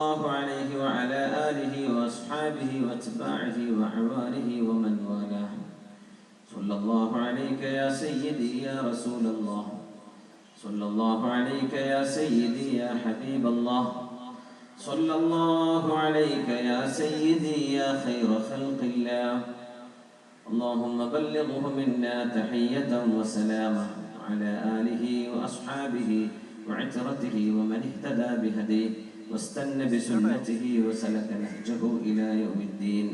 الله عليه وعلى آله وأصحابه وأتباعه وأعوانه ومن والاه. صلى الله عليك يا سيدي يا رسول الله، صلى الله عليك يا سيدي يا حبيب الله، صلى الله عليك يا سيدي يا خير خلق الله. اللهم بلغه منا تحية وسلامة على آله وأصحابه وعترته ومن اهتدى بهديه واستنى بسنته وسلك نهجه إلى يوم الدين.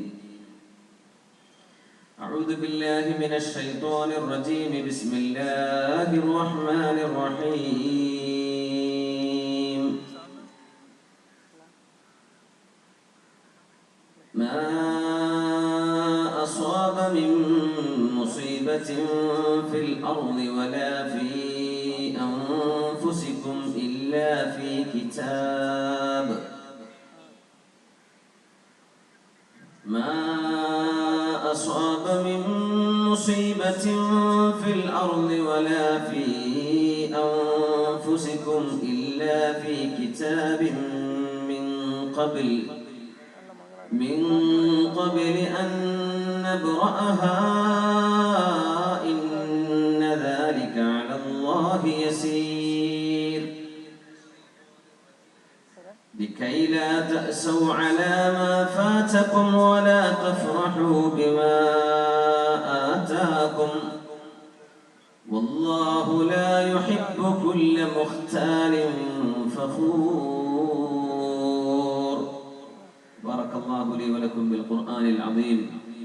أعوذ بالله من الشيطان الرجيم. بسم الله الرحمن الرحيم. ما أصاب من مصيبة في الأرض ولا في أنفسكم إلا في كتاب. ما أصاب من مصيبة في الأرض ولا في أنفسكم إلا في كتاب من قبل أن نبرأها إن ذلك على الله يسير. لكي لا تأسوا على ما فاتكم ولا تفرحوا بما آتاكم والله لا يحب كل مختال فخور. بارك الله لي ولكم بالقرآن العظيم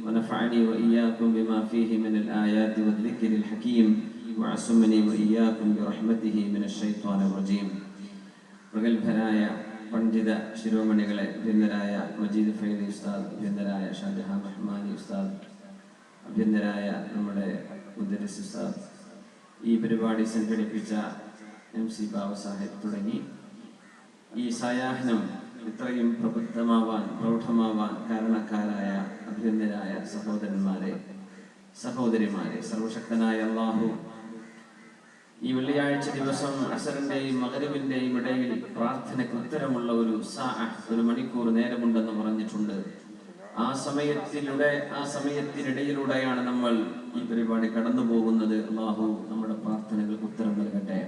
ونفعني وإياكم بما فيه من الآيات والذكر الحكيم وعصمني وإياكم برحمته من الشيطان الرجيم. പ്രഗത്ഭരായ പണ്ഡിത ശിരോമണികളെ, അഭ്യന്തരായ മജീദ് ഫൈലി ഉസ്താദ്, അഭ്യന്തരായ ഷാജഹാൻ റഹ്മാനി ഉസ്താദ്, അഭ്യന്തരായ നമ്മുടെ മുദരിസ് ഉസ്താദ്, ഈ പരിപാടി സംഘടിപ്പിച്ച MC ബാബ സാഹിബ് തുടങ്ങി ഈ സായാഹ്നം ഇത്രയും പ്രൗഢമാവാൻ കാരണക്കാരായ അഭ്യന്തരായ സഹോദരന്മാരെ, സഹോദരിമാരെ, സർവശക്തനായ അല്ലാഹു ഈ വെള്ളിയാഴ്ച ദിവസം അസറിന്റെയും മഗ്രിബിന്റെയും ഇടയിൽ പ്രാർത്ഥനയ്ക്ക് ഉത്തരമുള്ള ഒരു മണിക്കൂർ നേരമുണ്ടെന്ന് പറഞ്ഞിട്ടുണ്ട്. ആ സമയത്തിനിടയിലൂടെയാണ് നമ്മൾ ഈ പരിപാടി കടന്നു പോകുന്നത്. അല്ലാഹു നമ്മുടെ പ്രാർത്ഥനകൾക്ക് ഉത്തരം നൽകട്ടെ.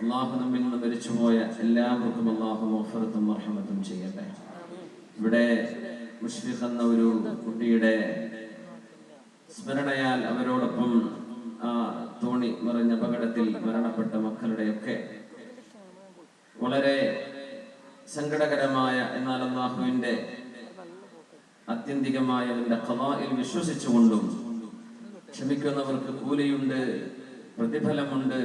അല്ലാഹു നമ്മിൽ നിന്ന് മരിച്ചുപോയ എല്ലാവർക്കും അല്ലാഹു മഗ്ഫിറത്തും മർഹമത്തും ചെയ്യട്ടെ. ഇവിടെ മുഷ്ഫിഖ് എന്ന ഒരു കുട്ടിയുടെ സ്മരണയാൽ അവരോടൊപ്പം തോണി മറിഞ്ഞ അപകടത്തിൽ മരണപ്പെട്ട മക്കളുടെയൊക്കെ വളരെ സങ്കടകരമായ, എന്നാൽ അല്ലാഹുവിന്റെ ആത്യന്തികമായ ഖദാഇൽ വിശ്വസിച്ചുകൊണ്ടും ക്ഷമിക്കുന്നവർക്ക് കൂലിയുണ്ട്, പ്രതിഫലമുണ്ട്,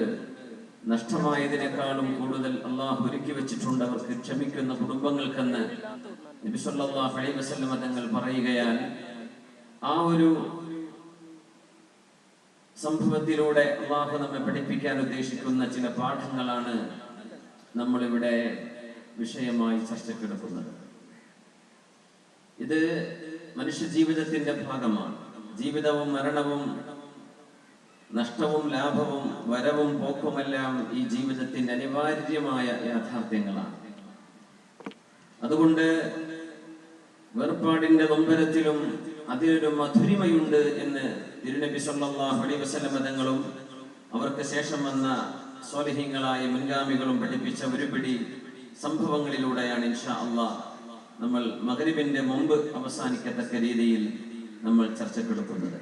നഷ്ടമായതിനേക്കാളും കൂടുതൽ അല്ലാഹു ഒരുക്കി വെച്ചിട്ടുണ്ട് അവർക്ക് ക്ഷമിക്കുന്ന കുടുംബങ്ങൾക്കെന്ന് നബി സല്ലല്ലാഹു അലൈഹി വസല്ലം തങ്ങൾ പറയുകയാൽ ആ ഒരു സംഭവത്തിലൂടെ അല്ലാഹു നമ്മെ പഠിപ്പിക്കാൻ ഉദ്ദേശിക്കുന്ന ചില പാഠങ്ങളാണ് നമ്മളിവിടെ വിഷയമായി ചർച്ചയ്ക്കെടുക്കുന്നത്. ഇത് മനുഷ്യ ജീവിതത്തിന്റെ ഭാഗമാണ്. ജീവിതവും മരണവും നഷ്ടവും ലാഭവും വരവും പോക്കുമെല്ലാം ഈ ജീവിതത്തിന്റെ അനിവാര്യമായ യാഥാർത്ഥ്യങ്ങളാണ്. അതുകൊണ്ട് വേർപാടിന്റെ നൊമ്പരത്തിലും അതിലൊരു മധുരിമയുണ്ട് എന്ന് തിരുനബി സല്ലല്ലാഹു അലൈഹി വസല്ലം തങ്ങളും അവർക്ക് ശേഷം വന്ന സ്വാലിഹീങ്ങളായ മുൻഗാമികളും പഠിപ്പിച്ച ഒരു പിടി സംഭവങ്ങളിലൂടെയാണ് ഇൻഷാ അല്ലാഹ് നമ്മൾ മഗ്രിബിന്റെ മുമ്പ് അവസാനിക്കത്തക്ക രീതിയിൽ നമ്മൾ ചർച്ചക്കെടുക്കുന്നത്.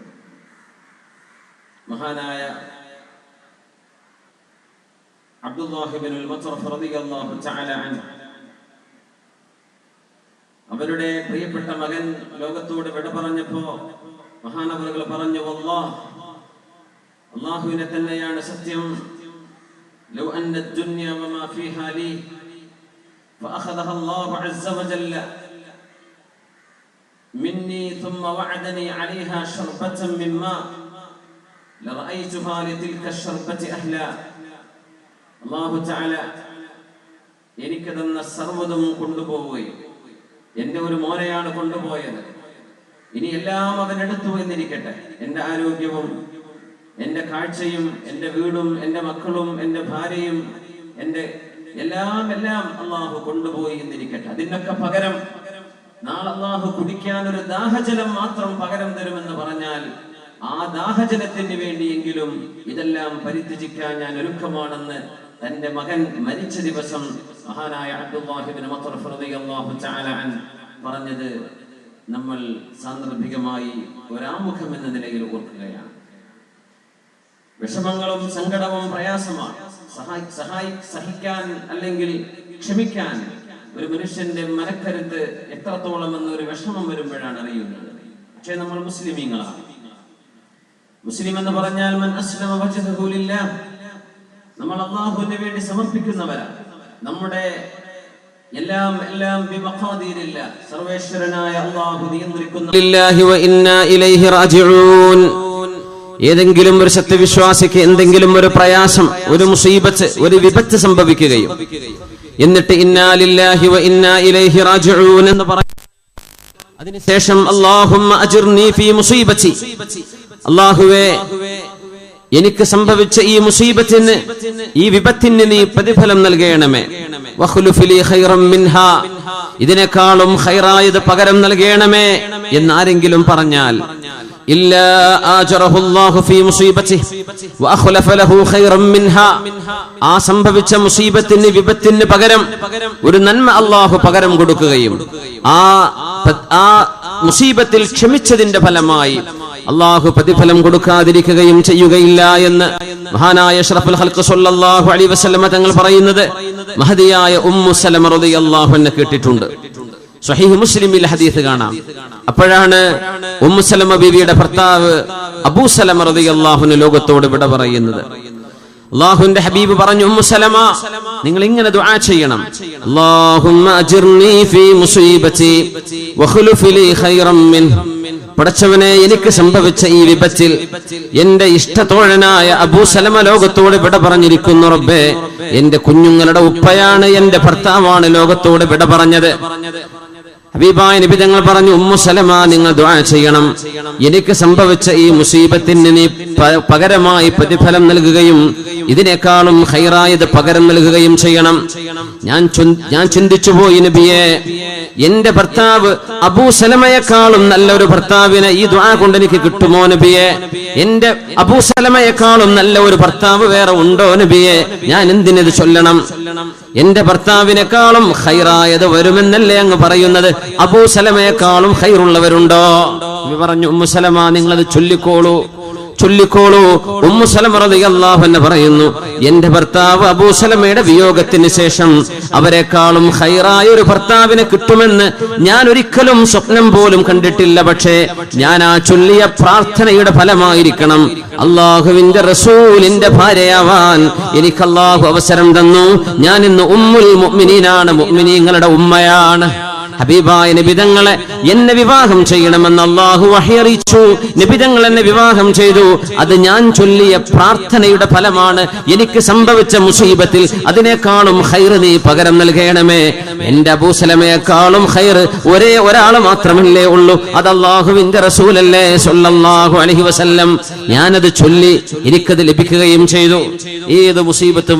മഹാനായ അബ്ദുല്ലാഹി ഇബ്നുൽ മത്റഫ് റളിയല്ലാഹു തആല അൻഹു അവരുടെ പ്രിയപ്പെട്ട മകൻ ലോകത്തോട് വിട പറഞ്ഞപ്പോ മഹാനവറുകൾ പറഞ്ഞു, അല്ലാഹുവിനെ തന്നെയാണ് സത്യം, ലൗ അന്ന ദുനിയ വമാ ഫീഹാ ലീ ഫഅഖദഹ അല്ലാഹു അസ്സ വജല്ല മിന്നി ثم وعدني عليها شربة من ماء لرأيتها لتلك الشربة أهلا. അല്ലാഹു തആല എനിക്ക് തന്ന സർവ്വതും കൊണ്ടുപോവുകയും എന്റെ ഒരു മോനെയാണ് കൊണ്ടുപോയത്, ഇനി എല്ലാം അവൻ എടുത്തു എന്നിരിക്കട്ടെ, എന്റെ ആരോഗ്യവും എന്റെ കാഴ്ചയും എന്റെ വീടും എന്റെ മക്കളും എന്റെ ഭാര്യയും എന്റെ എല്ലാം അള്ളാഹു കൊണ്ടുപോയി എന്നിരിക്കട്ടെ. അതിനൊക്കെ പകരം നാളെ അള്ളാഹു കുടിക്കാൻ ഒരു ദാഹജലം മാത്രം പകരം തരുമെന്ന് പറഞ്ഞാൽ ആ ദാഹജലത്തിന് വേണ്ടിയെങ്കിലും ഇതെല്ലാം പരിത്യജിക്കാൻ ഞാൻ ഒരുക്കമാണെന്ന് തന്റെ മകൻ മരിച്ച ദിവസം മഹാനായ അബ്ദുല്ലാഹി ഇബ്നു മത്റഫ് റളിയല്ലാഹു തആല അൻഹു പറഞ്ഞത് നമ്മൾ സാന്ദർഭികമായി ഒരാമുഖം എന്ന നിലയിൽ ഓർക്കുകയാണ്. വിഷമങ്ങളും സങ്കടവും പ്രയാസമാണ്. സഹിക്കാൻ അല്ലെങ്കിൽ ക്ഷമിക്കാൻ ഒരു മനുഷ്യന്റെ മനക്കരുത്ത് എത്രത്തോളം എന്നൊരു വിഷമം വരുമ്പോഴാണ് അറിയുന്നത്. പക്ഷേ നമ്മൾ മുസ്ലിമീങ്ങളാണ്. മുസ്ലിം എന്ന് പറഞ്ഞാൽ മൻ അസ്ലമ വജ്ഹഹു ലില്ലാഹ്, നമ്മൾ അല്ലാഹുവിന് വേണ്ടി സമർപ്പിക്കുന്നവരാണ്. നമ്മുടെ എല്ലാം ബിമഖാദീരില്ലാഹ്, സർവേശ്വരനായ അല്ലാഹു നിയന്ത്രിക്കുന്നു. ലില്ലാഹി വ ഇന്നാ ഇലൈഹി റാജിഊൻ. ഏതെങ്കിലും ഒരു സത്യവിശ്വാസിക്ക് എന്തെങ്കിലും ഒരു പ്രയാസം, ഒരു മുസീബത്ത്, ഒരു വിപത്ത് സംഭവിക്കുകയും എന്നിട്ട് ഇന്നാ ലില്ലാഹി വ ഇന്നാ ഇലൈഹി റാജിഊൻ എന്ന് പറയും. അതിനുശേഷം അല്ലാഹുമ്മ അജിർനി ഫീ മുസീബതി, അല്ലാഹുവേ എനിക്ക് സംഭവിച്ച ഈ മുസീബത്തിന്, ഈ വിപത്തിന് നീ പ്രതിഫലം നൽകണമേ. വഖ്ലുഫ് ലീ ഖൈറൻ മിൻഹാ, ഇതിനേക്കാളും ഖൈറായത് പകരം നൽകണമേ എന്നാരെങ്കിലും പറഞ്ഞാൽ ഇല്ലാ ആജറഹുല്ലാഹു ഫീ മുസീബതിഹി വഅഖ്ലഫ ലഹു ഖൈറൻ മിൻഹാ, ആ സംഭവിച്ച മുസീബത്തിന്, വിപത്തിന് പകരം ഒരു നന്മ അല്ലാഹു പകരം കൊടുക്കുകയും ആ മുസീബത്തിൽ ക്ഷമിച്ചതിന്റെ ഫലമായി അല്ലാഹു പ്രതിഫലം കൊടുക്കാതിരിക്കുകയും ചെയ്യുകയില്ല എന്ന് മഹാനായ അഷ്റഫുൽ ഖൽഖ് സ്വല്ലല്ലാഹു അലൈഹി വസല്ലം തങ്ങൾ പറയുന്നത് മഹദിയായ ഉമ്മു സലമ റളിയല്ലാഹു അൻഹ കേട്ടിട്ടുണ്ട്. സ്വഹീഹ് മുസ്ലിമിൽ ഹദീസ് കാണാം. അപ്പോഴാണ് ഉമ്മു സലമ ബീവിയുടെ ഭർത്താവ് അബൂ സലമ റളിയല്ലാഹു അൻഹു ലോകത്തോട് വിട പറയുന്നത്. അല്ലാഹുവിന്റെ ഹബീബ് പറഞ്ഞു, ഉമ്മു സലമ നിങ്ങൾ ഇങ്ങനെ ദുആ ചെയ്യണം, അല്ലാഹുമ്മ അജിർനി ഫീ മുസീബതി വഖ്ലുഫ് ലീ ഖൈറൻ മിൻഹ, പടച്ചവനെ എനിക്ക് സംഭവിച്ച ഈ വിപത്തിൽ എന്റെ ഇഷ്ടത്തോഴനായ അബൂ സലമ ലോകത്തോട് വിട പറഞ്ഞിരിക്കുന്നു. റബ്ബേ, എന്റെ കുഞ്ഞുങ്ങളുടെ ഉപ്പയാണ്, എന്റെ ഭർത്താവാണ് ലോകത്തോട് വിട പറഞ്ഞത്. ഹബീബായ നബി തങ്ങൾ പറഞ്ഞു, ഉമ്മു സലമ നിങ്ങൾ ദുആ ചെയ്യണം, എനിക്ക് സംഭവിച്ച ഈ മുസീബത്തിന് നീ പകരമായി പ്രതിഫലം നൽകുകയും ഇതിനേക്കാളും ഖൈറായത് പകരം നൽകുകയും ചെയ്യണം. ഞാൻ ചിന്തിച്ചു പോയി നബിയെ, എന്റെ ഭർത്താവ് അബൂ സലമയെക്കാളും നല്ലൊരു ഭർത്താവിനെ ഈ ദുആ കൊണ്ട് എനിക്ക് കിട്ടുമോ നബിയെ? എന്റെ അബൂ സലമയെക്കാളും നല്ല ഒരു ഭർത്താവ് വേറെ ഉണ്ടോ നബിയെ? ഞാൻ എന്തിനത് ചൊല്ലണം? എന്റെ ഭർത്താവിനേക്കാളും ഖൈറായത് വരുമെന്നല്ലേ അങ്ങ് പറയുന്നത്? അബൂ സലമയെക്കാളും ഖൈറുള്ളവരുണ്ടോ? പറഞ്ഞു, ഉമ്മു സലമ നിങ്ങളത് ചൊല്ലിക്കോളൂ. ഉമ്മു സലമ റളിയല്ലാഹു അൻഹ പറയുന്നു, എന്റെ ഭർത്താവ് അബൂ സലമയുടെ വിയോഗത്തിന് ശേഷം അവരെക്കാളും ഖൈറായ ഒരു ഭർത്താവിനെ കിട്ടുമെന്ന് ഞാൻ ഒരിക്കലും സ്വപ്നം പോലും കണ്ടിട്ടില്ല. പക്ഷേ ഞാൻ ആ ചൊല്ലിയ പ്രാർത്ഥനയുടെ ഫലമായിരിക്കണം അല്ലാഹുവിന്റെ റസൂലിന്റെ ഭാര്യയാവാൻ എനിക്ക് അല്ലാഹു അവസരം തന്നു. ഞാൻ ഇന്ന് ഉമ്മുൽ മുഅ്മിനീനാണ്, മുഅ്മിനീങ്ങളുടെ ഉമ്മയാണ്. ഹബീബായ നബിതങ്ങളെ എന്നെ വിവാഹം ചെയ്യണമെന്ന് അല്ലാഹു വഹി അറിയിച്ചു. നബിതങ്ങൾ എന്നെ വിവാഹം ചെയ്തു. അത് ഞാൻ ചൊല്ലിയ പ്രാർത്ഥനയുടെ ഫലമാണ്. എനിക്ക് സംഭവിച്ച മുസീബത്തിൽ അതിനേക്കാളും ഖൈർ നീ പകരം നൽകണമേ. എന്റെ അബൂ സലമയെക്കാളും ഖൈർ ഒരേ ഒരാൾ മാത്രമല്ലേ ഉള്ളൂ, അത് അല്ലാഹുവിന്റെ റസൂലല്ലേ സ്വല്ലല്ലാഹു അലൈഹി വസല്ലം. ഞാനത് ചൊല്ലി എനിക്കത് ലഭിക്കുകയും ചെയ്തു. ഏത് മുസീബത്ത്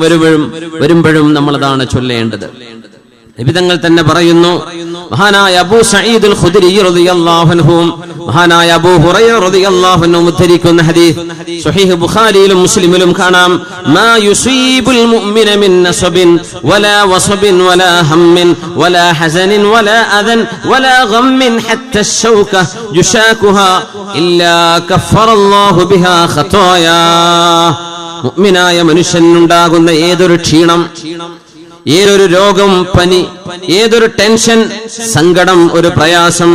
വരുമ്പോഴും നമ്മളതാണ് ചൊല്ലേണ്ടത്. നബിതങ്ങൾ തന്നെ പറയുന്നു, മഹാനായ അബൂ സഈദുൽ ഖുദ്രി റളിയല്ലാഹു അൻഹു, മഹാനായ അബൂ ഹുറൈറ റളിയല്ലാഹു അൻഹു ഉദ്ധരിക്കുന്ന ഹദീസ് സ്വഹീഹ് ബുഖാരിയിലും മുസ്ലിമിലും കാണാം. മാ യുസീബുൽ മുഅ്മിന മിൻ നസബിൻ വലാ വസബിൻ വലാ ഹമ്മിൻ വലാ ഹസനിൻ വലാ അദൻ വലാ ഗമ്മിൻ ഹത്താ അശ്ശൗക യുശാകുഹാ ഇല്ലാ കഫറല്ലാഹു ബിഹാ ഖതായാ. മുഅ്മിനായ മനുഷ്യനുണ്ടാകുന്ന ഏതൊരു ക്ഷീണം, ഏതൊരു രോഗം, പനി, ഏതൊരു ടെൻഷൻ, സങ്കടം, ഒരു പ്രയാസം,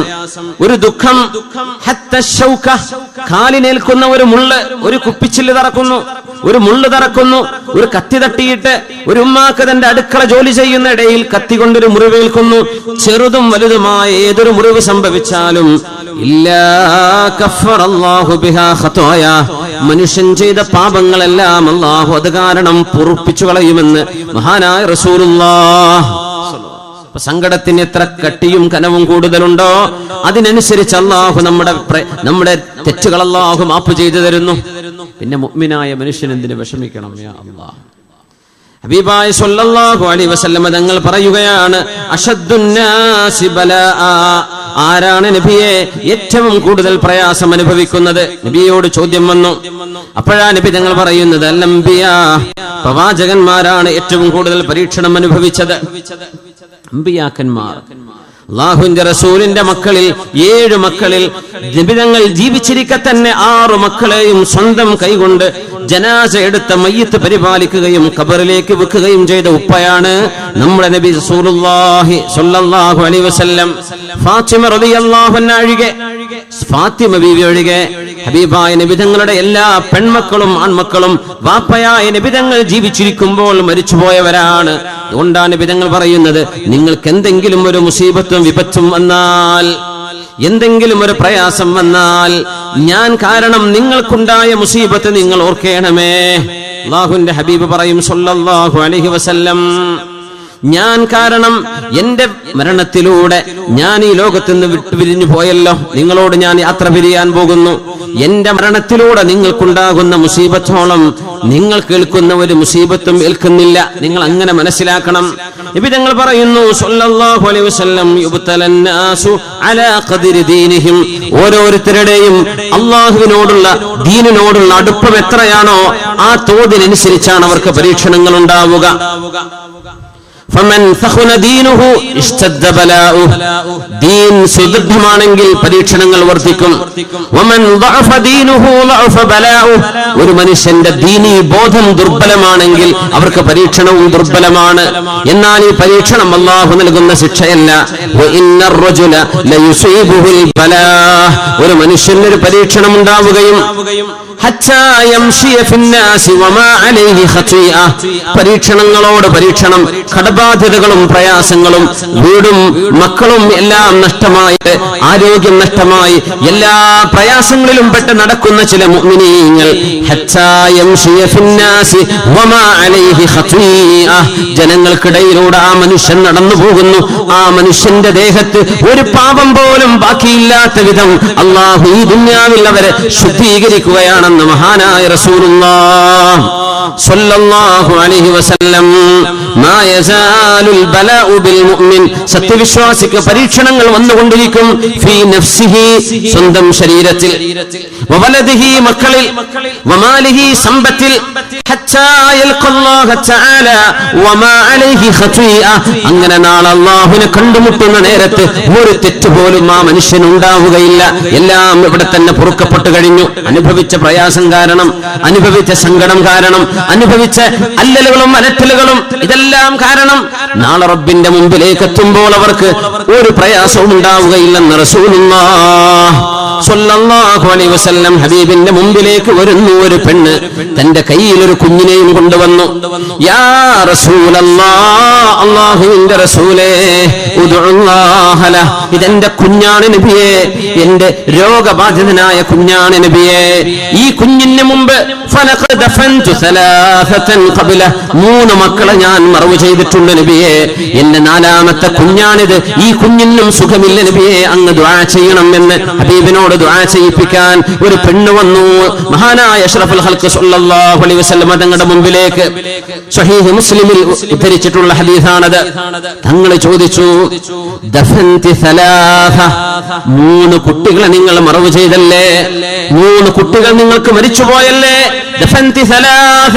ഒരു ദുഃഖം, കാലിനേൽക്കുന്ന ഒരു മുള്ള്, ഒരു കുപ്പിച്ചില്ല് തറക്കുന്നു, ഒരു മുള്ള് തറക്കുന്നു, ഒരു കത്തി തട്ടിയിട്ട് ഒരു ഉമ്മാക്ക് തന്റെ അടുക്കള ജോലി ചെയ്യുന്ന ഇടയിൽ കത്തി കൊണ്ടൊരു മുറിവേൽക്കുന്നു. ചെറുതും വലുതുമായ ഏതൊരു മുറിവ് സംഭവിച്ചാലും ഇല്ലാ കഫറല്ലാഹു ബിഹാ ഖതായാ, മനുഷ്യൻ ചെയ്ത പാപങ്ങളെല്ലാം അല്ലാഹു അത് കാരണം പൊറുപ്പിച്ചു കളയുമെന്ന് മഹാനായ റസൂലുള്ളാഹ്. സങ്കടത്തിന് എത്ര കട്ടിയും കനവും കൂടുതലുണ്ടോ അതിനനുസരിച്ച് അല്ലാഹു നമ്മുടെ തെറ്റുകൾ അല്ലാഹു മാപ്പ് ചെയ്തു തരുന്നു. പിന്നെ മുഅ്മിനായ മനുഷ്യൻ എന്തിനു വിഷമിക്കണം? യാ അല്ലാഹ്. ഹബീബായ സല്ലല്ലാഹു അലൈഹി വസല്ലം തങ്ങൾ പറയുകയാണ്, അശദ്ദുന്നാസി ബലാഅ, ആരാണ് നബിയെ ഏറ്റവും കൂടുതൽ പ്രയാസം അനുഭവിക്കുന്നത്? നബിയോട് ചോദ്യം വന്നു. അപ്പോഴാ നബി തങ്ങൾ പറയുന്നത്, അൽ-അംബിയാ, പ്രവാചകന്മാരാണ് ഏറ്റവും കൂടുതൽ പരീക്ഷണം അനുഭവിച്ചത്. അംബിയാക്കന്മാർ, അല്ലാഹുവിന്റെ റസൂലിന്റെ മക്കളിൽ 7 മക്കളിൽ നബിതങ്ങൾ ജീവിച്ചിരിക്കെ തന്നെ 6 മക്കളെയും സ്വന്തം കൈകൊണ്ട് ജനാസ എടുത്ത മയ്യത്ത് പരിപാലിക്കുകയും ഖബറിലേക്ക് വെക്കുകയും ചെയ്ത ഉപ്പയാണ് നമ്മുടെ നബി റസൂലുള്ളാഹി സ്വല്ലല്ലാഹു അലൈഹി വസല്ലം. ഫാത്തിമ റളിയല്ലാഹു അൻഹ ഒഴികെ, ഫാത്തിമ ബീവി ഒഴികെ ഹബീബായ നബിതങ്ങളുടെ എല്ലാ പെൺമക്കളും ആൺമക്കളും വാപ്പയായ നബിതങ്ങൾ ജീവിച്ചിരിക്കുമ്പോൾ മരിച്ചുപോയവരാണ്. അതുകൊണ്ടാണ് നബിതങ്ങൾ പറയുന്നത്, നിങ്ങൾക്ക് എന്തെങ്കിലും ഒരു മുസീബത്തും വിപത്തും വന്നാൽ, എന്തെങ്കിലും ഒരു പ്രയാസം വന്നാൽ, ഞാൻ കാരണം നിങ്ങൾക്കുണ്ടായ മുസീബത്ത് നിങ്ങൾ ഓർക്കണമേ. അല്ലാഹുവിന്റെ ഹബീബ് പറയും സല്ലല്ലാഹു അലൈഹി വസല്ലം, ഞാൻ കാരണം എന്റെ മരണത്തിലൂടെ ഞാൻ ഈ ലോകത്ത് നിന്ന് വിട്ടുപിരിഞ്ഞു പോയല്ലോ, നിങ്ങളോട് ഞാൻ യാത്ര പിരിയാൻ പോകുന്നു. എന്റെ മരണത്തിലൂടെ നിങ്ങൾക്കുണ്ടാകുന്ന മുസീബത്തോളം നിങ്ങൾ കേൾക്കുന്ന ഒരു മുസീബത്തും ഏൽക്കുന്നില്ല. നിങ്ങൾ അങ്ങനെ മനസ്സിലാക്കണം. നബി തങ്ങൾ പറയുന്നു സല്ലല്ലാഹു അലൈഹി വസല്ലം, യുബ്തലന്നാസു അലാ ഖദ്രി ദീനിഹിം, ഓരോരുത്തരുടെയും അല്ലാഹുവിനോടുള്ള ദീനിനോടുള്ള അടുപ്പം എത്രയാണോ ആ തോതിനനുസരിച്ചാണ് അവർക്ക് പരീക്ഷണങ്ങൾ ഉണ്ടാവുക. ഫമൻ സഖുന ദീനുഹു ഇസ്തദ്ദ ബലാഉഹു, ദീൻ സുദൃഢമാണെങ്കിൽ പരീക്ഷണങ്ങൾ വർദ്ധിക്കും. വമൻ ദഅഫ ദീനുഹു ദഅഫ ബലാഉഹു, ഒരു മനുഷ്യന്റെ ദീനി ബോധം ദുർബലമാണെങ്കിൽ അവർക്ക് പരീക്ഷണവും ദുർബലമാണ്. എന്നാൽ ഈ പരീക്ഷണം അല്ലാഹു നൽകുന്ന ശിക്ഷയല്ല. വഇന്നർ റജുല ലയുസീബുഹുൽ ബലാ, ഒരു മനുഷ്യന് ഒരു പരീക്ഷണം ഉണ്ടാവുകയും ഹത്താ യംശിയ ഫിന്നാസി വമാ അലൈഹി ഖതീഅ, പരീക്ഷണങ്ങളോട് പരീക്ഷണം, കടബാധ്യതകളും പ്രയാസങ്ങളും, വീടും മക്കളും എല്ലാം നഷ്ടമായി, ആരോഗ്യം നഷ്ടമായി, എല്ലാ പ്രയാസങ്ങളിലും പെട്ട് നടക്കുന്ന ചില മുഅ്മിനീങ്ങൾ, ഹത്താ യംശിയ ഫിന്നാസി വമാ അലൈഹി ഖതീഅ, ജനങ്ങൾക്കിടയിലൂടെ ആ മനുഷ്യൻ നടന്നു പോകുന്നു. ആ മനുഷ്യന്റെ ദേഹത്ത് ഒരു പാപം പോലും ബാക്കിയില്ലാത്ത വിധം അല്ലാഹു ഈ ദുനിയാവിൽ അവരെ ശുദ്ധീകരിക്കുകയാണെന്ന് മഹാനായ റസൂലുള്ളാഹി സ്വല്ലല്ലാഹു അലൈഹി വസല്ലം. മാ യസാലുൽ ബലാഉ ബിൽ മുഅ്മിൻ, സത്യവിശ്വാസിക്ക് പരീക്ഷണങ്ങൾ വന്നുകൊണ്ടിരിക്കും. ഫീ നഫ്സിഹി, സ്വന്തം ശരീരത്തിൽ, വവലദിഹി, മക്കളിൽ, വമാലിഹി, സമ്പത്തിൽ, ഹത്താ യൽഖല്ലാഹ തആല വമാ അലൈഹി ഖതീഅ, അങ്ങനെ നാളെ അല്ലാഹുവിനെ കണ്ടുമുട്ടുന്ന നേരത്ത് ഒരു തെറ്റ് പോലും ആ മനുഷ്യന് ഉണ്ടാവുകയില്ല. എല്ലാം ഇവിടെ തന്നെ പൊറുക്കപ്പെട്ടു കഴിഞ്ഞു. അനുഭവിച്ച പ്രയാസം കാരണം, അനുഭവിച്ച സങ്കടം കാരണം, അനുഭവിച്ച അല്ലലുകളും അലറ്റലുകളും, ഇതെല്ലാം കാരണം നാളെ റബ്ബിന്റെ മുമ്പിലേക്ക് എത്തുമ്പോൾ അവർക്ക് ഒരു പ്രയാസവും ഉണ്ടാവുകയില്ലെന്ന് റസൂലുള്ളാഹി സ്വല്ലല്ലാഹു അലൈഹി വസല്ലം ഹബീബിന്റെ മുമ്പിലേക്ക് വരുന്നു. ഒരു പെണ്ണ് തന്റെ കയ്യിൽ ഒരു കുഞ്ഞിനെയും കൊണ്ടുവന്നു. യാ റസൂലല്ലാഹ്, അല്ലാഹുവിന്റെ റസൂലേ, ഉദ്ഉല്ലാഹ ലഹ്, ഇതെന്റെ കുഞ്ഞാണ് നബിയേ, എന്റെ രോഗബാധിതനായ കുഞ്ഞാണ് നബിയേ. ഈ കുഞ്ഞിന് മുമ്പ് ഫലഖദ് ദഫൻതു സലാസതൻ ഖബല, 3 മക്കളെ ഞാൻ മറവ് ചെയ്തിട്ടുണ്ട് നബിയേ, എന്റെ 4ാമത്തെ കുഞ്ഞാണിത്. ഈ കുഞ്ഞിനും സുഖമില്ല നബിയേ, അങ്ങ് ദുആ ചെയ്യണം എന്ന് ഹബീബിനോട് ദുആ ചെയ്യിപ്പിക്കാൻ ഒരു പെണ്ണ് വന്നു. മഹാനായ അഷ്റഫുൽ ഖൽഖ് സ്വല്ലല്ലാഹു അലൈഹി വസല്ലം തങ്ങളുടെ മുമ്പിലേക്ക്. സ്വഹീഹ് മുസ്ലിമിൽ ഉദ്ധരിച്ചിട്ടുള്ള ഹദീസാണത്. തങ്ങൾ ചോദിച്ചു, ദഫൻതി സലാസ, 3 കുട്ടികളെ നിങ്ങൾ മറവ് ചെയ്തല്ലേ, 3 കുട്ടികൾ നിങ്ങൾക്ക് മരിച്ചുപോയല്ലേ? ദഫൻതി സലാസ,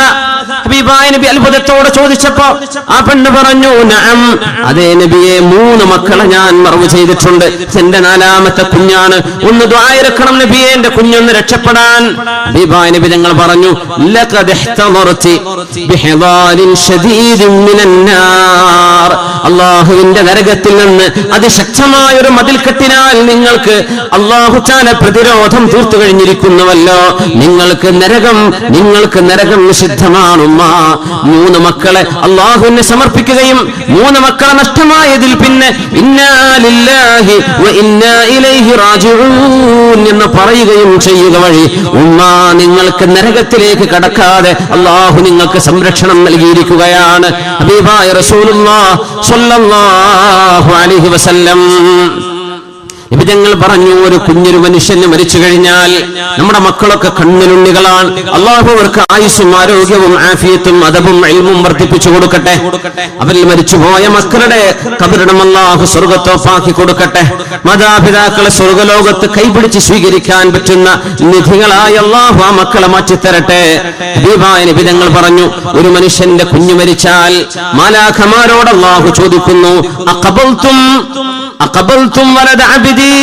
ഹബീബായ നബി അത്ഭുതത്തോടെ ചോദിച്ചപ്പോ ആ പെണ്ണ് പറഞ്ഞു, നഅം, അതേ നബിയെ, 3 മക്കളെ ഞാൻ മറവ് ചെയ്തിട്ടുണ്ട്. എന്റെ 4ാമത്തെ കുഞ്ഞാണ്. ഒന്ന് ദുആ ഇറക്കണം നബിയെ, എന്റെ കുഞ്ഞൊന്ന് രക്ഷപ്പെടാൻ. ഹബീബായ നബി തങ്ങൾ പറഞ്ഞു, ലഖദ് ഇഹ്തദർതി ബിഹിദാരിൻ ശദീദിൻ മിനൻ നാർ, അല്ലാഹുവിന്റെ നരകത്തിൽ നിന്ന് അതിശക്തമായ ഒരു മതിൽക്കെട്ടിനാൽ നിങ്ങൾക്ക് അല്ലാഹു തആല പ്രതിരോധം തീർത്തു കഴിഞ്ഞിരിക്കുന്നുവല്ലോ. നിങ്ങൾക്ക് നരകം നിഷിദ്ധമാണ്. 3 മക്കളെ അല്ലാഹുവിനെ സമർപ്പിക്കുകയും 3 മക്കളെ നഷ്ടമായതിൽ പിന്നെ ഇന്നാ ലില്ലാഹി വ ഇന്നാ ഇലൈഹി റാജിഊൻ എന്ന് പറയുകയും ചെയ്യുക വഴി നിങ്ങൾക്ക് നരകത്തിലേക്ക് കടക്കാതെ അല്ലാഹു നിങ്ങൾക്ക് സംരക്ഷണം നൽകിയിരിക്കുകയാണ്. ഹബീബായ റസൂലുള്ളാഹി സ്വല്ലല്ലാഹു അലൈഹി വസല്ലം നബി നിബിതങ്ങൾ പറഞ്ഞു, ഒരു കുഞ്ഞൊരു മനുഷ്യന് മരിച്ചു കഴിഞ്ഞാൽ നമ്മുടെ മക്കളൊക്കെ കണ്ണിലുണ്ണികളാണ്. അള്ളാഹു അവർക്ക് ആയുസ്സും ആരോഗ്യവും ആഫിയത്തും അദബും ഇൽമും വർദ്ധിപ്പിച്ചു കൊടുക്കട്ടെ. അവരിൽ മരിച്ചുപോയ മക്കളുടെ ഖബറിടം അള്ളാഹു സ്വർഗത്തോപ്പാക്കി കൊടുക്കട്ടെ. മാതാപിതാക്കളെ സ്വർഗലോകത്ത് കൈപിടിച്ച് സ്വീകരിക്കാൻ പറ്റുന്ന നിധികളായ അള്ളാഹു ആ മക്കളെ മാറ്റിത്തരട്ടെ. ഹബീബായ നിബിതങ്ങൾ പറഞ്ഞു, ഒരു മനുഷ്യന്റെ കുഞ്ഞു മരിച്ചാൽ മാലാഖമാരോട് അള്ളാഹു ചോദിക്കുന്നു, അഖബൽതും വലദ അബ്ദി,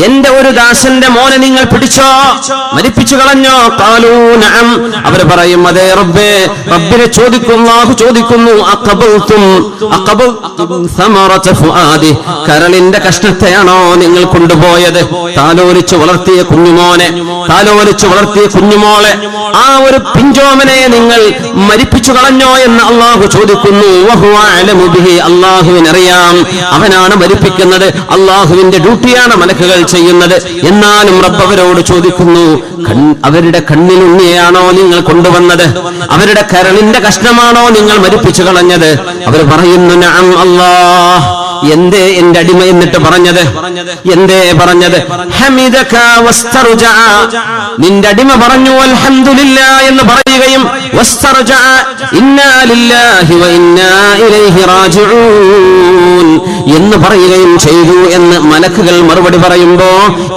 എന്റെ ഒരു ദാസന്റെ മോനെ നിങ്ങൾ പിടിച്ചോ, മരിപ്പിച്ചു കളഞ്ഞോ? ഖാലൂ നഅം, അവർ പറയും അതെ റബ്ബേ. റബ്ബിനെ അല്ലാഹു ചോദിക്കുന്നു, അഖബൽതും സമറത ഫുആദി, കരളിന്റെ കഷ്ണത്തെയാണോ നിങ്ങൾ കൊണ്ടുപോയത്? താലോലിച്ചു വളർത്തിയ കുഞ്ഞുമോനെ, താലോലിച്ചു വളർത്തിയ കുഞ്ഞുമോളെ, ആ ഒരു പിഞ്ചോമനെ നിങ്ങൾ മരിപ്പിച്ചു കളഞ്ഞോ എന്ന് അള്ളാഹു ചോദിക്കുന്നു. വഹുവ അലമു ബിഹി, അള്ളാഹുവിനറിയാം, അവനാണ് മരിപ്പിക്കുന്നത്, അള്ളാഹുവിന്റെ ഡ്യൂട്ടിയാണ് മലക്കുകൾ ചെയ്യുന്നത്. എന്നാലും റബ്ബ് അവരോട് ചോദിക്കുന്നു, അവരുടെ കണ്ണിലുണ്ണിയാണോ നിങ്ങൾ കൊണ്ടുവന്നത്? അവരുടെ കരളിന്റെ കഷ്ണമാണോ നിങ്ങൾ മരിപ്പിച്ചു കളഞ്ഞത്? അവർ പറയുന്നു നഅം അല്ലാഹ്. എന്തേ എന്റെ അടിമ എന്നിട്ട് പറഞ്ഞത്? എന്തേ പറഞ്ഞത്? ഹമിദക വസ്തർജഅ, നിന്റെ അടിമ പറഞ്ഞു അൽഹംദുലില്ലാ എന്ന് പറയുകയും വസ്തർജഅ ഇന്നാ ലില്ലാഹി വ ഇന്നാ ഇലൈഹി റാജിഊൻ എന്ന് പറയുകയും ചെയ്തു എന്ന് മലക്കുകൾ മറുപടി പറയുമ്പോ,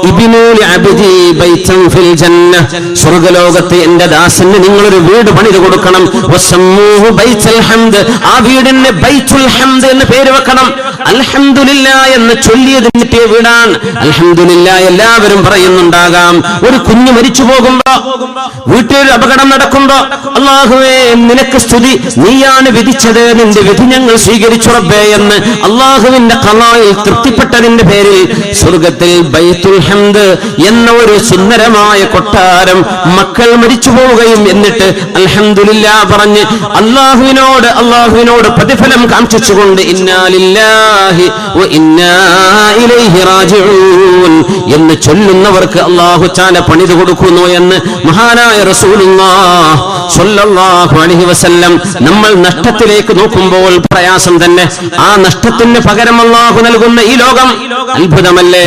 ഇബ്നു ലിഅബ്ദി ബൈതൻ ഫിൽ ജന്ന, സ്വർഗ്ഗലോകത്ത് എന്റെ ദാസന് നിങ്ങളൊരു വീട് പണിതു കൊടുക്കണം. വസമ്മൂഹു ബൈത്തുൽ ഹംദ്, ആ വീടിന് ബൈത്തുൽ ഹംദ് എന്ന് പേര് വെക്കണം. അൽഹംദുലില്ലാ എന്ന് ചൊല്ലിയത് കിട്ടിയ വീടാണ്. അൽഹംദുലില്ലാ എല്ലാവരും പറയുന്നുണ്ടാകാം. ഒരു കുഞ്ഞ് മരിച്ചു പോകുമ്പോ, വീട്ടിൽ അപകടം നടക്കുമ്പോ, അല്ലാഹുവേ നിനക്ക് സ്തുതി, നീയാണ് വിധിച്ചത്, നിന്റെ വിധി ഞങ്ങൾ സ്വീകരിച്ചു റബ്ബേ എന്ന് അല്ലാഹുവിന്റെ ഖളായിൽ തൃപ്തിപ്പെട്ടതിന്റെ പേരിൽ സ്വർഗത്തിൽ ബൈത്തുൽ ഹംദ് എന്ന ഒരു സുന്ദരമായ കൊട്ടാരം മക്കൾ മരിച്ചു പോവുകയും എന്നിട്ട് അൽഹംദുലില്ലാ പറഞ്ഞ് അല്ലാഹുവിനോട് പ്രതിഫലം കാംക്ഷിച്ചുകൊണ്ട് ഇന്നാ ലില്ലാഹി വ ഇന്നാ ഇലൈഹി റാജിഊൻ എന്ന് ചൊല്ലുന്നവർക്ക് അല്ലാഹു തആല പണിതു കൊടുക്കുന്നു എന്ന് മഹാനായ റസൂലുള്ളാഹി സ്വല്ലല്ലാഹു അലൈഹി വസല്ലം. നമ്മൾ നഷ്ടത്തിലേക്ക് നോക്കുമ്പോൾ പ്രയാസം തന്നെ, ആ നഷ്ടത്തിന് പകരം അല്ലാഹു നൽകുന്ന ഈ ലോകം അത്ഭുതമല്ലേ?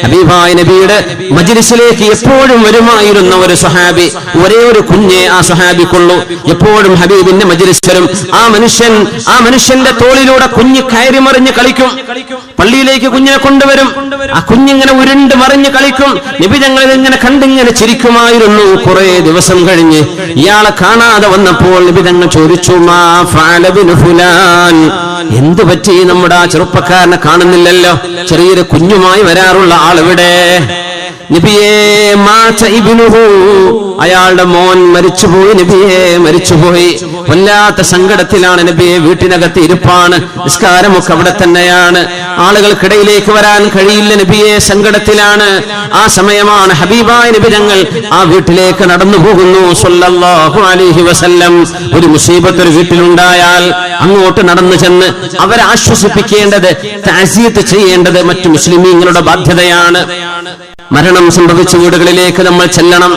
ഹബീബായ നബിയുടെ മജ്ലിസിലേക്ക് എപ്പോഴും വരുമായിരുന്ന ഒരു സ്വഹാബി, ഒരേ ഒരു കുഞ്ഞേ ആ സ്വഹാബിക്കുള്ളൂ. എപ്പോഴും ഹബീബിന്റെ മജ്ലിസ് വരും. ആ മനുഷ്യന്റെ തോളിലൂടെ കുഞ്ഞ് കയറി മറിഞ്ഞ് കളിക്കും. പള്ളിയിലേക്ക് കുഞ്ഞിനെ കൊണ്ടുവരും. ആ കുഞ്ഞിങ്ങനെ ഉരുണ്ട് മറിഞ്ഞ് കളിക്കും. നബി ഞങ്ങൾ ഇങ്ങനെ കണ്ടിങ്ങനെ ചിരിക്കുമായിരുന്നു. കുറെ ദിവസം കഴിഞ്ഞ് ഇയാളെ കാണാതെ വന്നപ്പോൾ നബി തങ്ങൾ ചോദിച്ചു, മാ ഫഅല ബിനു ഫുലാൻ, എന്തു പറ്റി നമ്മുടെ ആ ചെറുപ്പക്കാരനെ കാണുന്നില്ലല്ലോ? ചെറിയൊരു കുഞ്ഞുമായി വരാറുള്ള ആളെവിടെ? നബിയേ മാത ഇബ്നുഹു, അയാളുടെ മോൻ മരിച്ചുപോയി. നബിയെ മരിച്ചുപോയി. വല്ലാത്ത സങ്കടത്തിലാണ് നബിയെ. വീട്ടിനകത്ത് ഇരിപ്പാണ്, നിസ്കാരമൊക്കെ അവിടെ തന്നെയാണ്. ആളുകൾക്കിടയിലേക്ക് വരാൻ കഴിയില്ല. നബിയെ സങ്കടത്തിലാണ്. ആ സമയമാണ് ഹബീബായ നബി തങ്ങൾ ആ വീട്ടിലേക്ക് നടന്നു പോകുന്നു സ്വല്ലല്ലാഹു അലൈഹി വസല്ലം. ഒരു മുസീബത്ത് ഒരു വീട്ടിലുണ്ടായാൽ അങ്ങോട്ട് നടന്നു ചെന്ന് അവരെ ആശ്വസിപ്പിക്കേണ്ടത്, തഅസിയത്ത് ചെയ്യേണ്ടത് മറ്റു മുസ്ലിമീങ്ങളുടെ ബാധ്യതയാണ്. മരണം സംഭവിച്ച വീടുകളിലേക്ക് നമ്മൾ ചെല്ലണം,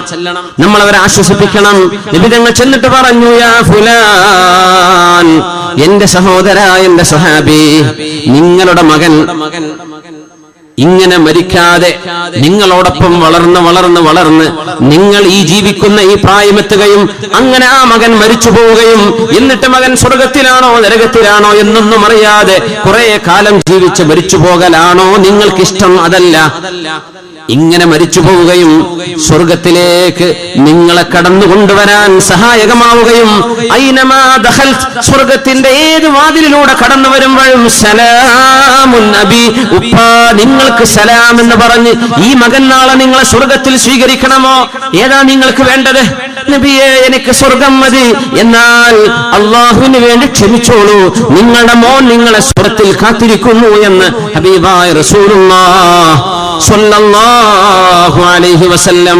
നമ്മൾ അവരെ ആശ്വസിപ്പിക്കണം. നബി തങ്ങൾ ചെന്നിട്ട് പറഞ്ഞു, യാ ഫുലാൻ, എന്റെ സഹോദര, എന്റെ സ്വഹാബി, നിങ്ങളുടെ മകൻ ഇങ്ങനെ മരിക്കാതെ നിങ്ങളോടൊപ്പം വളർന്ന് നിങ്ങൾ ഈ ജീവിക്കുന്ന ഈ പ്രായമെത്തുകയും അങ്ങനെ ആ മകൻ മരിച്ചു പോവുകയും എന്നിട്ട് മകൻ സ്വർഗത്തിലാണോ നരകത്തിലാണോ എന്നൊന്നും അറിയാതെ കുറെ കാലം ജീവിച്ച് മരിച്ചു പോകലാണോ നിങ്ങൾക്കിഷ്ടം? അതല്ല, ഇങ്ങനെ മരിച്ചു പോവുകയും സ്വർഗത്തിലേക്ക് നിങ്ങളെ കടന്നു കൊണ്ടുവരാൻ സഹായകമാവുകയും ഐനമാ ദഖൽ, സ്വർഗത്തിന്റെ ഏത് വാതിലിലൂടെ കടന്നു വരുമ്പോഴും സലാമുൻ നബി, ഉപ്പ നിങ്ങൾക്ക് സലാം എന്ന് പറഞ്ഞ് ഈ മകൻ നാളെ നിങ്ങളെ സ്വർഗത്തിൽ സ്വീകരിക്കണമോ? ഏതാ നിങ്ങൾക്ക് വേണ്ടത്? നബിയെ എനിക്ക് സ്വർഗം മതി. എന്നാൽ അള്ളാഹുവിന് വേണ്ടി ക്ഷമിച്ചോളൂ, നിങ്ങളുടെ മോൻ നിങ്ങളെ സ്വർഗത്തിൽ കാത്തിരിക്കുന്നു എന്ന് ഹബീബായ റസൂലുള്ളാഹി സ്വല്ലല്ലാഹു അലൈഹി വസല്ലം.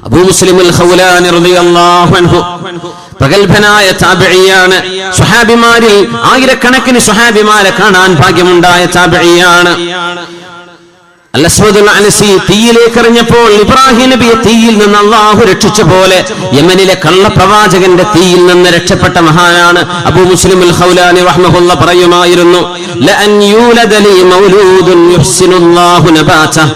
അബൂ മുസ്ലിം അൽ ഖൗലാനി റളിയല്ലാഹു അൻഹു പ്രഗൽഭനായ താബിഈയാണ്. സ്വഹാബിമാരിൽ ആയിരക്കണക്കിന് സ്വഹാബിമാരെ കാണാൻ ഭാഗ്യമുണ്ടായ താബിഈയാണ്. അൽ-അസ്വദുൽ അനസി തീയിലേക്ക് എറിഞ്ഞപ്പോൾ ഇബ്രാഹിം നബിയെ തീയിൽ നിന്ന് അല്ലാഹു രക്ഷിച്ച പോലെ യമനിലെ കള്ളപ്രവാചകന്റെ തീയിൽ നിന്ന് രക്ഷപ്പെട്ട മഹാനാണ് അബൂ മുസ്ലിം അൽ-ഖൗലാനി റഹ്മഹുല്ലാഹ് പറയുമായിരുന്നു, ലഅൻ യൂലദ ലി മൗലൂദുൻ യുഹ്സിനുല്ലാഹു നബാതഹ,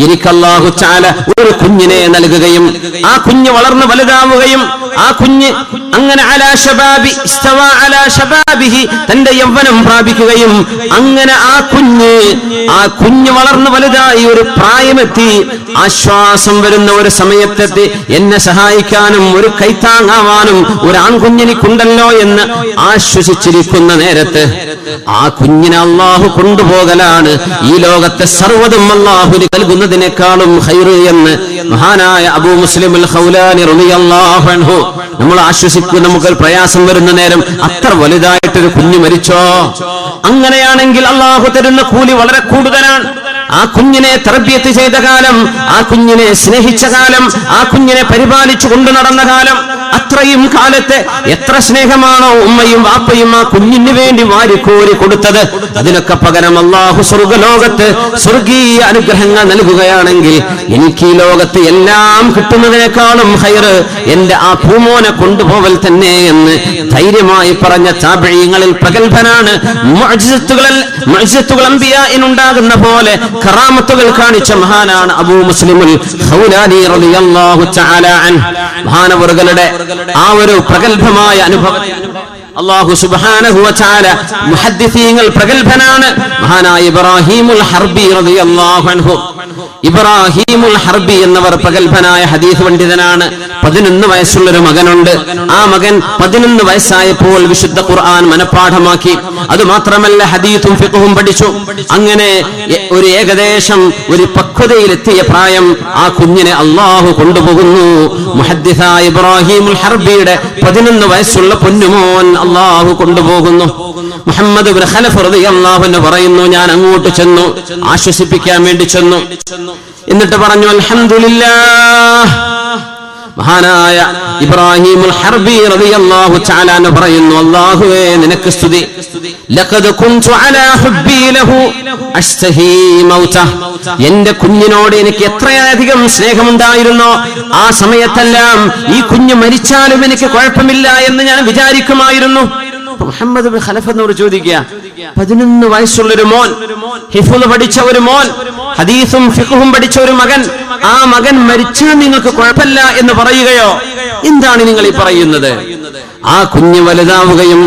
എനിക്ക് അല്ലാഹു തആല ഒരു കുഞ്ഞിനെ നൽകുകയും ആ കുഞ്ഞ് വളർന്ന് വലുതാവുകയും ആ കുഞ്ഞ് അങ്ങനെ അലാ ശബാബി ഇസ്തവാ അലാ ശബാബിഹി, തന്റെ യൗവനം പ്രാപിക്കുകയും അങ്ങനെ ആ കുഞ്ഞ് വളർന്ന് വലുതായി ഒരു പ്രായമെത്തി ആശ്വാസം വരുന്ന ഒരു സമയത്തെത്തി എന്നെ സഹായിക്കാനും ഒരു കൈത്താങ്ങാവാനും ഒരു ആൺകുഞ്ഞിനിക്കുണ്ടല്ലോ എന്ന് ആശ്വസിച്ചിരിക്കുന്ന നേരത്ത് ആ കുഞ്ഞിനെ അല്ലാഹു കൊണ്ടുപോകലാണ് ഈ ലോകത്തെ സർവ്വതും അല്ലാഹുവിന് നൽകുന്നതിനേക്കാളും ഖൈറ് എന്ന് മഹാനായ അബൂ മുസ്ലിം അൽ-ഖൗലാനി റളിയല്ലാഹു അൻഹു നമ്മൾ ആശ്വസിക്കും. നമുക്കൊരു പ്രയാസം വരുന്ന നേരം അത്ര വലുതായിട്ടൊരു കുഞ്ഞ് മരിച്ചോ, അങ്ങനെയാണെങ്കിൽ അല്ലാഹു തരുന്ന കൂലി വളരെ കൂടുതലാണ്. ആ കുഞ്ഞിനെ തർബിയത്ത് ചെയ്ത കാലം, ആ കുഞ്ഞിനെ സ്നേഹിച്ച കാലം, ആ കുഞ്ഞിനെ പരിപാലിച്ചു കൊണ്ടു നടന്ന കാലം, അത്രയും കാലത്തെ എത്ര സ്നേഹമാണോ ഉമ്മയും വാപ്പയും ആ കുഞ്ഞിന് വേണ്ടി വാരിക്കോരി കൊടുത്തത്, അതിനൊക്കെ പകരം അല്ലാഹു സ്വർഗ്ഗലോകത്ത് സ്വർഗീയ അനുഗ്രഹങ്ങൾ നൽകുകയാണെങ്കിൽ എനിക്ക് ഈ ലോകത്ത് എല്ലാം കിട്ടുന്നതിനേക്കാളും ഖൈറ് എന്റെ ആ പൂമോനെ കൊണ്ടുപോവൽ തന്നെ എന്ന് ധൈര്യമായി പറഞ്ഞ താബിഈങ്ങളിൽ പ്രഗൽഭനാണ്. മുഅ്ജിസത്തുകൾ അംബിയാഇനുണ്ടാകുന്ന പോലെ കറാമത്തുകൾ കാണിച്ച മഹാനാണ് അബൂ മുസ്ലിം അൽ-ഖൗലാനി റളിയല്ലാഹു തആല അൻഹു. മഹാനവറുകളുടെ ആ ഒരു പ്രഗൽഭമായ അനുഭവം അല്ലാഹു സുബ്ഹാനഹു വ തആല മുഹദ്ദിസീങ്ങൾ പ്രഗൽഭനാണ്. മഹാനായ ഇബ്രാഹീമുൽ ഹർബി റളിയല്ലാഹു അൻഹു, ഇബ്രാഹീമുൽ ഹർബി എന്നവർ പ്രഗൽഭനായ ഹദീസ് പണ്ഡിതനാണ്. 11 വയസ്സുള്ളൊരു മകനുണ്ട്. ആ മകൻ 11 വയസ്സായപ്പോൾ വിശുദ്ധ ഖുർആൻ മനഃപാഠമാക്കി. അതുമാത്രമല്ല ഹദീസും ഫിഖ്ഹും പഠിച്ചു. അങ്ങനെ ഒരു ഏകദേശം ഒരു പക്വതയിലെത്തിയ പ്രായം ആ കുഞ്ഞിനെ അല്ലാഹു കൊണ്ടുപോകുന്നു. മുഹദ്ദിസായ ഇബ്രാഹീമുൽ ഹർബിയുടെ 11 വയസ്സുള്ള പൊന്നുമോൻ അല്ലാഹു കൊണ്ടുപോകുന്നു. മുഹമ്മദ് ഇബ്നു ഖലഫ് റളിയല്ലാഹു അൻഹു പറയുന്നു, ഞാൻ അങ്ങോട്ട് ചെന്നു, ആശ്വസിപ്പിക്കാൻ വേണ്ടി ചെന്നു. എന്നിട്ട് പറഞ്ഞു, അൽഹംദുലില്ലാഹ്. മഹാനായ ഇബ്രാഹീമുൽ ഹർബി റളിയല്ലാഹു തആല അൻഹു പറയുന്നു, അല്ലാഹുവേ നിനക്ക് സ്തുതി. ലഖദ് കുൻതു അലാ ഹുബ്ബി ലഹു അസ്തഹി മൗതഹ, എന്റെ കുഞ്ഞിനോട് എനിക്ക് എത്രയധികം സ്നേഹമുണ്ടായിരുന്നോ ആ സമയത്തെല്ലാം ഈ കുഞ്ഞ് മരിച്ചാലും എനിക്ക് കുഴപ്പമില്ല എന്ന് ഞാൻ വിചാരിക്കുമായിരുന്നു. മുഹമ്മദ് ഇബ്നു ഖലഫ് എന്നോട് ചോദിക്കുക, 11 വയസ്സുള്ളൊരു മോൻ, ഹിഫ്ള് പഠിച്ച ഒരു മോൻ, ഹദീസും ഫിഖ്ഹും പഠിച്ച ഒരു മകൻ, ആ മകൻ മരിച്ചാൽ നിങ്ങൾക്ക് കുഴപ്പമില്ല എന്ന് പറയുകയോ? എന്താണ് നിങ്ങൾ ഈ പറയുന്നത്? ആ കുഞ്ഞ് വലുതാവുകയും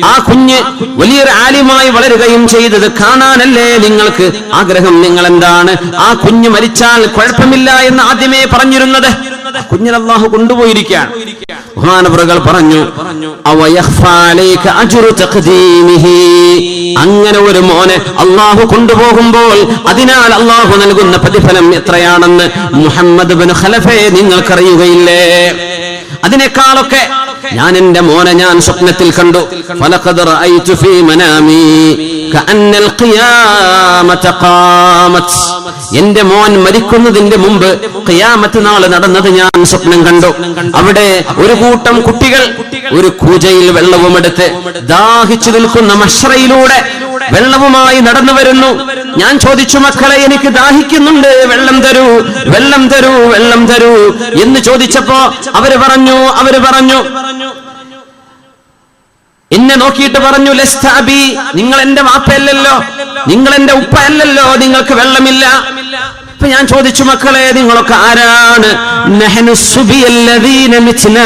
ആ കുഞ്ഞ് വലിയൊരു ആലിമായി വളരുകയും ചെയ്തത് കാണാനല്ലേ നിങ്ങൾക്ക് ആഗ്രഹം? നിങ്ങൾ എന്താണ് ആ കുഞ്ഞ് മരിച്ചാൽ കുഴപ്പമില്ല എന്ന് ആദ്യമേ പറഞ്ഞിരുന്നത്? കുഞ്ഞിനെ അല്ലാഹു കൊണ്ടുപോയിരിക്കുകയാണ്. മഹാനവറുകൾ പറഞ്ഞു, അങ്ങനെ ഒരു മോനെ അല്ലാഹു കൊണ്ടുപോകുമ്പോൾ അതിനാൽ അല്ലാഹു നൽകുന്ന പ്രതിഫലം എത്രയാണെന്ന് മുഹമ്മദ് ഇബ്നു ഖലഫെ നിങ്ങൾക്കറിയുകയില്ലേ? അതിനേക്കാളൊക്കെ ഞാൻ എന്റെ മോനെ ഞാൻ സ്വപ്നത്തിൽ കണ്ടു. ഫലഖദ് റഅയ്തു ഫീ മനാമി കഅന്നൽ ഖിയാമത ഖാമത്, എന്റെ മോൻ മരിക്കുന്നതിന്റെ മുമ്പ് ഖിയാമത്ത് നാൾ നടന്നത് ഞാൻ സ്വപ്നം കണ്ടു. അവിടെ ഒരു കൂട്ടം കുട്ടികൾ ഒരു കൂജയിൽ വെള്ളവുമെടുത്ത് ദാഹിച്ചു നിൽക്കുന്ന മശ്റയിലൂടെ വെള്ളവുമായി നടന്നു വരുന്നു. ഞാൻ ചോദിച്ചു, മക്കളെ എനിക്ക് ദാഹിക്കുന്നുണ്ട്, വെള്ളം തരൂ, വെള്ളം തരൂ, വെള്ളം തരൂ എന്ന് ചോദിച്ചപ്പോ അവര് പറഞ്ഞു എന്നെ നോക്കിയിട്ട് പറഞ്ഞു, ലസ്ത അബി, നിങ്ങൾ എന്റെ വാപ്പയല്ലല്ലോ, നിങ്ങൾ എന്റെ ഉപ്പ അല്ലല്ലോ, നിങ്ങൾക്ക് വെള്ളമില്ല. അപ്പൊ ഞാൻ ചോദിച്ചു, മക്കളെ നിങ്ങളൊക്കെ ആരാണ്? നഹ്നു സുബിയല്ലദീന മിത്നാ,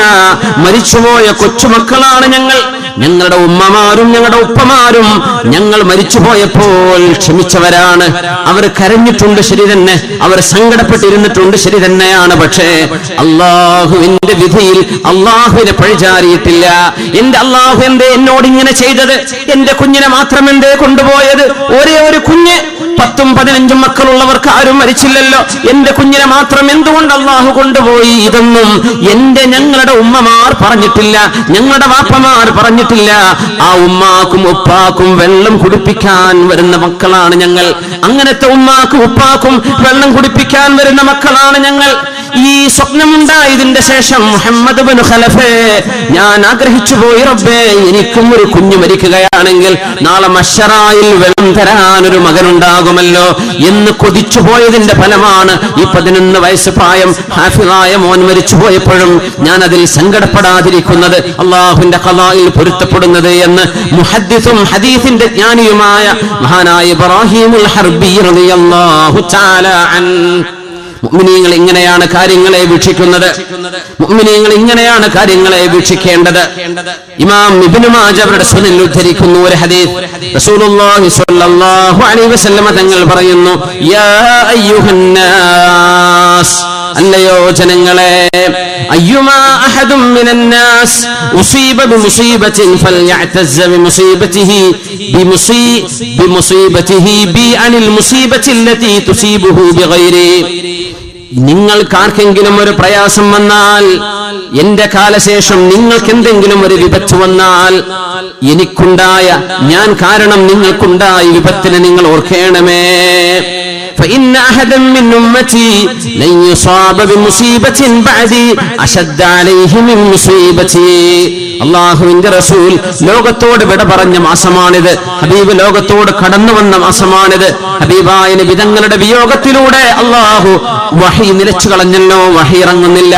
മരിച്ചുപോയ കൊച്ചുമക്കളാണ് ഞങ്ങൾ. ഞങ്ങളുടെ ഉമ്മമാരും ഞങ്ങളുടെ ഉപ്പമാരും ഞങ്ങൾ മരിച്ചുപോയപ്പോൾ ക്ഷമിച്ചവരാണ്. അവർ കരഞ്ഞിട്ടുണ്ട്, ശരി തന്നെ, അവർ സങ്കടപ്പെട്ടിരുന്നിട്ടുണ്ട്, ശരി തന്നെയാണ്. പക്ഷേ അള്ളാഹുവിന്റെ വിധിയിൽ അള്ളാഹുവിനെ പഴിചാരിയിട്ടില്ല. എന്റെ അള്ളാഹു എന്തേ എന്നോട് ഇങ്ങനെ ചെയ്തത്? എന്റെ കുഞ്ഞിനെ മാത്രം എന്തേ കൊണ്ടുപോയത്? ഒരേ ഒരു കുഞ്ഞ്, 10ഉം 15ഉം മക്കളുള്ളവർക്ക് ആരും മരിച്ചില്ലല്ലോ, എന്റെ കുഞ്ഞിനെ മാത്രം എന്തുകൊണ്ട് അള്ളാഹു കൊണ്ടുപോയി? ഇതൊന്നും ഞങ്ങളുടെ ഉമ്മമാർ പറഞ്ഞിട്ടില്ല, ഞങ്ങളുടെ വാപ്പമാർ പറഞ്ഞിട്ടില്ല. ആ ഉമ്മാക്കും ഉപ്പാക്കും വെള്ളം കുടിപ്പിക്കാൻ വരുന്ന മക്കളാണ് ഞങ്ങൾ. അങ്ങനത്തെ ഉമ്മാക്കും ഉപ്പാക്കും വെള്ളം കുടിപ്പിക്കാൻ വരുന്ന മക്കളാണ് ഞങ്ങൾ. ഈ സ്വപ്നമുണ്ടായതിന്റെ ശേഷം മുഹമ്മദ് ബിൻ ഖലഫേ, ഞാൻ ആഗ്രഹിച്ചു പോയി റബ്ബേ, എനിക്കും ഒരു കുഞ്ഞു മരിക്കുകയാണെങ്കിൽ നാളെ മശ്ശറായിൽ വെള്ളം തരാൻ ഒരു മകനുണ്ടാകുമല്ലോ എന്ന് കൊതിച്ചു പോയതിന്റെ ഫലമാണ് ഈ 11 വയസ്സ് പ്രായം ഹാഫിളായ മോൻ മരിച്ചു പോയപ്പോഴും ഞാൻ അതിൽ സങ്കടപ്പെടാതിരിക്കുന്നത്, അള്ളാഹുവിന്റെ ഖളായിൽ പൊരുത്തപ്പെടുന്നത് എന്ന് മുഹദ്ദിസും ഹദീസിന്റെ ജ്ഞാനിയുമായ മഹാനായ ഇബ്രാഹിമുൽ ഹർബി റളിയല്ലാഹു തആല അൻ. മുഅ്മിനീങ്ങൾ ഇങ്ങനെയാണ് കാര്യങ്ങളെ വീക്ഷിക്കുന്നത്. മുഅ്മിനീങ്ങൾ ഇങ്ങനെയാണ് കാര്യങ്ങളെ വീക്ഷിക്കേണ്ടത്. ഇമാം ഇബ്നു മാജ അവരുടെ സുനനിൽ ഉദ്ധരിക്കുന്നു ഒരു ഹദീസ്. റസൂലുള്ളാഹി സ്വല്ലല്ലാഹു അലൈഹി വസല്ലം തങ്ങൾ പറയുന്നു, യാ അയ്യുഹന്നാസ്, അല്ലയോ ജനങ്ങളെ, അയ്യുമാ അഹദും മിനന്നാസ് ഉസീബ ബിമുസീബത്തിൻ ഫൽയഅ്തസ്സ ബിമുസീബതിഹി ബി അനിൽ മുസീബത്തി അല്ലതി തുസീബുഹു ബിഗൈരി. നിങ്ങൾക്കാർക്കെങ്കിലും ഒരു പ്രയാസം വന്നാൽ, എന്റെ കാലശേഷം നിങ്ങൾക്ക് എന്തെങ്കിലും ഒരു വിപത്ത് വന്നാൽ, എനിക്കുണ്ടായ, ഞാൻ കാരണം നിങ്ങൾക്കുണ്ടായ വിപത്തിനെ നിങ്ങൾ ഓർക്കേണമേ. فإن أحدا من أمتي لن يصاب بمصيبة بعدي أشد عليه من مصيبتي. അള്ളാഹുവിന്റെ റസൂൽ ലോകത്തോട് വിട പറഞ്ഞ മാസമാണിത്. ഹബീബ് ലോകത്തോട് കടന്നു വന്ന മാസമാണിത്. ഹബീബായ നബി തങ്ങളുടെ വിയോഗത്തിലൂടെ അള്ളാഹു വഹി നിലച്ചു കളഞ്ഞല്ലോ, വഹി ഇറങ്ങുന്നില്ല.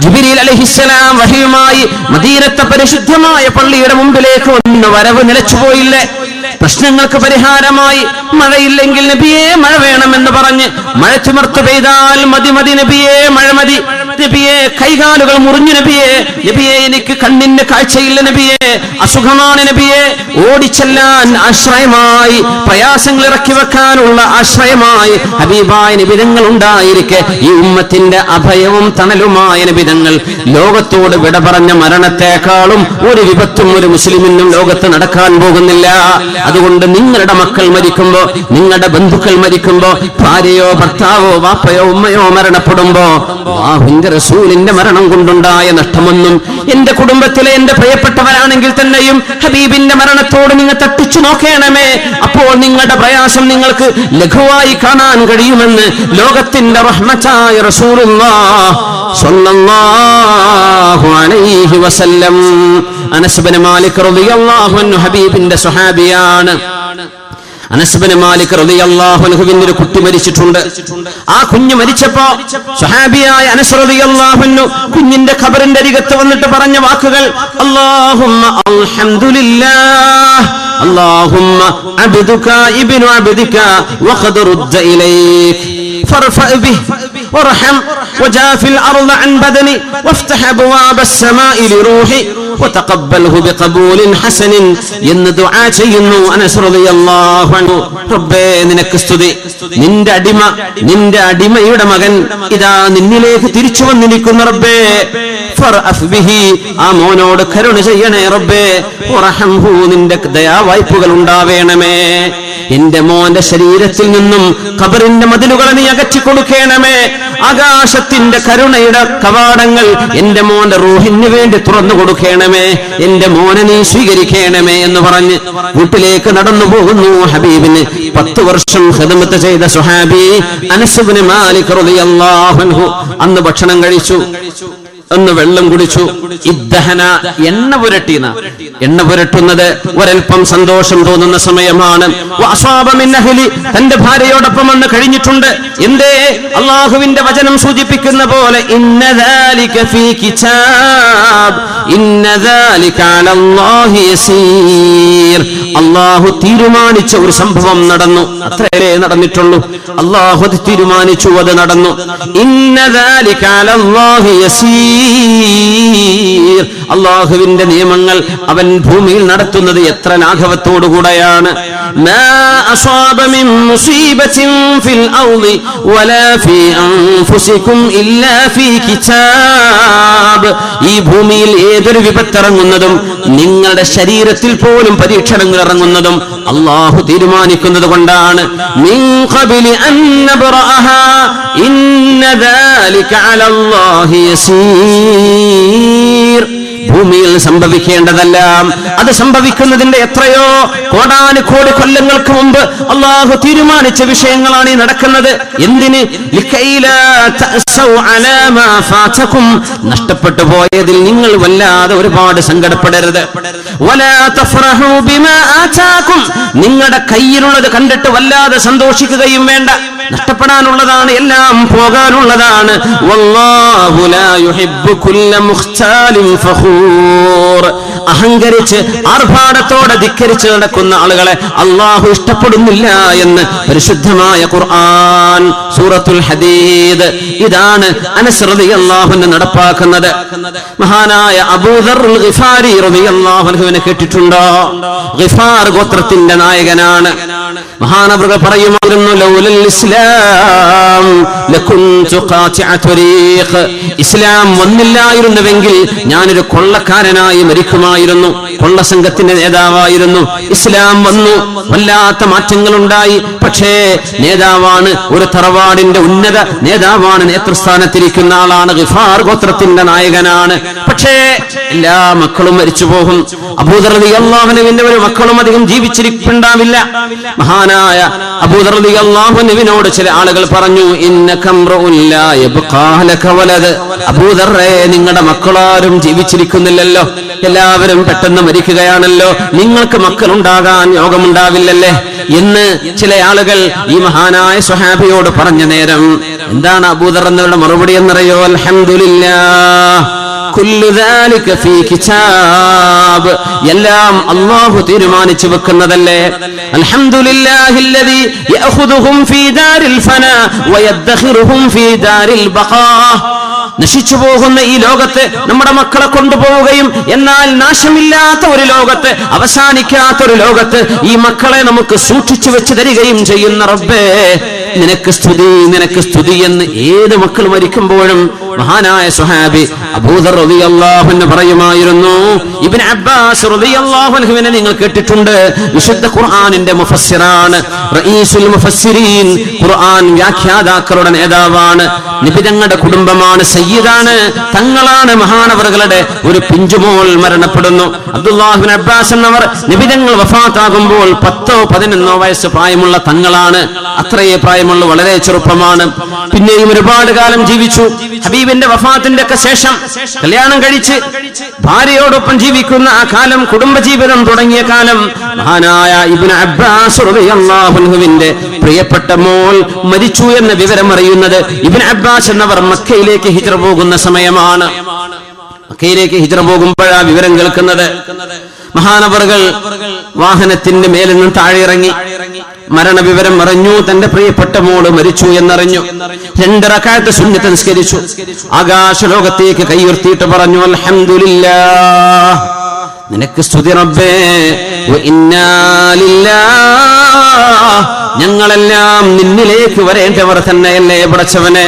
ജിബ്രീൽ അലൈഹിസ്സലാം വഹിയുമായി മദീനത്തെ പരിശുദ്ധമായ പള്ളിയുടെ മുമ്പിലേക്ക് വന്ന് വരവ് നിലച്ചുപോയില്ലേ? പ്രശ്നങ്ങൾക്ക് പരിഹാരമായി മഴയില്ലെങ്കിൽ നബിയെ മഴ വേണമെന്ന് പറഞ്ഞ് മഴ തിമർത്തു പെയ്താൽ മതി മതി നബിയെ, മഴ മതി നബിയെ, കൈകാലുകൾ മുറിഞ്ഞു നബിയെ, നബിയെ എനിക്ക് കണ്ണിന് കാഴ്ചയില്ല നബിയെ, അസുഖമാണ് നബിയെ, ഓടിച്ചെല്ലാൻ ആശ്രയമായി, പ്രയാസങ്ങൾ ഇറക്കി വെക്കാനുള്ള ആശ്രയമായി ഹബീബായ നിബിതങ്ങൾ ഉണ്ടായിരിക്കെ ഈ ഉമ്മത്തിന്റെ അഭയവും തണലുമായ നിബിതങ്ങൾ ലോകത്തോട് വിട പറഞ്ഞ മരണത്തെക്കാളും ഒരു വിപത്തും ഒരു മുസ്ലിമിനും ലോകത്ത് നടക്കാൻ പോകുന്നില്ല. അതുകൊണ്ട് നിങ്ങളുടെ മക്കൾ മരിക്കുമ്പോ, നിങ്ങളുടെ ബന്ധുക്കൾ മരിക്കുമ്പോ, ഭാര്യയോ ഭർത്താവോ വാപ്പയോ ഉമ്മയോ മരണപ്പെടുമ്പോ, അല്ലാഹുവിന്റെ റസൂലിന്റെ മരണം കൊണ്ടുണ്ടായ നഷ്ടമൊന്നും എന്റെ കുടുംബത്തിലെ എന്റെ പ്രിയപ്പെട്ടവരാണെങ്കിൽ തന്നെയും ഹബീബിന്റെ മരണത്തോട് നിങ്ങൾ തട്ടിച്ചു നോക്കണമേ. അപ്പോൾ നിങ്ങളുടെ പ്രയാസം നിങ്ങൾക്ക് ലഘുവായി കാണാൻ കഴിയുമെന്ന് ലോകത്തിന്റെ റഹ്മത്തായ റസൂലുള്ളാഹി സ്വല്ലല്ലാഹു അലൈഹി വസല്ലം. അനസ് ഇബ്നു മാലിക് റളിയല്ലാഹു അൻഹു ഹബീബിന്റെ സ്വഹാബിയാണ്. അനസ് ഇബ്നു മാലിക് റളിയല്ലാഹു അൻഹുവിന്റെ ഒരു കുട്ടി മരിച്ചിട്ടുണ്ട്. ആ കുഞ്ഞ് മരിച്ചപ്പോ സ്വഹാബിയായ അനസ് റളിയല്ലാഹു അൻഹു കുഞ്ഞിന്റെ ഖബറിന്റെ അരികത്ത് വന്നിട്ട് പറഞ്ഞ വാക്കുകൾ, അല്ലാഹുമ്മ അൽഹംദുലില്ലാഹ്, അല്ലാഹുമ്മ അബ്ദുക ഇബ്നു അബ്ദിക വഖദ് റുദ്ദ ഇലൈക ഫർഫഅ ബിഹി വർഹം وجاف الأرض عن بدني وافتح أبواب السماء لروحي وتقبله بقبول حسن എന്ന് ദുആ ചെയ്യുന്നു അനസ് റളിയല്ലാഹു അൻഹു. റബ്ബേ നിനക്ക് സ്തുതി, നിന്റെ അടിമയുടെ മകൻ ഇതാ നിന്നിലേക്ക് തിരിച്ചു വന്നിരിക്കുന്നു റബ്ബേ. ഫർഅഫ് ബിഹി, ആ മോനോട് കരുണ ചെയ്യണേ റബ്ബേ. വറഹംഹു, നിന്റെ ദയാവായ്പുകൾ ഉണ്ടാവേണമേ. എന്റെ മോന്റെ ശരീരത്തിൽ നിന്നും ഖബറിന്റെ മതിലുകളെ നീ അകറ്റി കൊടുക്കണമേ. ആകാശത്തിന്റെ കരുണയുടെ കവാടങ്ങൾ എന്റെ മോന്റെ റൂഹിന് വേണ്ടി തുറന്നു കൊടുക്കണമേ. എന്റെ മോനെ നീ സ്വീകരിക്കണമേ എന്ന് പറഞ്ഞ് വീട്ടിലേക്ക് നടന്നു പോകുന്നു. ഹബീബിന് 10 വർഷം ഖിദ്മത്ത് ചെയ്ത സ്വഹാബി അനസ് ഇബ്നു മാലിക് റളിയല്ലാഹു അൻഹു അന്ന് ഭക്ഷണം കഴിച്ചു, ഒന്ന് വെള്ളം കുടിച്ചു. ഇദ്ദഹന, എണ്ണ പുരട്ടിന, എണ്ണ പുരട്ടുന്നത് ഒരൽപ്പം സന്തോഷം തോന്നുന്ന സമയമാണ്. വഅസാബ മിൻ അഹ്ലി, തന്റെ ഭാര്യയോടൊപ്പം വന്ന് കഴിഞ്ഞിട്ടുണ്ട്. എന്തേ? അല്ലാഹുവിന്റെ വചനം സൂചിപ്പിക്കുന്ന പോലെ ഇന്ന ദാലിക ഫീ കിതാബ് ഇന്ന ദാലിക അലല്ലാഹി യസീർ. അല്ലാഹു തീരുമാനിച്ച ഒരു സംഭവം നടന്നു, അത്രയേ നടന്നിട്ടുള്ളൂ. അല്ലാഹു അത് തീരുമാനിച്ചു, അത് നടന്നു. ഇന്ന ദാലിക അലല്ലാഹി യസീർ. അല്ലാഹുവിന്റെ നിയമങ്ങൾ അവൻ ഭൂമിയിൽ നടത്തുന്നത് എത്ര ലാഘവത്തോടുകൂടെയാണ്. മാ അസാബ മിൻ മുസീബത്തിൻ ഫിൽ അർളി വലാ ഫീ അൻഫുസികും ഇല്ലാ ഫീ കിതാബ്. ഈ ഭൂമിയിൽ ഏതൊരു വിപത്തിറങ്ങുന്നതും നിങ്ങളുടെ ശരീരത്തിൽ പോലും പരീക്ഷണങ്ങൾ ഇറങ്ങുന്നതും അല്ലാഹു തീരുമാനിക്കുന്നത് കൊണ്ടാണ്. മിൻ ഖബ്ലി അൻ നബ്റഅഹാ ഇന്ന ദാലിക അലല്ലാഹി യസീർ. ഭൂമിയിൽ സംഭവിക്കേണ്ടതെല്ലാം അത് സംഭവിക്കുന്നതിന്റെ എത്രയോ കോടാനുകോടി കൊല്ലങ്ങൾക്ക് മുമ്പ് അള്ളാഹു തീരുമാനിച്ച വിഷയങ്ങളാണ് ഈ നടക്കുന്നത്. എന്തിന്? നഷ്ടപ്പെട്ടു പോയതിൽ നിങ്ങൾ വല്ലാതെ ഒരുപാട് സങ്കടപ്പെടരുത്. നിങ്ങളുടെ കയ്യിലുള്ളത് കണ്ടിട്ട് വല്ലാതെ സന്തോഷിക്കുകയും വേണ്ട. നഷ്ടപ്പെടാനുള്ളതാണ്, എല്ലാം പോകാനുള്ളതാണ്. വല്ലാഹു ലാ യുഹിബ്ബു കുല്ല മുഖ്താലിൻ ഫഖൂർ. അഹങ്കരിച്ച് ആർഭാടത്തോടെ ധിക്കരിച്ച് നടക്കുന്ന ആളുകളെ അള്ളാഹു ഇഷ്ടപ്പെടുന്നില്ല എന്ന് പരിശുദ്ധമായ ഖുർആൻ സൂറത്തുൽ ഹദീദ്. ഇതാണ് അനസ് റളിയല്ലാഹു അൻഹു നടപ്പാക്കുന്നത്. മഹാനായ അബൂദർ ഗിഫാരി റളിയല്ലാഹു അൻഹുവിനെ കേട്ടിട്ടുണ്ടോ? ഗിഫാർ ഗോത്രത്തിന്റെ നായകനാണ്. മഹാനവറുകൾ പറയുമായിരുന്നു, ലൗലൽ ഇസ്ലാം ലകുൻതു ഖാതിഅ ത്വരീഖ്. ഇസ്ലാം വന്നില്ലായിരുന്നുവെങ്കിൽ ഞാനൊരു കൊള്ളക്കാരനായി മരിക്കുമായിരുന്നു, കൊള്ള സംഘത്തിന്റെ നേതാവായിരുന്നു. ഇസ്ലാം വന്നു, വല്ലാത്ത മാറ്റങ്ങൾ ഉണ്ടായി. പക്ഷേ നേതാവാണ്, ഒരു തറവാടിന്റെ ഉന്നത നേതാവാണ്, നേതൃസ്ഥാനത്തിരിക്കുന്ന ആളാണ്, ഗിഫാർ ഗോത്രത്തിന്റെ നായകനാണ്. പക്ഷേ എല്ലാ മക്കളും മരിച്ചു പോകും. അബൂദർ റളിയല്ലാഹു അൻഹുവിന്റെ ഒരു മക്കളും അധികം ജീവിച്ചിരിപ്പുണ്ടാവില്ല. മഹാനായ അബൂദർ റളിയല്ലാഹു അൻഹുവിനോട് ചില ആളുകൾ പറഞ്ഞു, ഇന്നകംറുൻ ലാ യബ്ഖാ ലക വലദ്. അബൂദറേ, നിങ്ങളുടെ മക്കളാരും ജീവിച്ചിരിക്കുന്നില്ലല്ലോ, എല്ലാവരും പെട്ടെന്ന് മരിക്കുകയാണല്ലോ, നിങ്ങൾക്ക് മക്കളുണ്ടാകാൻ യോഗമുണ്ടാവില്ലല്ലേ എന്ന് ചില ആളുകൾ ഈ മഹാനായ സ്വഹാബിയോട് പറഞ്ഞ നേരം എന്താണ് അബൂദർ എന്നവരുടെ മറുപടി എന്നറിയോ? അൽഹംദുലില്ലാഹ് കുല്ലു ദാലിക ഫീ കിതാബ്. എല്ലാം അല്ലാഹു തീരുമാനിച്ചു വെക്കുന്നതല്ലേ. അൽഹംദുലില്ലാഹില്ലദീ യഅഖുദുഹും ഫീ ദാരിൽ ഫനാ വയദ്ഖിറുഹും ഫീ ദാരിൽ ബഖാ. നശിച്ചു പോകുന്ന ഈ ലോകത്ത് നമ്മുടെ മക്കളെ കൊണ്ടുപോവുകയും എന്നാൽ നാശമില്ലാത്ത ഒരു ലോകത്ത്, അവസാനിക്കാത്ത ഒരു ലോകത്ത് ഈ മക്കളെ നമുക്ക് സൂക്ഷിച്ചു വെച്ച് തരികയും ചെയ്യുന്ന റബ്ബേ, നിനക്ക് സ്തുതി, നിനക്ക് സ്തുതി എന്ന് ഏത് മക്കൾ മരിക്കുമ്പോഴും മഹാനായ സ്വഹാബി അബൂദർ റളിയല്ലാഹു അൻഹു പറയുമായിരുന്നു. ഇബ്നു അബ്ബാസ് റളിയല്ലാഹു അൻഹുവിനെ നിങ്ങൾ കേട്ടിട്ടുണ്ട്. വിശുദ്ധ ഖുർആനിന്റെ മുഫസ്സിറാണ്, റഈസുൽ മുഫസ്സിരീൻ, ഖുർആൻ വ്യാഖ്യാതാക്കളുടെ നേതാവാണ്. നിബിതങ്ങളുടെ കുടുംബമാണ്, സയ്യിദാണ്, തങ്ങളാണ്. മഹാനവറുകളുടെ ഒരു പിഞ്ചുമോൾ മരണപ്പെടുന്നു. അബ്ദുല്ലാഹ് ഇബ്നു അബ്ബാസ് എന്നവർ നിബിതങ്ങൾ വഫാത്താകുമ്പോൾ 10-11 വയസ്സ് പ്രായമുള്ള തങ്ങളാണ്. അത്രയേ പ്രായമുള്ള, വളരെ ചെറുപ്പമാണ്. പിന്നെയും ഒരുപാട് കാലം ജീവിച്ചു. ഹബീബിന്റെ വഫാത്തിന്റെ ഒക്കെ ശേഷം കല്യാണം കഴിച്ച് ഭാര്യയോടൊപ്പം ജീവിക്കുന്ന ആ കാലം, കുടുംബജീവിതം തുടങ്ങിയ കാലം, മഹാനായ ഇബ്നു അബ്ബാസ് റളിയല്ലാഹു അൻഹുവിന്റെ പ്രിയപ്പെട്ട മോൾ മരിച്ചു എന്ന വിവരം അറിയുന്നത് ഇബ്നു അബ്ബാസ് എന്നവർ മക്കയിലേക്ക് ഹിജ്റ പോകുന്ന സമയമാണ്. മക്കയിലേക്ക് ഹിജ്റ പോകുമ്പോഴാ വിവരം കേൾക്കുന്നത്. മഹാനവറുകൾ വാഹനത്തിന്റെ മേലിൽ നിന്ന് താഴെ ഇറങ്ങി മരണവിവരം അറിഞ്ഞു. തന്റെ പ്രിയപ്പെട്ട മോള് മരിച്ചു എന്നറിഞ്ഞു. 2 റക്അത്ത് സുന്നത്ത് നിസ്കരിച്ചു. ആകാശലോകത്തേക്ക് കൈയുയർത്തിയിട്ട് പറഞ്ഞു, അൽഹംദുലില്ലാഹ്, നിനക്ക് സ്തുതി റബ്ബേ, വ ഇന്നാ ലില്ലാഹ്, ഞങ്ങളെല്ലാം നിന്നിലേക്ക് വരേണ്ടവർ തന്നെയല്ലേ പടച്ചവനെ.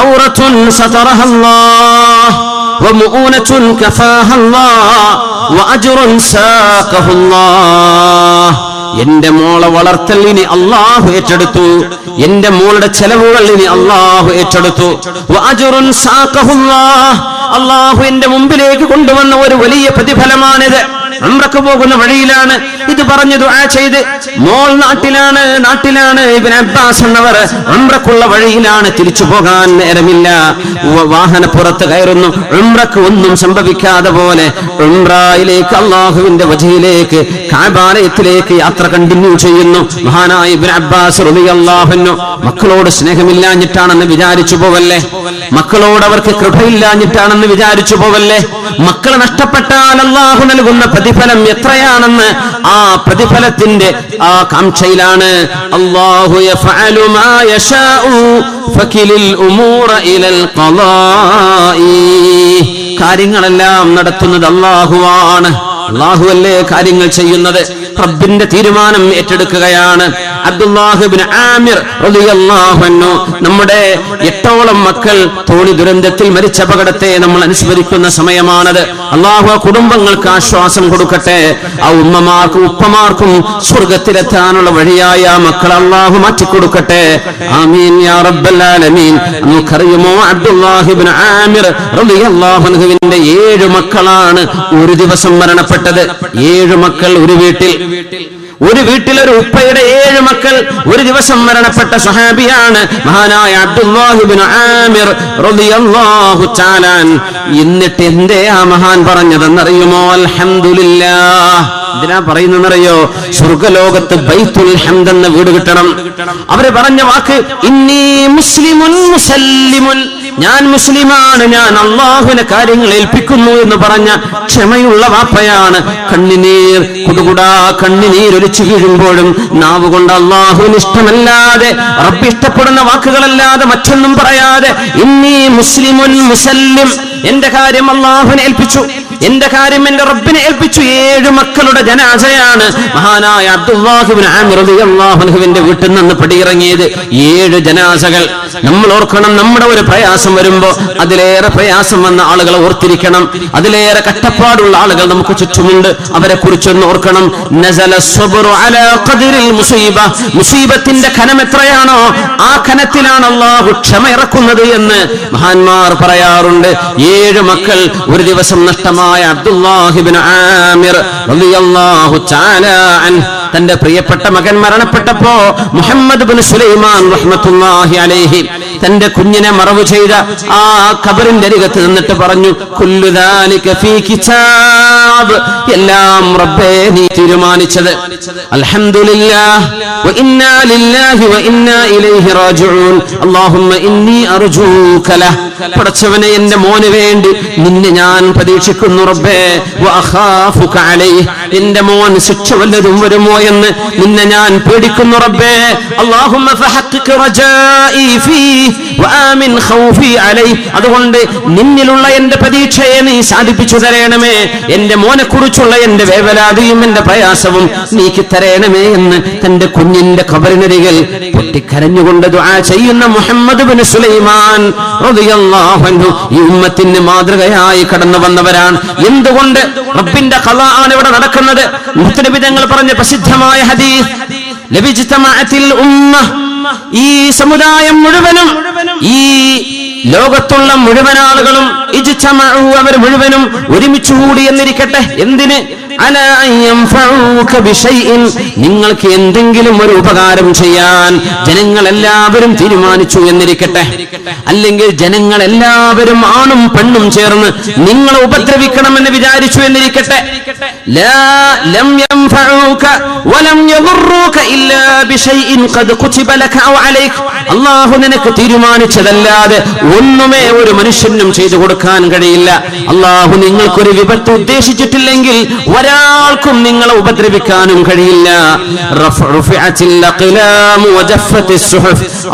ഔറത്തുൻ സതറഹല്ലാഹ് വമുഊനത്തുൻ കഫാഹല്ലാഹ് വഅജ്റുൻ സാഖഹല്ലാഹ്. എന്റെ മോളെ വളർത്തൽ ഇനി അല്ലാഹു ഏറ്റെടുത്തു, എന്റെ മോളുടെ ചെലവുകൾ ഇനി അല്ലാഹു ഏറ്റെടുത്തു. വഅജ്റുൻ സാഖഹല്ലാഹ്, അല്ലാഹു എന്റെ മുമ്പിലേക്ക് കൊണ്ടുവന്ന ഒരു വലിയ പ്രതിഫലമാണിത്. ഉംറക്ക് പോകുന്ന വഴിയിലാണ് ഇത് പറഞ്ഞു ദുആ ചെയ്ത്. മോൾ നാട്ടിലാണ് ഇബ്നു അബ്ബാസ് എന്നവർ ഉംറക്കുള്ള വഴിയിലാണ്, തിരിച്ചു പോകാൻ നേരമില്ല. വാഹനപ്പുറത്ത് കയറുന്നു. ഉംറക്ക് ഒന്നും സംഭവിക്കാതെ പോലെ ഉംറയിലേക്ക്, അല്ലാഹുവിന്റെ വജഹിലേക്ക്, കഅബാലയത്തിലേക്ക് യാത്ര കണ്ടിന്യൂ ചെയ്യുന്നു. മഹാനായ ഇബ്നു അബ്ബാസ് റളിയല്ലാഹു അൻഹു മക്കളോട് സ്നേഹമില്ലാഞ്ഞിട്ടാണെന്ന് വിചാരിച്ചു പോവല്ലേ, മക്കളോട് അവർക്ക് കൃപയില്ലാഞ്ഞിട്ടാണെന്ന് വിചാരിച്ചു പോവല്ലേ. മക്കൾ നഷ്ടപ്പെട്ടാൽ അല്ലാഹു നൽകുന്ന പ്രതിഫലം എത്രയാണെന്ന് ആ പ്രതിഫലത്തിന്റെ ആ കാംക്ഷയിലാണ്. അല്ലാഹു യഫഅലു മാ യശാഉ ഫകിലിൽ ഉമൂറ ഇലൽ ഖളാഇ. കാര്യങ്ങളെല്ലാം നടത്തുന്നത് അല്ലാഹുവാണ്. അല്ലാഹുവല്ലേ കാര്യങ്ങൾ ചെയ്യുന്നത്. റബ്ബിന്റെ തീരുമാനം ഏറ്റെടുക്കുകയാണ്. അബ്ദുല്ലാഹ് ഇബ്നു ആമിർ റളിയല്ലാഹു അൻഹു, നമ്മുടെ 8ഓളം മക്കൾ തോണി ദുരന്തത്തിൽ മരിച്ച അപകടത്തെ നമ്മൾ അനുസ്മരിക്കുന്ന സമയമാണത്. അള്ളാഹു ആ കുടുംബങ്ങൾക്ക് ആശ്വാസം കൊടുക്കട്ടെ. ആ ഉമ്മമാർക്കും ഉപ്പമാർക്കും സ്വർഗത്തിലെത്താനുള്ള വഴിയായ ആ മക്കൾ അള്ളാഹു മാറ്റിക്കൊടുക്കട്ടെ. ആമീൻ യാ റബ്ബൽ ആലമീൻ. നമുക്കറിയുമോ, അബ്ദുല്ലാഹ് ഇബ്നു ആമിർ റളിയല്ലാഹു അൻഹുവിന്റെ 7 മക്കളാണ് ഒരു ദിവസം മരണപ്പെട്ടത്. 7 മക്കൾ ഒരു വീട്ടിൽ. ഒരു ഉപ്പയുടെ 7 മക്കൾ ഒരു ദിവസം മരണപ്പെട്ട സ്വഹാബിയാണ് മഹാനായ അബ്ദുല്ലാഹ് ഇബ്നു ആമിർ റളിയല്ലാഹു തആല. എന്നിട്ട് എന്തേ ആ മഹാൻ പറഞ്ഞതെന്നറിയുമോ? അൽഹംദുലില്ലാഹ്. എന്തിനാ പറയുന്നറിയോ? സ്വർഗലോകത്ത് ബൈത്തുൽ ഹംദ് എന്ന വീട് കിട്ടണം. അവര് പറഞ്ഞ വാക്ക് ഇന്നി മുസ്ലിമുൻ മുസല്ലിമുൻ, ഞാൻ മുസ്ലിമാണ്, ഞാൻ അള്ളാഹുവിനെ കാര്യങ്ങൾ ഏൽപ്പിക്കുന്നു എന്ന് പറഞ്ഞ ക്ഷമയുള്ള വാപ്പയാണ്. കണ്ണിനീർ കുടുകുടാ കണ്ണിനീർ ഒലിച്ചു വീഴുമ്പോഴും നാവ് കൊണ്ട് അള്ളാഹുവിന് ഇഷ്ടമല്ലാതെ, റബ്ബ് ഇഷ്ടപ്പെടുന്ന വാക്കുകളല്ലാതെ മറ്റൊന്നും പറയാതെ ഇന്നി മുസ്ലിമുൻ മുസല്ലിം, എന്റെ കാര്യം അള്ളാഹുവിനെ ഏൽപ്പിച്ചു, എന്റെ കാര്യം എന്റെ റബ്ബിനെ ഏൽപ്പിച്ചു. 7 മക്കളുടെ ജനാസയാണ് മഹാനായ അബ്ദുല്ലാഹ് ഇബ്നു ആമിർ റളിയല്ലാഹു അൻഹുവിന്റെ വീട്ടിൽ നിന്ന് പടിയിറങ്ങിയത്. 7 ജനാസകൾ. നമ്മൾ ഓർക്കണം, നമ്മുടെ ഒരു പ്രയാസം വരുമ്പോ അതിലേറെ പ്രയാസം വന്ന ആളുകളെ ഓർത്തിരിക്കണം. അതിലേറെ കഷ്ടപ്പാടുള്ള ആളുകൾ നമുക്ക് ചുറ്റുമുണ്ട്. അവരെ കുറിച്ചൊന്ന് ഓർക്കണം. നസല സ്വബ്റു അലാ ഖദ്രിൽ മുസീബ, മുസീബത്തിന്റെ ഖനം എത്രയാണോ ആ ഖനത്തിലാണ് അല്ലാഹു ക്ഷമ ഇറക്കുന്നത് എന്ന് മഹാന്മാർ പറയാറുണ്ട്. 7 മക്കൾ ഒരു ദിവസം നഷ്ടമായ അബ്ദുല്ലാഹ് ഇബ്നു ആമിർ റളിയല്ലാഹു തആല അൻഹു തന്റെ പ്രിയപ്പെട്ട മകൻ മരണപ്പെട്ടപ്പോ മുഹമ്മദ് ഇബ്നു സുലൈമാൻ റഹ്മത്തുള്ളാഹി അലൈഹി തന്റെ കുഞ്ഞിനെ മറവ് ചെയ്ത ആ ഖബറിന്റെ അരികത്ത് നിന്നിട്ട് പറഞ്ഞു, കുല്ലു ദാലിക ഫീ കിതാബ്, എല്ലാം റബ്ബേ നീ തീരുമാനിച്ചത്. അൽഹംദുലില്ലാഹ് വ ഇന്നാ ലില്ലാഹി വ ഇന്നാ ഇലൈഹി റാജിഊൻ. അല്ലാഹുമ്മ ഇന്നി അർജൂക ലഹ്, പടച്ചവനെ എന്റെ മോന് വേണ്ടി നിന്നെ ഞാൻ പ്രതീക്ഷിക്കുന്നു റബ്ബേ. വ അഖാഫുക അലൈഹി, എന്റെ മോൻ ശിക്ഷ വല്ലതും വരുമോ എന്ന് നിന്നെ ഞാൻ പേടിക്കുന്നു റബ്ബേ. അല്ലാഹുമ്മ ഫഹഖിഖ് റജാഇ ഫീഹി വ ആമിൻ ഖൗഫി അലൈഹി, അതുകൊണ്ട് നിന്നിലുള്ള എന്റെ പ്രതീക്ഷയെ നീ സാധിപ്പിച്ചു തരണമേ. എന്റെ മോനെ കുറിച്ചുള്ള എന്റെ വേവലാതിയും എന്റെ പ്രയാസവും നീക്കി തരണമേ എന്ന് തന്റെ കുഞ്ഞിന്റെ ഖബറിനരികിൽ പൊട്ടിക്കരഞ്ഞുകൊണ്ട് ദുആ ചെയ്യുന്ന മുഹമ്മദ് ഇബ്നു സുലൈമാൻ റളിയല്ലാഹു അൻഹു ഈ ഉമ്മത്തിന് മാതൃകയായി കടന്നു വന്നവരാണ്. എന്തുകൊണ്ട്? റബ്ബിന്റെ ഖളാ ആണ് ഇവിടെ നടക്കുന്നത്. മുഹമ്മദ് തങ്ങൾ പറഞ്ഞ പ്രസിദ്ധമായ ഹദീസ്, ലബിജ്തമഅത്തിൽ ഉമ്മ, ഈ സമുദായം മുഴുവനും, ഈ ലോകത്തുള്ള മുഴുവൻ ആളുകളും ഇജ്തമഉ, അവർ മുഴുവനും ഒരുമിച്ച് കൂടി എന്നിരിക്കട്ടെ. എന്തിന്? അലാ യൻഫഉക ബിശൈഇൻ, നിങ്ങൾക്ക് എന്തെങ്കിലും ഒരു ഉപകാരം ചെയ്യാൻ ജനങ്ങളെല്ലാവരും തീരുമാനിച്ചു എന്നിരിക്കട്ടെ. അല്ലെങ്കിൽ ജനങ്ങളെല്ലാവരും ആണും പെണ്ണും ചേർന്ന് നിങ്ങളെ ഉപദ്രവിക്കണമെന്ന് വിചാരിച്ചു എന്നിരിക്കട്ടെ. ലാ ലം യൻഫഉക വലം യദുറുക ഇല്ലാ ബിശൈഇൻ ഖദ് കുതിബ ലക ഔ അലൈക, അല്ലാഹു നിനക്ക് തീരുമാനിച്ചതല്ലാതെ ഒന്നുമേ ഒരു മനുഷ്യനും ചെയ്തു കൊടുക്കാൻ കഴിയില്ല. അല്ലാഹു നിങ്ങൾക്കൊരു വിപത്ത് ഉദ്ദേശിച്ചിട്ടില്ലെങ്കിൽ ഒരാൾക്കും നിങ്ങളെ ഉപദ്രവിക്കാനും കഴിയില്ല.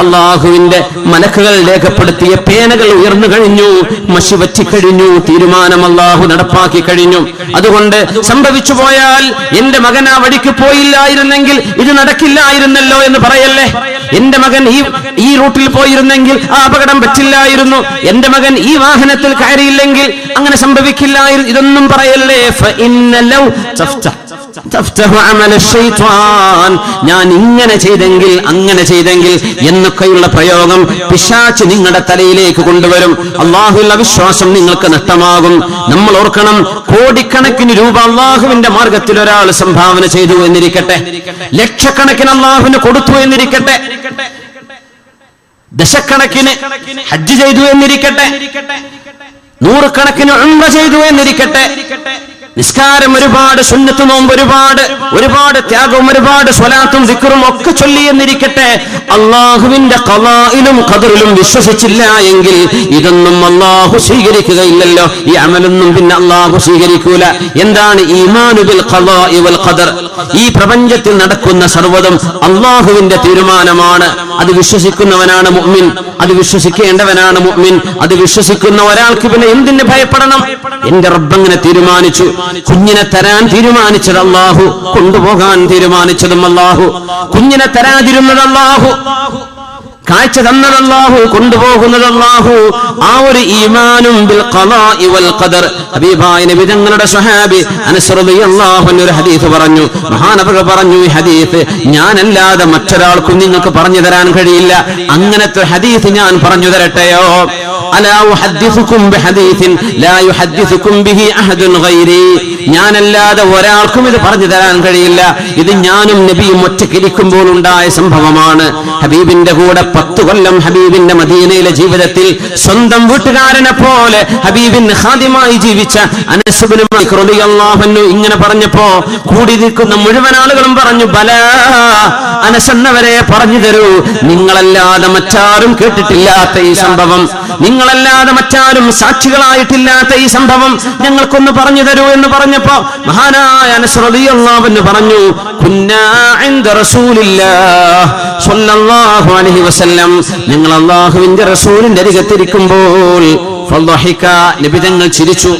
അല്ലാഹുവിന്റെ മലക്കുകൾ രേഖപ്പെടുത്തിയ പേനകൾ ഉയർന്നു കഴിഞ്ഞു, മഷി വറ്റിക്കഴിഞ്ഞു, തീരുമാനം അല്ലാഹു നടപ്പാക്കി കഴിഞ്ഞു. അതുകൊണ്ട് സംഭവിച്ചു പോയാൽ എന്റെ മകൻ ആ വഴിക്ക് പോയില്ലായിരുന്നെങ്കിൽ ഇത് നടക്കില്ലായിരുന്നല്ലോ എന്ന് പറയല്ലേ. എന്റെ മകൻ ഈ റൂട്ടിൽ പോയിരുന്നെങ്കിൽ ആ അപകടം പറ്റില്ലായിരുന്നു, എന്റെ മകൻ ഈ വാഹനത്തിൽ കയറിയില്ലെങ്കിൽ അങ്ങനെ സംഭവിക്കില്ലായിരുന്നു, ഇതൊന്നും പറയല്ലേ. ഞാൻ ഇങ്ങനെ ചെയ്തെങ്കിൽ അങ്ങനെ ചെയ്തെങ്കിൽ എന്നൊക്കെയുള്ള പ്രയോഗം പിശാച് നിങ്ങളുടെ തലയിലേക്ക് കൊണ്ടുവരും. അള്ളാഹുവിൽ അവിശ്വാസം നിങ്ങൾക്ക് നഷ്ടമാകും. നമ്മൾ ഓർക്കണം, കോടിക്കണക്കിന് രൂപ അള്ളാഹുവിന്റെ മാർഗത്തിൽ ഒരാൾ സംഭാവന ചെയ്തു എന്നിരിക്കട്ടെ, ലക്ഷക്കണക്കിന് അള്ളാഹുവിന് കൊടുത്തു എന്നിരിക്കട്ടെ, ദശക്കണക്കിന് ഹജ്ജ് ചെയ്തു എന്നിരിക്കട്ടെ, നൂറുകണക്കിന് ഉംറ ചെയ്തു എന്നിരിക്കട്ടെ, നിസ്കാരം ഒരുപാട്, സുന്നത്ത് നോമ്പ് ഒരുപാട് ത്യാഗവും ഒരുപാട് സ്വലാത്തും ദിക്റും ഒക്കെ ചൊല്ലി എന്നിരിക്കട്ടെ, അള്ളാഹുവിന്റെ ഖളായിലും ഖദറിലും വിശ്വസിച്ചില്ല എങ്കിൽ ഇതൊന്നും അള്ളാഹു സ്വീകരിക്കുകയില്ലല്ലോ. ഈ അമലൊന്നും പിന്നെ അള്ളാഹു സ്വീകരിക്കൂല. എന്താണ് ഈമാനു ബിൽ ഖളാഇ വൽ ഖദർ? ഈ പ്രപഞ്ചത്തിൽ നടക്കുന്ന സർവ്വതും അള്ളാഹുവിന്റെ തീരുമാനമാണ്. അത് വിശ്വസിക്കുന്നവനാണ് മുഅ്മിൻ, അത് വിശ്വസിക്കേണ്ടവനാണ് മുഅ്മിൻ. അത് വിശ്വസിക്കുന്ന ഒരാൾക്ക് പിന്നെ എന്തിന് ഭയപ്പെടണം? എന്റെ റബ്ബ് അങ്ങനെ തീരുമാനിച്ചു. കുഞ്ഞിനെ തരാൻ തീരുമാനിച്ചത് അല്ലാഹു, കൊണ്ടുപോകാൻ തീരുമാനിച്ചതും അല്ലാഹു, കുഞ്ഞിനെ തരാതിരുന്നത് അല്ലാഹു, കാഴ്ച തന്നത് അല്ലാഹു, കൊണ്ടുപോകുന്നത് അല്ലാഹു. ആ ഒരു ഈമാനും ബിൽ ഖളാഇ വൽ ഖദർ. ഹബീബായ നബി തങ്ങളുടെ സ്വഹാബി അനസ് റളിയല്ലാഹു അൻഹു ഒരു ഹദീസ് പറഞ്ഞു. മഹാനവർ പറഞ്ഞു, ഈ ഹദീസ് ഞാനല്ലാതെ മറ്റൊരാൾക്കും നിങ്ങൾക്ക് പറഞ്ഞു തരാൻ കഴിയില്ല. അങ്ങനത്തെ ഹദീസ് ഞാൻ പറഞ്ഞു തരട്ടെയോ? അലാ ഉഹദ്ദിസുകും ബിഹദീസിൻ ലാ യുഹദ്ദിസുകും ബിഹി അഹദുൻ ഗൈരി. ഞാനല്ലാതെ ഒരാൾക്കും ഇത് പറഞ്ഞു തരാൻ കഴിയില്ല. ഇത് ഞാനും നബിയും ഒറ്റയ്ക്കിരിക്കുമ്പോൾ ഉണ്ടായ സംഭവമാണ്. ഹബീബിന്റെ കൂടെ 10 കൊല്ലം ഹബീബിന്റെ മദീനയിലെ ജീവിതത്തിൽ സ്വന്തം വീട്ടുകാരനെ പോലെ ഹബീബിന് ഖാദിമായി ജീവിച്ച അനസ് ഇബ്നു മാലിക് റളിയല്ലാഹു അൻഹു ഇങ്ങനെ പറഞ്ഞപ്പോ കൂടി നിൽക്കുന്ന മുഴുവൻ ആളുകളും പറഞ്ഞു, ബലാ അനസ് എന്നവരെ പറഞ്ഞു തരൂ, നിങ്ങളല്ലാതെ മറ്റാരും കേട്ടിട്ടില്ലാത്ത ഈ സംഭവം, നിങ്ങളല്ലാതെ മറ്റാരും സാക്ഷികളായിട്ടില്ലാത്ത ഈ സംഭവം ഞങ്ങൾക്കൊന്ന് പറഞ്ഞു തരൂ എന്ന് പറഞ്ഞപ്പോ മഹാനായ അനസ് റളിയല്ലാഹു അൻഹു പറഞ്ഞു, കുന്നാ ഇൻദ റസൂലില്ലാഹ് സ്വല്ലല്ലാഹു അലൈഹി വസല്ലം, നിങ്ങൾ അല്ലാഹുവിന്റെ റസൂലിന്റെ അരികത്തിരിക്കുമ്പോൾ ഫളഹിക, നബി തങ്ങൾ ചിരിച്ചു.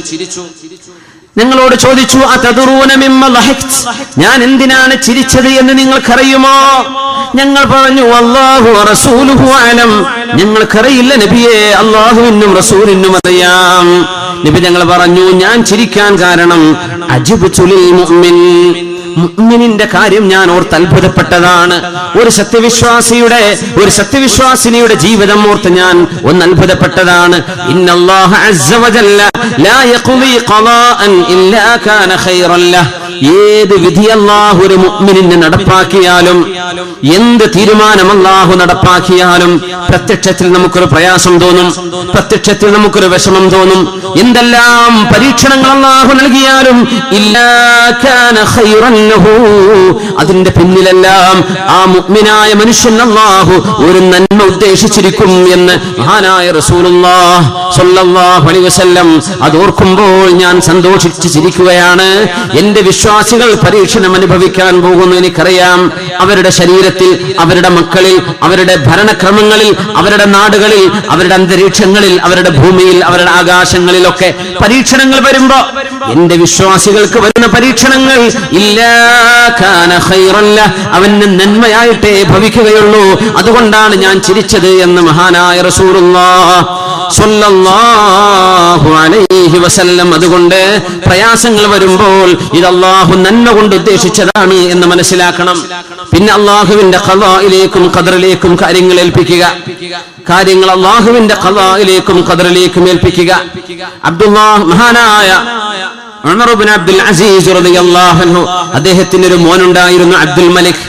ഞങ്ങളോട് ചോദിച്ചു, അതദറൂന മിമ്മ ലഹഖ്ത്, ഞാൻ എന്തിനാണ് ചിരിച്ചത് എന്ന് നിങ്ങൾക്കറിയുമോ? ഞങ്ങൾ പറഞ്ഞു, അല്ലാഹു വറസൂലുഹു അലം, ഞങ്ങൾക്കറിയില്ല നബിയെ, അല്ലാഹുവിനും റസൂലിനും അറിയാം. നബി ഞങ്ങൾ പറഞ്ഞു, ഞാൻ ചിരിക്കാൻ കാരണം അജ്ബതു ലിൽ മുഅ്മിൻ, മുഅ്മിനിന്റെ കാര്യം ഞാൻ ഓർത്ത് അത്ഭുതപ്പെട്ടതാണ്. ഒരു സത്യവിശ്വാസിനിയുടെ ജീവിതം ഓർത്ത് ഞാൻ ഒന്ന് അത്ഭുതപ്പെട്ടതാണ്. ഇന്നല്ലാഹ അസ്സ വജല്ല ലാ യഖ്ളി ഖളാഅൻ ഇല്ലാ കാന ഖൈറൻ ലഹ്. ഏത് വിധി അല്ലാഹു ഒരു മുഅ്മിനിനെ നടപ്പാക്കിയാലും, എന്ത് തീരുമാനം അല്ലാഹു നടപ്പാക്കിയാലും പ്രത്യക്ഷത്തിൽ നമുക്കൊരു പ്രയാസം തോന്നും, പ്രത്യക്ഷത്തിൽ നമുക്കൊരു വിഷമം തോന്നും. എന്തെല്ലാം പരീക്ഷണങ്ങൾ അല്ലാഹു നൽകിയാലും ഇല്ലാ കാന ഖൈറൻ ലഹു, അതിന്റെ പിന്നിലെല്ലാം ആ മുഅ്മിനായ മനുഷ്യൻ അല്ലാഹു ഒരു നന്മ ഉദ്ദേശിച്ചിരിക്കും എന്ന് മഹാനായ റസൂലുള്ളാഹി സ്വല്ലല്ലാഹു അലൈഹി വസല്ലം അതോർക്കുമ്പോൾ ഞാൻ സന്തോഷിച്ച് ചിരിക്കുകയാണ്. എന്റെ വിശ്വാസികൾ പരീക്ഷണം അനുഭവിക്കാൻ പോകുന്നു എനിക്കറിയാം. അവരുടെ ശരീരത്തിൽ, അവരുടെ മക്കളിൽ, അവരുടെ ഭരണക്രമങ്ങളിൽ, അവരുടെ നാടുകളിൽ, അവരുടെ അന്തരീക്ഷങ്ങളിൽ, അവരുടെ ഭൂമിയിൽ, അവരുടെ ആകാശങ്ങളിലൊക്കെ പരീക്ഷണങ്ങൾ വരുമ്പോ എന്റെ വിശ്വാസികൾക്ക് വരുന്ന പരീക്ഷണങ്ങൾ ഇല്ലാ കാന ഖൈറൻ ലഹ്, അവന് നന്മയായിട്ടേ ഭവിക്കുകയുള്ളൂ. അതുകൊണ്ടാണ് ഞാൻ ചിരിച്ചത് എന്ന് മഹാനായ റസൂലുള്ളാഹി സ്വല്ലല്ലാഹു അലൈഹി വസല്ലം. അതുകൊണ്ട് പ്രയാസങ്ങൾ വരുമ്പോൾ ഇത് അല്ലാഹു നന്മ കൊണ്ട് ഉദ്ദേശിച്ചതാണ് എന്ന് മനസ്സിലാക്കണം. പിന്നെ അല്ലാഹുവിന്റെ ഖളായിലേക്കും ഖദറിലേക്കും കാര്യങ്ങൾ ഏൽപ്പിക്കുക, കാര്യങ്ങൾ അല്ലാഹുവിന്റെ ഖളായിലേക്കും ഖദറിലേക്കും ഏൽപ്പിക്കുക. മഹാനായ ഉമർ ഇബ്നു അബ്ദുൽ അസീസ് റളിയല്ലാഹു അൻഹു, അദ്ദേഹത്തിന് ഒരു മോനുണ്ടായിരുന്നു അബ്ദുൽ മലിക്.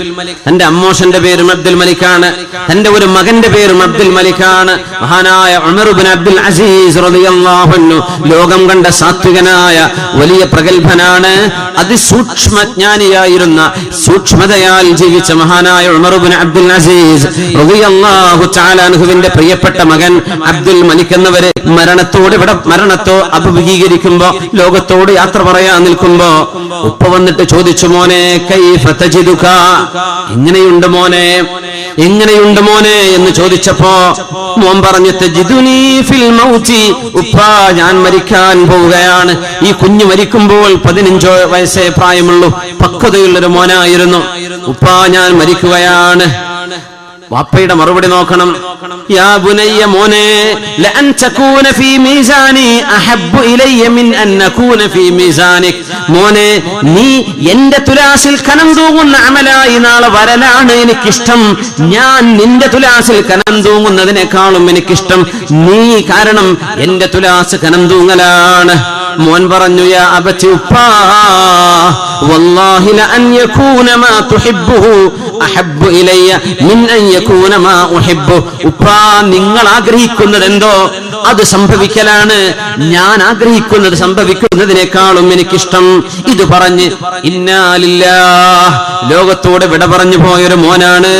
തന്റെ അമ്മോഷന്റെ പേരും അബ്ദുൽ മലിക്കാണ്, തന്റെ ഒരു മകന്റെ പേരും അബ്ദുൽ മലിക്കാണ്. മഹാനായ ഉമർ ഇബ്നു അബ്ദുൽ അസീസ് റളിയല്ലാഹു അൻഹു ലോകം കണ്ട സാത്വികനായ വലിയ പ്രഗൽഭനാണ്. അതിസൂക്ഷ്മജ്ഞാനിയായിരുന്ന, സൂക്ഷ്മതയാൽ ജീവിച്ച മഹാനായ ഉമർ ഇബ്നു അബ്ദുൽ അസീസ് റളിയല്ലാഹു തആല അൻഹുവിന്റെ പ്രിയപ്പെട്ട മകൻ അബ്ദുൽ മലിക് എന്നവരെ മരണത്തോ അഭിമുഖീകരിക്കുമ്പോ, ലോകത്തോട് യാത്ര പറയാൻ നിൽക്കുമ്പോ ഉപ്പ വന്നിട്ട് ചോദിച്ചു, മോനെ കൈഫ തജിദുക, എങ്ങനെയുണ്ട് മോനെ, എങ്ങനെയുണ്ട് മോനെ എന്ന് ചോദിച്ചപ്പോ മോൻ പറഞ്ഞു, തജിദുനി ഫിൽ മൗതി, ഉപ്പ ഞാൻ മരിക്കാൻ പോവുകയാണ്. ഈ കുഞ്ഞ് മരിക്കുമ്പോൾ 15 വയസ്സേ പ്രായമുള്ളൂ, പക്വതയുള്ളൊരു മോനായിരുന്നു. ഉപ്പ ഞാൻ മരിക്കുകയാണ്. വാപ്പയുടെ മറുപടി നോക്കണം. യാ ബുനയ്യ, മോനെ, ലഅൻ തകൂന ഫീ മീസാനി അഹബ്ബു ഇലയ്യ മിൻ അൻ നകൂന ഫീ മീസാനിക്, മോനെ നീ എന്റെ തുലാസിൽ കനം തൂങ്ങുന്ന അമലായി നാളെ വരലാണ് എനിക്കിഷ്ടം. ഞാൻ നിന്റെ തുലാസിൽ കനം തൂങ്ങുന്നതിനേക്കാളും എനിക്കിഷ്ടം നീ, കാരണം എന്റെ തുലാസ് കനം തൂങ്ങലാണ്. മോൻ പറഞ്ഞു, യാ അബതി, ഉപ്പാ വല്ലാഹി ലഅൻ യകൂന മാ തുഹിബ്ബുഹു അഹബ്ബു ഇലയ്യ മിൻ അൻ യകൂന മാ ഉഹിബ്ബു. ഉപ്പാ നിങ്ങൾ ആഗ്രഹിക്കുന്നത് എന്തോ അത് സംഭവിക്കലാണ്, ഞാൻ ആഗ്രഹിക്കുന്നത് സംഭവിക്കുന്നതിനേക്കാളും എനിക്കിഷ്ടം. ഇത് പറഞ്ഞ് ഇന്നാ ലില്ലാഹ്, ലോകത്തോട് വിട പറഞ്ഞു പോയൊരു മോനാണ്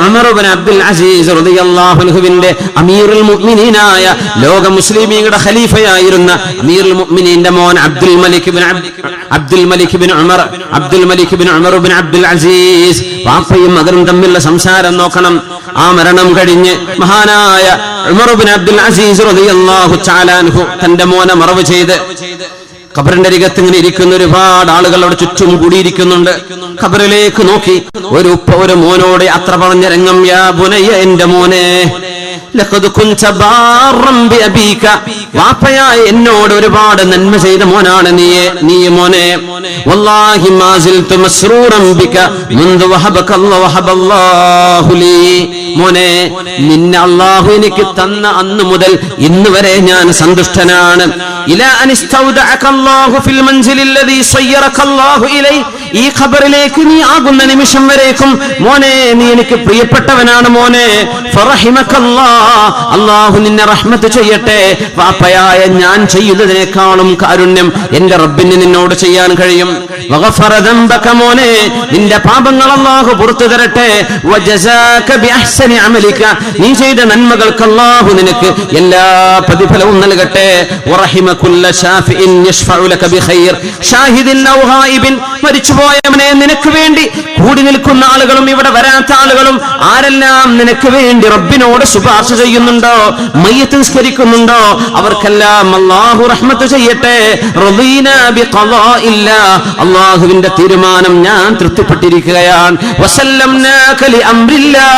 ഉമർ ഇബ്നു അബ്ദുൽ അസീസ് റളിയല്ലാഹു അൻഹുവിന്റെ അമീറുൽ മുഅ്മിനീനായ ലോക മുസ്ലിമീങ്ങളുടെ ഖലീഫയായിരുന്ന അമീറുൽ മുഅ്മിനീന്റെ മോൻ അബ്ദുൽ മലിക് ഇബ്നു ഉമർ ഇബ്നു അബ്ദുൽ അസീസ്. വാപ്പയും മകനും തമ്മിലുള്ള സംസാരം നോക്കണം. ആ മരണം കഴിഞ്ഞ് മഹാനായ ഉമർ ഇബ്നു അബ്ദുൽ അസീസ് റളിയല്ലാഹു തആല അൻഹു തന്റെ മോനെ മറവ് ചെയ്ത് ഖബറിന്റെ അരികത്ത് ഇങ്ങനെ ഇരിക്കുന്ന ഒരുപാട് ആളുകൾ അവിടെ ചുറ്റും കൂടിയിരിക്കുന്നുണ്ട്. ഖബറിലേക്ക് നോക്കി ഒരു ഉപ്പ ഒരു മോനോട് യാത്ര പറഞ്ഞ രംഗം, യാ ബുനയ്യ, എന്റെ മോനെ, ലഖദ് കുൻത ബാറൻ ബിഅബീക, വാപ്പയായ എന്നോട് ഒരുപാട് നന്മ ചെയ്ത മോനാണ് നീ മോനെ. വല്ലാഹി മാ സിൽതു മസ്റൂറൻ ബിക മുൻദു വഹബക വഹബല്ലാഹു ലീ, മോനെ നിന്നെ അല്ലാഹു എനിക്ക് തന്ന അന്ന് മുതൽ ഇന്ന് വരെ ഞാൻ സന്തുഷ്ടനാണ്. ഇലാ അനിസ്തൗദഅക അല്ലാഹു ഫിൽ മൻസിലിൽ ലദീ സയ്യറക അല്ലാഹു ഇലൈ, ഈ ഖബറിലേക്ക് നീ ആകുന്ന നിമിഷം വരേക്കും മോനെ നീ എനിക്ക് പ്രിയപ്പെട്ടവനാണ് മോനെ. ഫറഹിമകല്ലാഹ്, അല്ലാഹു നിന്നെ റഹ്മത്ത് ചെയ്യട്ടെ. വാപ്പയായ ഞാൻ ചെയ്യുന്നതിനേക്കാളും കാരുണ്യം എന്റെ റബ്ബിന് നിന്നോട് ചെയ്യാൻ കഴിയും. വഗഫറ ദംബക, മോനെ നിന്റെ പാപങ്ങൾ അല്ലാഹു പുറത്തു തരട്ടെ. വജസാക ബിഅഹ്സനി അമലിക, നീ ചെയ്ത നന്മകൾക്ക് അല്ലാഹു നിനക്ക് എല്ലാ പ്രതിഫലവും നൽകട്ടെ. വറഹിമ കുല്ല ശാഫിഇൻ യശ്ഫഉ ലക ബിഖൈർ ഷാഹിദിൻ ഔ ഗായിബിൻ, മരിച്ചുപോയവനെ നിനക്ക് വേണ്ടി കൂടി നിൽക്കുന്ന ആളുകളും ഇവിടെ വരാത്ത ആളുകളും ആരെല്ലാം നിനക്ക് വേണ്ടി റബ്ബിനോട് ശുപാർശ ചെയ്യുന്നുണ്ടോ, മയ്യത്ത് നിസ്കരിക്കുന്നുണ്ടോ, അവർക്കെല്ലാം അല്ലാഹു റഹ്മത്ത് ചെയ്യട്ടെ. റളീനാ ബിഖളാഇല്ലാ, അല്ലാഹുവിന്റെ തീരുമാനം ഞാൻ തൃപ്തിപ്പെട്ടിരിക്കുകയാണ്. വസല്ലംനാക ലിഅംരില്ലാ,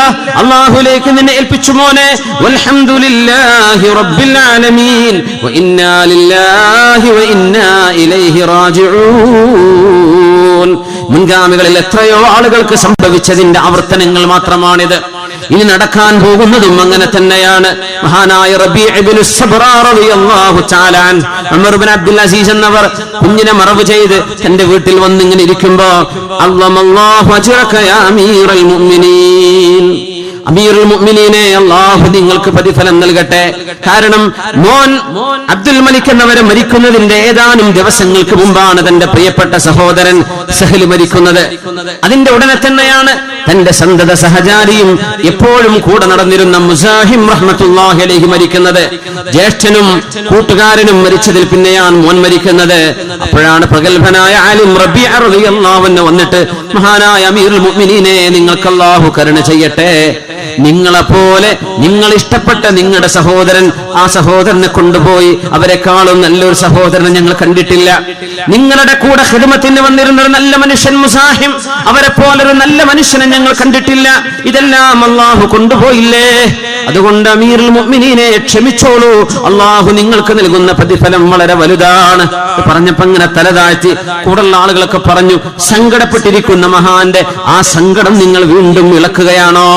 അല്ലാഹുവിലേക്ക് നിന്നെ ഏൽപ്പിച്ചു മോനെ. വൽഹംദുലില്ലാഹി റബ്ബിൽ ആലമീൻ വ ഇന്നാ ലില്ലാഹി വ ഇന്നാ ഇലൈഹി റാജിഊൻ. മുൻഗാമികളിൽ എത്രയോ ആളുകൾക്ക് സംഭവിച്ചതിന്റെ ആവർത്തനങ്ങൾ മാത്രമാണിത്. ഇനി നടക്കാൻ പോകുന്നതും അങ്ങനെ തന്നെയാണ്. മഹാനായ റബീഉ ഇബ്നു സബ്റാ റളിയല്ലാഹു തആല അൻഹു, ഉമർ ഇബ്നു അബ്ദുൽ അസീസ് എന്നവർ കുഞ്ഞിനെ മറവ് ചെയ്ത് തന്റെ വീട്ടിൽ വന്ന് ഇങ്ങനെ ഇരിക്കുമ്പോ, അല്ലാഹു അജ്റക യാ അമീറൽ മുഅ്മിനീൻ, അമീറുൽ മുഅ്മിനീനെ അല്ലാഹു നിങ്ങൾക്ക് പ്രതിഫലം നൽകട്ടെ. കാരണം മോൻ അബ്ദുൽ മലിക് എന്നവരെ മരിക്കുന്നതിന്റെ ഏതാനും ദിവസങ്ങൾക്ക് മുമ്പാണ് തന്റെ പ്രിയപ്പെട്ട സഹോദരൻ സഹൽ മരിക്കുന്നത്. അതിന്റെ ഉടനെ തന്നെയാണ് തന്റെ സന്തത സഹചാരിയും എപ്പോഴും കൂടെ നടന്നിരുന്ന മുസാഹിം റഹ്മത്തുള്ളാഹി അലൈഹി മരിക്കുന്നത്. ജ്യേഷ്ഠനും കൂട്ടുകാരനും മരിച്ചതിൽ പിന്നെയാണ് മോൻ മരിക്കുന്നത്. അപ്പോഴാണ് പ്രഗൽഭനായ ആലിം റബീഅ റളിയല്ലാഹു അൻഹു വന്നിട്ട്, മഹാനായ അമീറുൽ മുഅ്മിനീനെ നിങ്ങൾക്ക് അല്ലാഹു കരുണ ചെയ്യട്ടെ, നിങ്ങളെപ്പോലെ നിങ്ങൾ ഇഷ്ടപ്പെട്ട നിങ്ങളുടെ സഹോദരൻ, ആ സഹോദരനെ കൊണ്ടുപോയി അവരെക്കാളും നല്ലൊരു സഹോദരനെ ഞങ്ങൾ കണ്ടിട്ടില്ല. നിങ്ങളുടെ കൂടെ ഖിദ്മത്തിന് വന്നിരുന്ന ഒരു നല്ല മനുഷ്യൻ മുസാഹിം, അവരെ പോലൊരു നല്ല മനുഷ്യനെ ഞങ്ങൾ കണ്ടിട്ടില്ല. ഇതെല്ലാം അല്ലാഹു കൊണ്ടുപോയില്ലേ? അതുകൊണ്ട് അമീറുൽ മുഅ്മിനീനെ ക്ഷമിച്ചോളൂ, അല്ലാഹു നിങ്ങൾക്ക് നൽകുന്ന പ്രതിഫലം വളരെ വലുതാണ്. പറഞ്ഞപ്പോ അങ്ങനെ തല താഴ്ത്തി കൂടുള്ള ആളുകളൊക്കെ പറഞ്ഞു, സങ്കടപ്പെട്ടിരിക്കുന്ന മഹാന്റെ ആ സങ്കടം നിങ്ങൾ വീണ്ടും ഇളക്കുകയാണോ?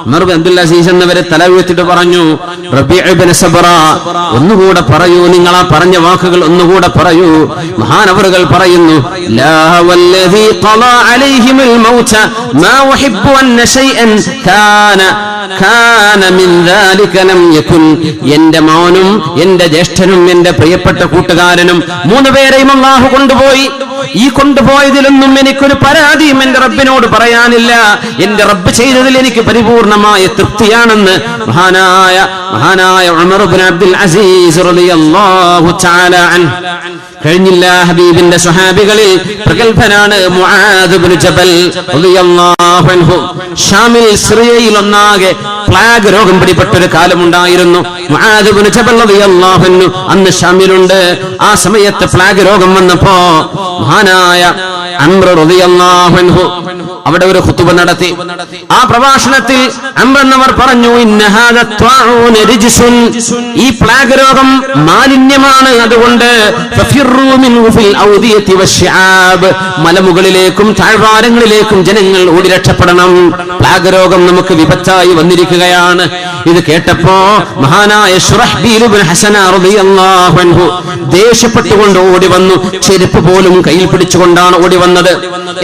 ഉമർ ഇബ്നു അബ്ദുൽ അസീസ് എന്നവരെ തല ഉയർത്തിട്ട് പറഞ്ഞു, റബീഉ ഇബ്നു സബ്റാ, ഒന്നുകൂടെ പറയൂ, നിങ്ങൾ ആ പറഞ്ഞ വാക്കുകൾ ഒന്നുകൂടെ പറയൂ. മഹാനവറുകൾ പറയുന്നു, ലാ വല്ലദീ ഖളാ അലൈഹിമുൽ മൗത മാ ഉഹിബ്ബു അന്ന ശൈഅൻ കാന മിൻ ദാലിക ലം യകുൻ. എന്റെ മോനും എന്റെ ജ്യേഷ്ഠനും എന്റെ പ്രിയപ്പെട്ട കൂട്ടുകാരനും 3 പേരെയും അല്ലാഹു കൊണ്ടുപോയി. ഈ കൊണ്ടുപോയതിലൊന്നും എനിക്കൊരു പരാതിയും എന്റെ റബ്ബിനോട് പറയാനില്ല. എന്റെ റബ്ബ് ചെയ്തതിൽ എനിക്ക് പരിപൂർണമായ തൃപ്തിയാണെന്ന് മഹാനായ ഉമർ ഇബ്നു അബ്ദുൽ അസീസ് റളിയല്ലാഹു തആല അൻഹു. കഴിഞ്ഞില്ല ഹബീബിന്റെ സ്വഹാബികളിൽ പ്രഗൽഭനാണ് മുആദ് ഇബ്നു ജബൽ റളിയല്ലാഹു അൻഹു. ഷാമിൽ സിറിയയിൽ ഒന്നാകെ പ്ലാഗ് രോഗം പിടിപെട്ട ഒരു കാലമുണ്ടായിരുന്നു. മുആദ് ഇബ്നു ജബൽ റളിയല്ലാഹു അൻഹു അന്ന് ഷാമിലുണ്ട്. ആ സമയത്ത് പ്ലാഗ് രോഗം വന്നപ്പോ മഹാനായ അംർ റളിയല്ലാഹു അൻഹു അവിടെ ഒരു ഖുതുബ നടത്തി. ആ പ്രഭാഷണത്തിൽ അംർ എന്നവർ പറഞ്ഞു, ഇന്ന ഹാദ ത്വാഊന റിജ്സുൻ, ഈ പ്ലാഗ് രോഗം മാലിന്യമാണ്, അതുകൊണ്ട് ഫഫിറൂ മിൻഹു ഫിൽ ഔദിയതി വശിആബ്, മലമുകളിലേക്കും താഴ്വാരങ്ങളിലേക്കും ജനങ്ങൾ ഓടി രക്ഷപ്പെടണം. പ്ലാഗ് രോഗം നമുക്ക് വിപത്തായി വന്നിരിക്കുകയാണ്. ഇത് കേട്ടപ്പോ മഹാനായ ശുറഹ്ബീൽ ഇബ്നു ഹസന റളിയല്ലാഹു അൻഹു ദേഷ്യപ്പെട്ടുകൊണ്ട് ഓടി വന്നു. ചെരുപ്പ് പോലും കയ്യിൽ പിടിച്ചുകൊണ്ടാണ് ഓടി വന്നത്.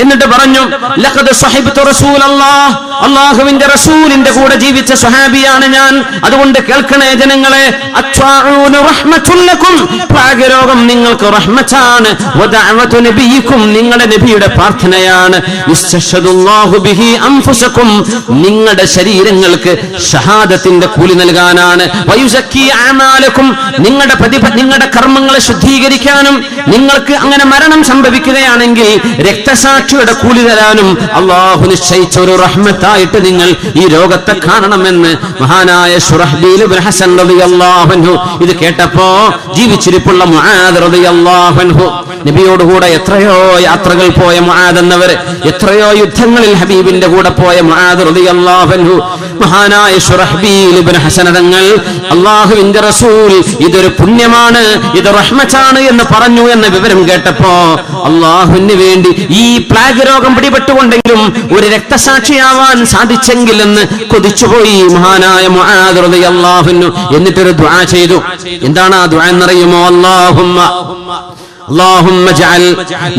എന്നിട്ട് പറഞ്ഞു, ലഖദ് സഹിബ്തു റസൂലല്ലാഹ്, അല്ലാഹുവിന്റെ റസൂലിന്റെ കൂടെ ജീവിച്ച സ്വഹാബിയാണ് ഞാൻ. അതുകൊണ്ട് കേൾക്കണേ ജനങ്ങളെ, അത്വാഊന റഹ്മത്തുൽ ലക്കും, പ്ലാഗ് രോഗം നിങ്ങൾക്ക് റഹ്മത്താണ്. വദഅവതു നബിയിക്കും, നിങ്ങളുടെ നബിയുടെ പ്രാർത്ഥനയാണ്. ഇസ്തശദുല്ലാഹു ബിഹി അൻഫുസകും, നിങ്ങളുടെ ശരീരങ്ങൾക്ക് ഷഹാദത്തിന്റെ കൂലി നൽകാനാണ്. വയുസക്കി അഅമാലകും, നിങ്ങളുടെ കർമ്മങ്ങളെ ശുദ്ധീകരിക്കാനും, നിങ്ങൾക്ക് അങ്ങനെ മരണം സംഭവിക്കുകയാണെങ്കിൽ രക്തസാക്ഷിയുടെ കൂലി തരാനും അല്ലാഹു നിശ്ചയിച്ച ഒരു റഹ്മത്താണ് ായിട്ട് നിങ്ങൾ ഈ രോഗത്തെ കാണണമെന്ന് മഹാനായ ശുറഹ്ബീൽ ഇബ്നു ഹസൻ റളിയല്ലാഹു അൻഹു ഇത് കേട്ടപ്പോ ജീവിച്ചിരിപ്പുള്ള മുആദ് റളിയല്ലാഹു അൻഹു, നബിയോടുകൂടെ എത്രയോ യാത്രകൾ പോയ മുആദ് എന്നവർ, എത്രയോ യുദ്ധങ്ങളിൽ ഹബീബിന്റെ കൂടെ പോയ മുആദ് റളിയല്ലാഹു അൻഹു, മഹാനായ ശുറഹ്ബീൽ ഇബ്നു ഹസൻ തങ്ങൾ അല്ലാഹുവിന്റെ റസൂൽ ഇതൊരു പുണ്യമാണ്, ഇത് റഹ്മത്താണ് എന്ന് പറഞ്ഞു എന്ന വിവരം കേട്ടപ്പോ അല്ലാഹുവിന് വേണ്ടി ഈ പ്ലാഗ് രോഗം പിടിപെട്ടുകൊണ്ടെങ്കിലും ഒരു രക്തസാക്ഷിയാവാൻ സാധിച്ചെങ്കിൽ എന്ന് കൊതിച്ചുപോയി മഹാനായ മുആദ് റളിയല്ലാഹു അൻഹു. എന്നിട്ടൊരു ദുആ ചെയ്തു. എന്താണ് ആ ദുആ എന്നറിയുമോ? اللهم اجعل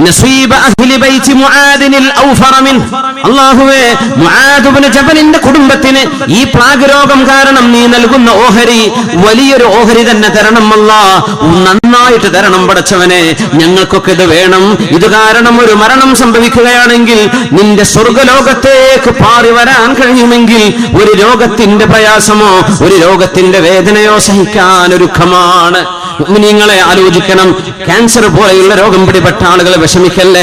نصيب اهل بيت معاذ الاوفر منه. അല്ലാഹുവേ, മുആദ് ഇബ്നു ജബലിന്റെ കുടുംബത്തിന് ഈ പ്ലാഗ് രോഗം കാരണം നീ നൽകുന്ന ഓഹരി വലിയൊരു ഓഹരി തന്നെ തരണം അല്ലാഹ്, നന്നായിട്ട് തരണം പടച്ചവനെ. ഞങ്ങൾക്കൊക്കെ ഇത് വേണം. ഇത് കാരണം ഒരു മരണം സംഭവിക്കുകയാണെങ്കിൽ നിന്റെ സ്വർഗ്ഗലോകത്തേക്ക് പാറി വരാൻ കഴിയുമെങ്കിൽ ഒരു രോഗത്തിന്റെ പ്രയാസമോ ഒരു രോഗത്തിന്റെ വേദനയോ സഹിക്കാൻ ഒരുക്കമാണ്. മുഅ്മിനീങ്ങളെ ആലോചിക്കണം. ക്യാൻസർ പോലെയുള്ള രോഗം പിടിപെട്ട ആളുകളെ വിഷമിക്കല്ലേ.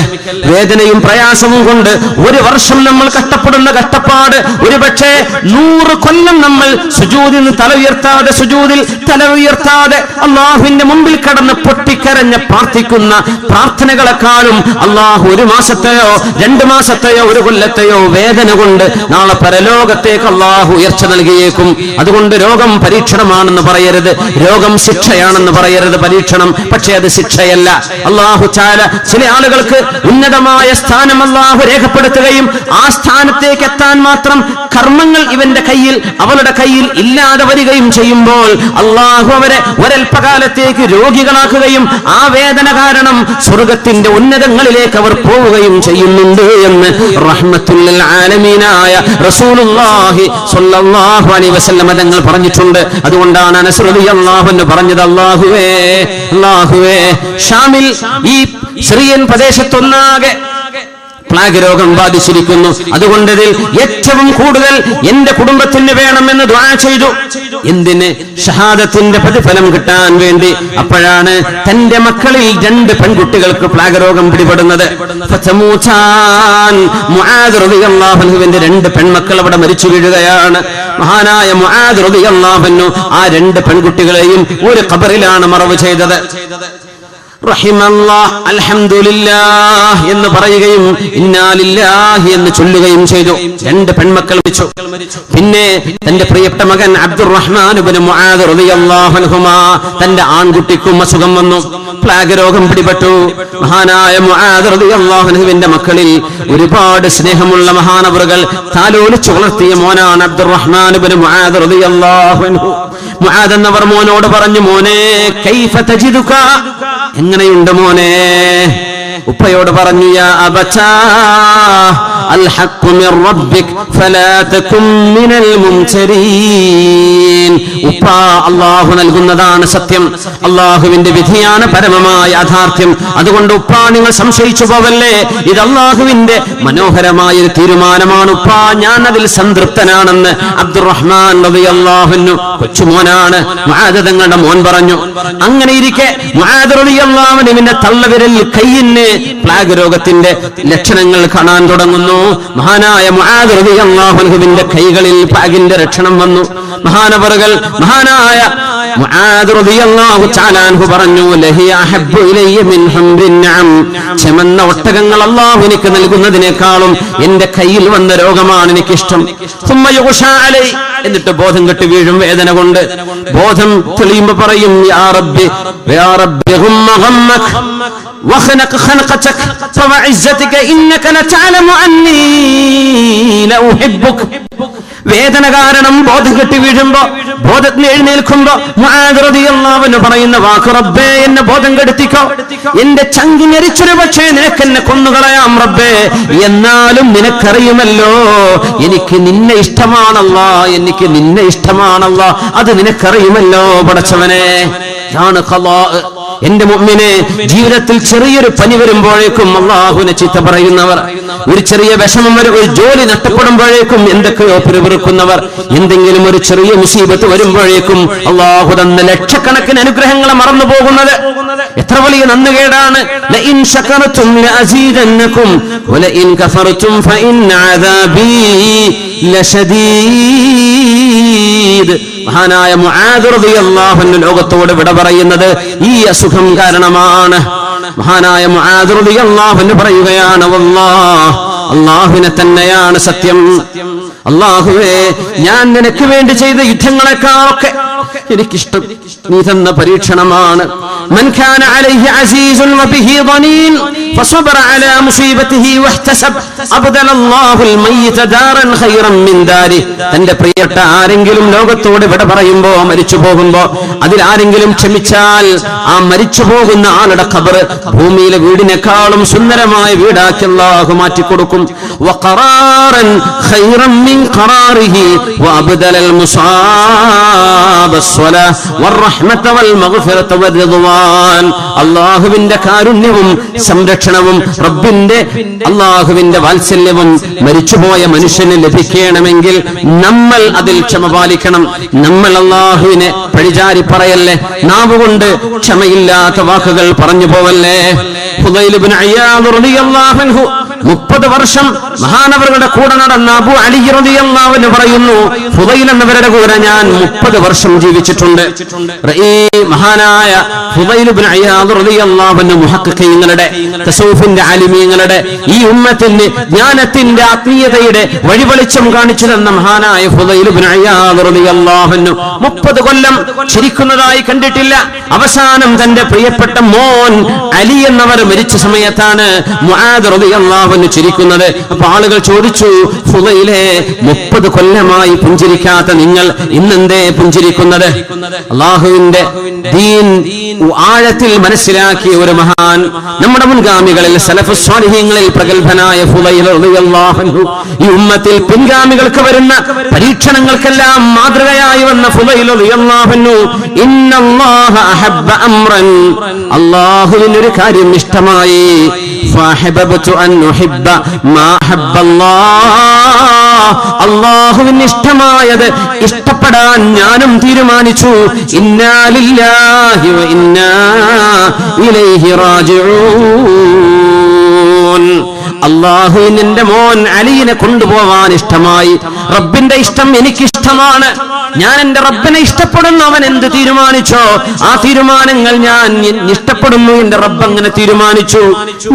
വേദനയും പ്രയാസവും കൊണ്ട് ഒരു വർഷം നമ്മൾ കഷ്ടപ്പെടുന്ന കഷ്ടപ്പാട് ഒരുപക്ഷെ 100 കൊല്ലം നമ്മൾ സുജൂദിൽ തല ഉയർത്താതെ അല്ലാഹുവിന്റെ മുമ്പിൽ കടന്ന് പൊട്ടിക്കരഞ്ഞ് പ്രാർത്ഥിക്കുന്ന പ്രാർത്ഥനകളെക്കാളും അല്ലാഹു 1 മാസത്തെയോ 2 മാസത്തെയോ 1 കൊല്ലത്തെയോ വേദന കൊണ്ട് നാളെ പരലോകത്തേക്ക് അല്ലാഹു ഉയർച്ച നൽകിയേക്കും. അതുകൊണ്ട് രോഗം പരീക്ഷണമാണെന്ന് പറയരുത്, രോഗം ശിക്ഷയാണെന്ന് പറയരുത്. പരീക്ഷണം, പക്ഷേ അത് ശിക്ഷയല്ല. അല്ലാഹു തആല ചില ആളുകൾക്ക് ഉന്നതമായ സ്ഥാനം അല്ലാഹു രേഖപ്പെടുത്തുകയും ആ സ്ഥാനത്തേക്ക് എത്താൻ മാത്രം കർമ്മങ്ങൾ ഇവന്റെ കയ്യിൽ അവളുടെ കയ്യിൽ ഇല്ലാതെ വരികയും ചെയ്യുമ്പോൾ അല്ലാഹു അവരെ ഒരൽപ്പകാലത്തേക്ക് രോഗികളാക്കുകയും ആ വേദന കാരണം സ്വർഗത്തിന്റെ ഉന്നതങ്ങളിലേക്ക് അവർ പോവുകയും ചെയ്യുന്നുണ്ട് എന്ന് റഹ്മത്തുൽ ലിൽ ആലമീനായ റസൂലുള്ളാഹി സ്വല്ലല്ലാഹു അലൈഹി വസല്ലം തങ്ങൾ പറഞ്ഞിട്ടുണ്ട്. അതുകൊണ്ടാണ് അനസ് റളിയല്ലാഹു അൻഹു പറഞ്ഞത്, അല്ലാഹുവേ ഷാമിൽ ഈ സിറിയൻ പ്രദേശത്തൊന്നാകെ പ്ലാഗ് രോഗം ബാധിച്ചിരിക്കുന്നു. അതുകൊണ്ട് ഇതിൽ ഏറ്റവും കൂടുതൽ എന്റെ കുടുംബത്തിന് വേണമെന്ന് ദുആ ചെയ്തു. എന്തിന്? ഷഹാദത്തിന്റെ പ്രതിഫലം കിട്ടാൻ വേണ്ടി. അപ്പോഴാണ് തന്റെ മക്കളിൽ 2 പെൺകുട്ടികൾക്ക് പ്ലാഗ് രോഗം പിടിപെടുന്നത്. മുആദ് റളിയല്ലാഹു അൻഹുവിന്റെ 2 പെൺമക്കൾ അവിടെ മരിച്ചു വീഴുകയാണ്. മഹാനായ മുആദ് റളിയല്ലാഹു അൻഹു ആ 2 പെൺകുട്ടികളെയും ഒരു ഖബറിലാണ് മറവ് ചെയ്തത്. റഹിമല്ലാഹ്, അൽഹംദുലില്ലാഹ് എന്ന് പറയുകയും ഇന്നാ ലില്ലാഹി എന്ന് ചൊല്ലുകയും ചെയ്തു. 2 പെൺമക്കൾ മരിച്ചു. പിന്നെ തന്റെ പ്രിയപ്പെട്ട മകൻ അബ്ദുറഹ്മാൻ ഇബ്നു മുആദ് റളിയല്ലാഹു അൻഹുമാ തന്റെ ആൺകുട്ടിക്കും അസുഖം വന്നു, പ്ലാഗ് രോഗം പിടിപെട്ടു. മഹാനായ മുആദ് റളിയല്ലാഹു അൻഹുവിന്റെ മക്കളിൽ ഒരുപാട് സ്നേഹമുള്ള മഹാനവറുകൾ താലോലിച്ചു വളർത്തിയ മോനാണ് അബ്ദുറഹ്മാൻ ഇബ്നു മുആദ് റളിയല്ലാഹു അൻഹു. മുആദ് എന്നവർ മോനോട് പറഞ്ഞു, മോനെ കൈഫ തജിദുക, എങ്ങനെയുണ്ട് മോനെ? ഉപ്പയോട് പറഞ്ഞു, യാ അബതാ അൽ ഹഖ് മിർ റബ്ബിക് ഫലാ തകും മിനൽ മുംതരീൻ. ഉപ്പ, അല്ലാഹു നൽകുന്നതാണ് സത്യം, അല്ലാഹുവിന്റെ വിധിയാണ് പരമമായ യാഥാർത്ഥ്യം. അതുകൊണ്ട് ഉപ്പ, നിങ്ങൾ സംശയിച്ചു പോവല്ലേ, ഇത് അല്ലാഹുവിന്റെ മനോഹരമായ ഒരു തീരുമാനമാണ് ഉപ്പ, ഞാൻ അതിൽ സംതൃപ്തനാണെന്ന് അബ്ദുറഹ്മാൻ റളിയല്ലാഹു അൻഹു, കൊച്ചുമോനാണ് മുആദ് തങ്ങളുടെ മോൻ പറഞ്ഞു. അങ്ങനെ ഇരിക്കെ മുആദ് റളിയല്ലാഹു അൻഹുവിന്റെ തള്ളവിരലിൽ കയ്യിന് പ്ലാഗ് രോഗത്തിന്റെ ലക്ഷണങ്ങൾ കാണാൻ തുടങ്ങുന്നു. മഹാനായ മുആദ് റളിയല്ലാഹു അൻഹുവിന്റെ കൈകളിൽ പ്ലാഗിന്റെ ലക്ഷണം വന്നു. മഹാനവറുകൾ മഹാനായ മുആദ് റളിയല്ലാഹു തആല അൻഹു പറഞ്ഞു, ലഹിയ അഹബ്ബു ഇലയ്യ മിൻ ഹംറിൻ നഅം, ചമന്ന ഒട്ടകങ്ങൾ അല്ലാഹു എനിക്ക് നൽകുന്നതിനേക്കാളും എന്റെ കയ്യിൽ വന്ന രോഗമാണ് എനിക്കിഷ്ടം. സുമ്മ യുഗ്ഷാ അലൈ, എന്നിട്ട് ബോധം കെട്ട് വീഴും വേദന കൊണ്ട്. ബോധം തെളിയുമ്പോൾ പറയും, യാ റബ്ബി യാ റബ്ബി ഗുമ്മ ഗമ്മക വഖനക ഖനഖതക ഫവഇസ്സതിക ഇന്നക ലതഅലമു അന്നി ലഉഹിബ്ബുക. വേദന കാരണം ബോധം കെട്ടി വീഴുമ്പോ, ബോധത്തിന് എഴുന്നേൽക്കുമ്പോ മുആദ് റളിയല്ലാഹു അൻഹു പറയുന്ന വാക്ക്, റബ്ബേ എന്നെ ബോധം കെടുത്തിക്കോ, എന്റെ ചങ്കി ഞെരിച്ചൊരു പക്ഷേ നിനക്കെന്നെ കൊന്നുകളയാം റബ്ബേ, എന്നാലും നിനക്കറിയുമല്ലോ എനിക്ക് നിന്നെ ഇഷ്ടമാണല്ലാ, എനിക്ക് നിന്നെ ഇഷ്ടമാണല്ലാ, അത് നിനക്കറിയുമല്ലോ പടച്ചവനെ. ഇതാണ് ഖളാ, എന്റെ മുഅ്മിനെ, ജീവിതത്തിൽ ചെറിയൊരു പനി വരുമ്പോഴേക്കും അല്ലാഹുവിനെ ചീത്ത പറയുന്നവർ, ഒരു ചെറിയ വിഷമം വരും, ഒരു ജോലി നഷ്ടപ്പെടുമ്പോഴേക്കും എന്തൊക്കെയോ പിറുപിറുക്കുന്നവർ, എന്തെങ്കിലും ഒരു ചെറിയ മുസീബത്ത് വരുമ്പോഴേക്കും അല്ലാഹു തന്ന ലക്ഷക്കണക്കിന് അനുഗ്രഹങ്ങളെ മറന്നു പോകുന്നത് എത്ര വലിയ നന്ദികേടാണ്. ലഇൻ ശകറതും ലഅസീദന്നകും വലഇൻ കഫറതും ഫഇന്ന അദാബി ലശദീദ്. മഹാനായ മുആദ് റളിയല്ലാഹു അൻഹു ലോകത്തോട് വിട പറയുന്നത് ഈ അസുഖം കാരണമാണ്. മഹാനായ മുആദ് റളിയല്ലാഹു അൻഹു പറയുകയാണ്, വല്ലാഹ്, അല്ലാഹുവിനെ തന്നെയാണ് സത്യം. അല്ലാഹുവേ, ഞാൻ നിനക്ക് വേണ്ടി ചെയ്ത യുദ്ധങ്ങളെക്കാളൊക്കെ എനിക്കിഷ്ടം നീ തന്ന പരീക്ഷണമാണ്. മൻ കാന അലൈഹി അസീസുൻ വബിഹി ളനീൻ ഫസബറ അലാ മുസീബതിഹി വഹ്തസബ അബ്ദലല്ലാഹുൽ മയ്യിത ദാറൻ ഖൈറൻ മിൻ ദാരി. തന്റെ പ്രിയപ്പെട്ട ആരെങ്കിലും ലോകത്തോട് വിട പറയുമ്പോ, മരിച്ചു പോകുമ്പോ, അതിൽ ആരെങ്കിലും ക്ഷമിച്ചാൽ ആ മരിച്ചു പോകുന്ന ആളുടെ ഖബർ ഭൂമിയിലെ വീടിനേക്കാളും സുന്ദരമായ വീടാക്കി അല്ലാഹു മാറ്റിക്കൊടുക്കും. വഖറാറൻ ഖൈറൻ മിൻ ഖറാറിഹി വഅബ്ദലൽ മുസാബ الصلاة والرحمة والمغفرة والرضوان. അല്ലാഹുവിന്റെ കാരുണ്യവും സംരക്ഷണവും റബ്ബിന്റെ അല്ലാഹുവിന്റെ വാത്സല്യവും മരിച്ചുപോയ മനുഷ്യന് ലഭിക്കണമെങ്കിൽ നമ്മൾ അതിൽ ക്ഷമ പാലിക്കണം. നമ്മൾ അല്ലാഹുവിനെ പഴിചാരി പറയല്ലേ, നാവുകൊണ്ട് ക്ഷമയില്ലാത്ത വാക്കുകൾ പറഞ്ഞു പോവല്ലേ. ഫുദൈൽ ഇബ്നു അയ്യാദ് റളിയല്ലാഹു അൻഹു 30 വർഷം മഹാനവറുകളുടെ കൂടെ നടന്ന അബൂ അലി റളിയല്ലാഹു അൻഹു പറയുന്നു, ഫുദൈൽ എന്നവരുടെ കൂടെ ഞാൻ 30 വർഷം ജീവിച്ചിട്ടുണ്ട്. ഈ മഹാനായ ഫുദൈൽ ഇബ്നു അയ്യാദ് റളിയല്ലാഹു അൻഹു മുഹഖഖീങ്ങളുടെ, തസൗഫിന്റെ ആലിമീങ്ങളുടെ, ഈ ഉമ്മത്തിന് ജ്ഞാനത്തിന്റെ ആത്മീയതയുടെ വഴിവെളിച്ചം കാണിച്ചു തന്ന മഹാനായ ഫുദൈൽ ഇബ്നു അയ്യാദ് റളിയല്ലാഹു അൻഹു 30 കൊല്ലം ചിരിക്കുന്നതായി കണ്ടിട്ടില്ല. അവസാനം തന്റെ പ്രിയപ്പെട്ട മോൻ അലി എന്നവർ മരിച്ച സമയത്താണ് മുആദ് റളിയല്ലാഹു അൻഹു ചിരിക്കുന്നത്. അപ്പൊ ആളുകൾ ചോദിച്ചു, ഫുദൈലെ, 30 കൊല്ലമായി പുഞ്ചിരിക്കാത്ത നിങ്ങൾ ഇന്നെന്തേ പുഞ്ചിരിക്കുന്നത്? അല്ലാഹുവിന്റെ ദീൻ ആഴത്തിൽ മനസ്സിലാക്കിയ ഒരു മഹാൻ, നമ്മുടെ മുൻഗാമികളിൽ സലഫുസ് സ്വാലിഹീങ്ങളിൽ പ്രഗൽഭനായ ഫുദൈൽ റളിയല്ലാഹു അൻഹു, ഈ ഉമ്മത്തിൽ പിൻഗാമികൾക്ക് വരുന്ന പരീക്ഷണങ്ങൾക്കെല്ലാം മാതൃകയായി വന്ന ഫുദൈൽ റളിയല്ലാഹു അൻഹു, ഇന്നല്ലാഹ അഹബ്ബ അംറൻ, അല്ലാഹുവിന് ഒരു കാര്യം ഇഷ്ടമായി, ഫഅഹബബ്തു അൻ ഉഹിബ്ബ മാ ഹബ്ബല്ലാഹ്, അല്ലാഹുവിന് ഇഷ്ടമായത് ഇഷ്ടപ്പെടാൻ ഞാനും തീരുമാനിച്ചു. ഇന്നാ ലില്ലാഹി വ ഇന്നാ ഇലൈഹി റാജിഊൻ. അല്ലാഹുവിന് എന്റെ മോൻ അലിയെ കൊണ്ടുപോവാൻ ഇഷ്ടമായി. റബ്ബിന്റെ ഇഷ്ടം എനിക്കിഷ്ടമാണ്. ഞാൻ എന്റെ റബ്ബിനെ ഇഷ്ടപ്പെടുന്നു. അവൻ എന്ത് തീരുമാനിച്ചോ ആ തീരുമാനങ്ങൾ ഞാൻ ഇഷ്ടപ്പെടുന്നു. എന്റെ റബ്ബ് അങ്ങനെ തീരുമാനിച്ചു,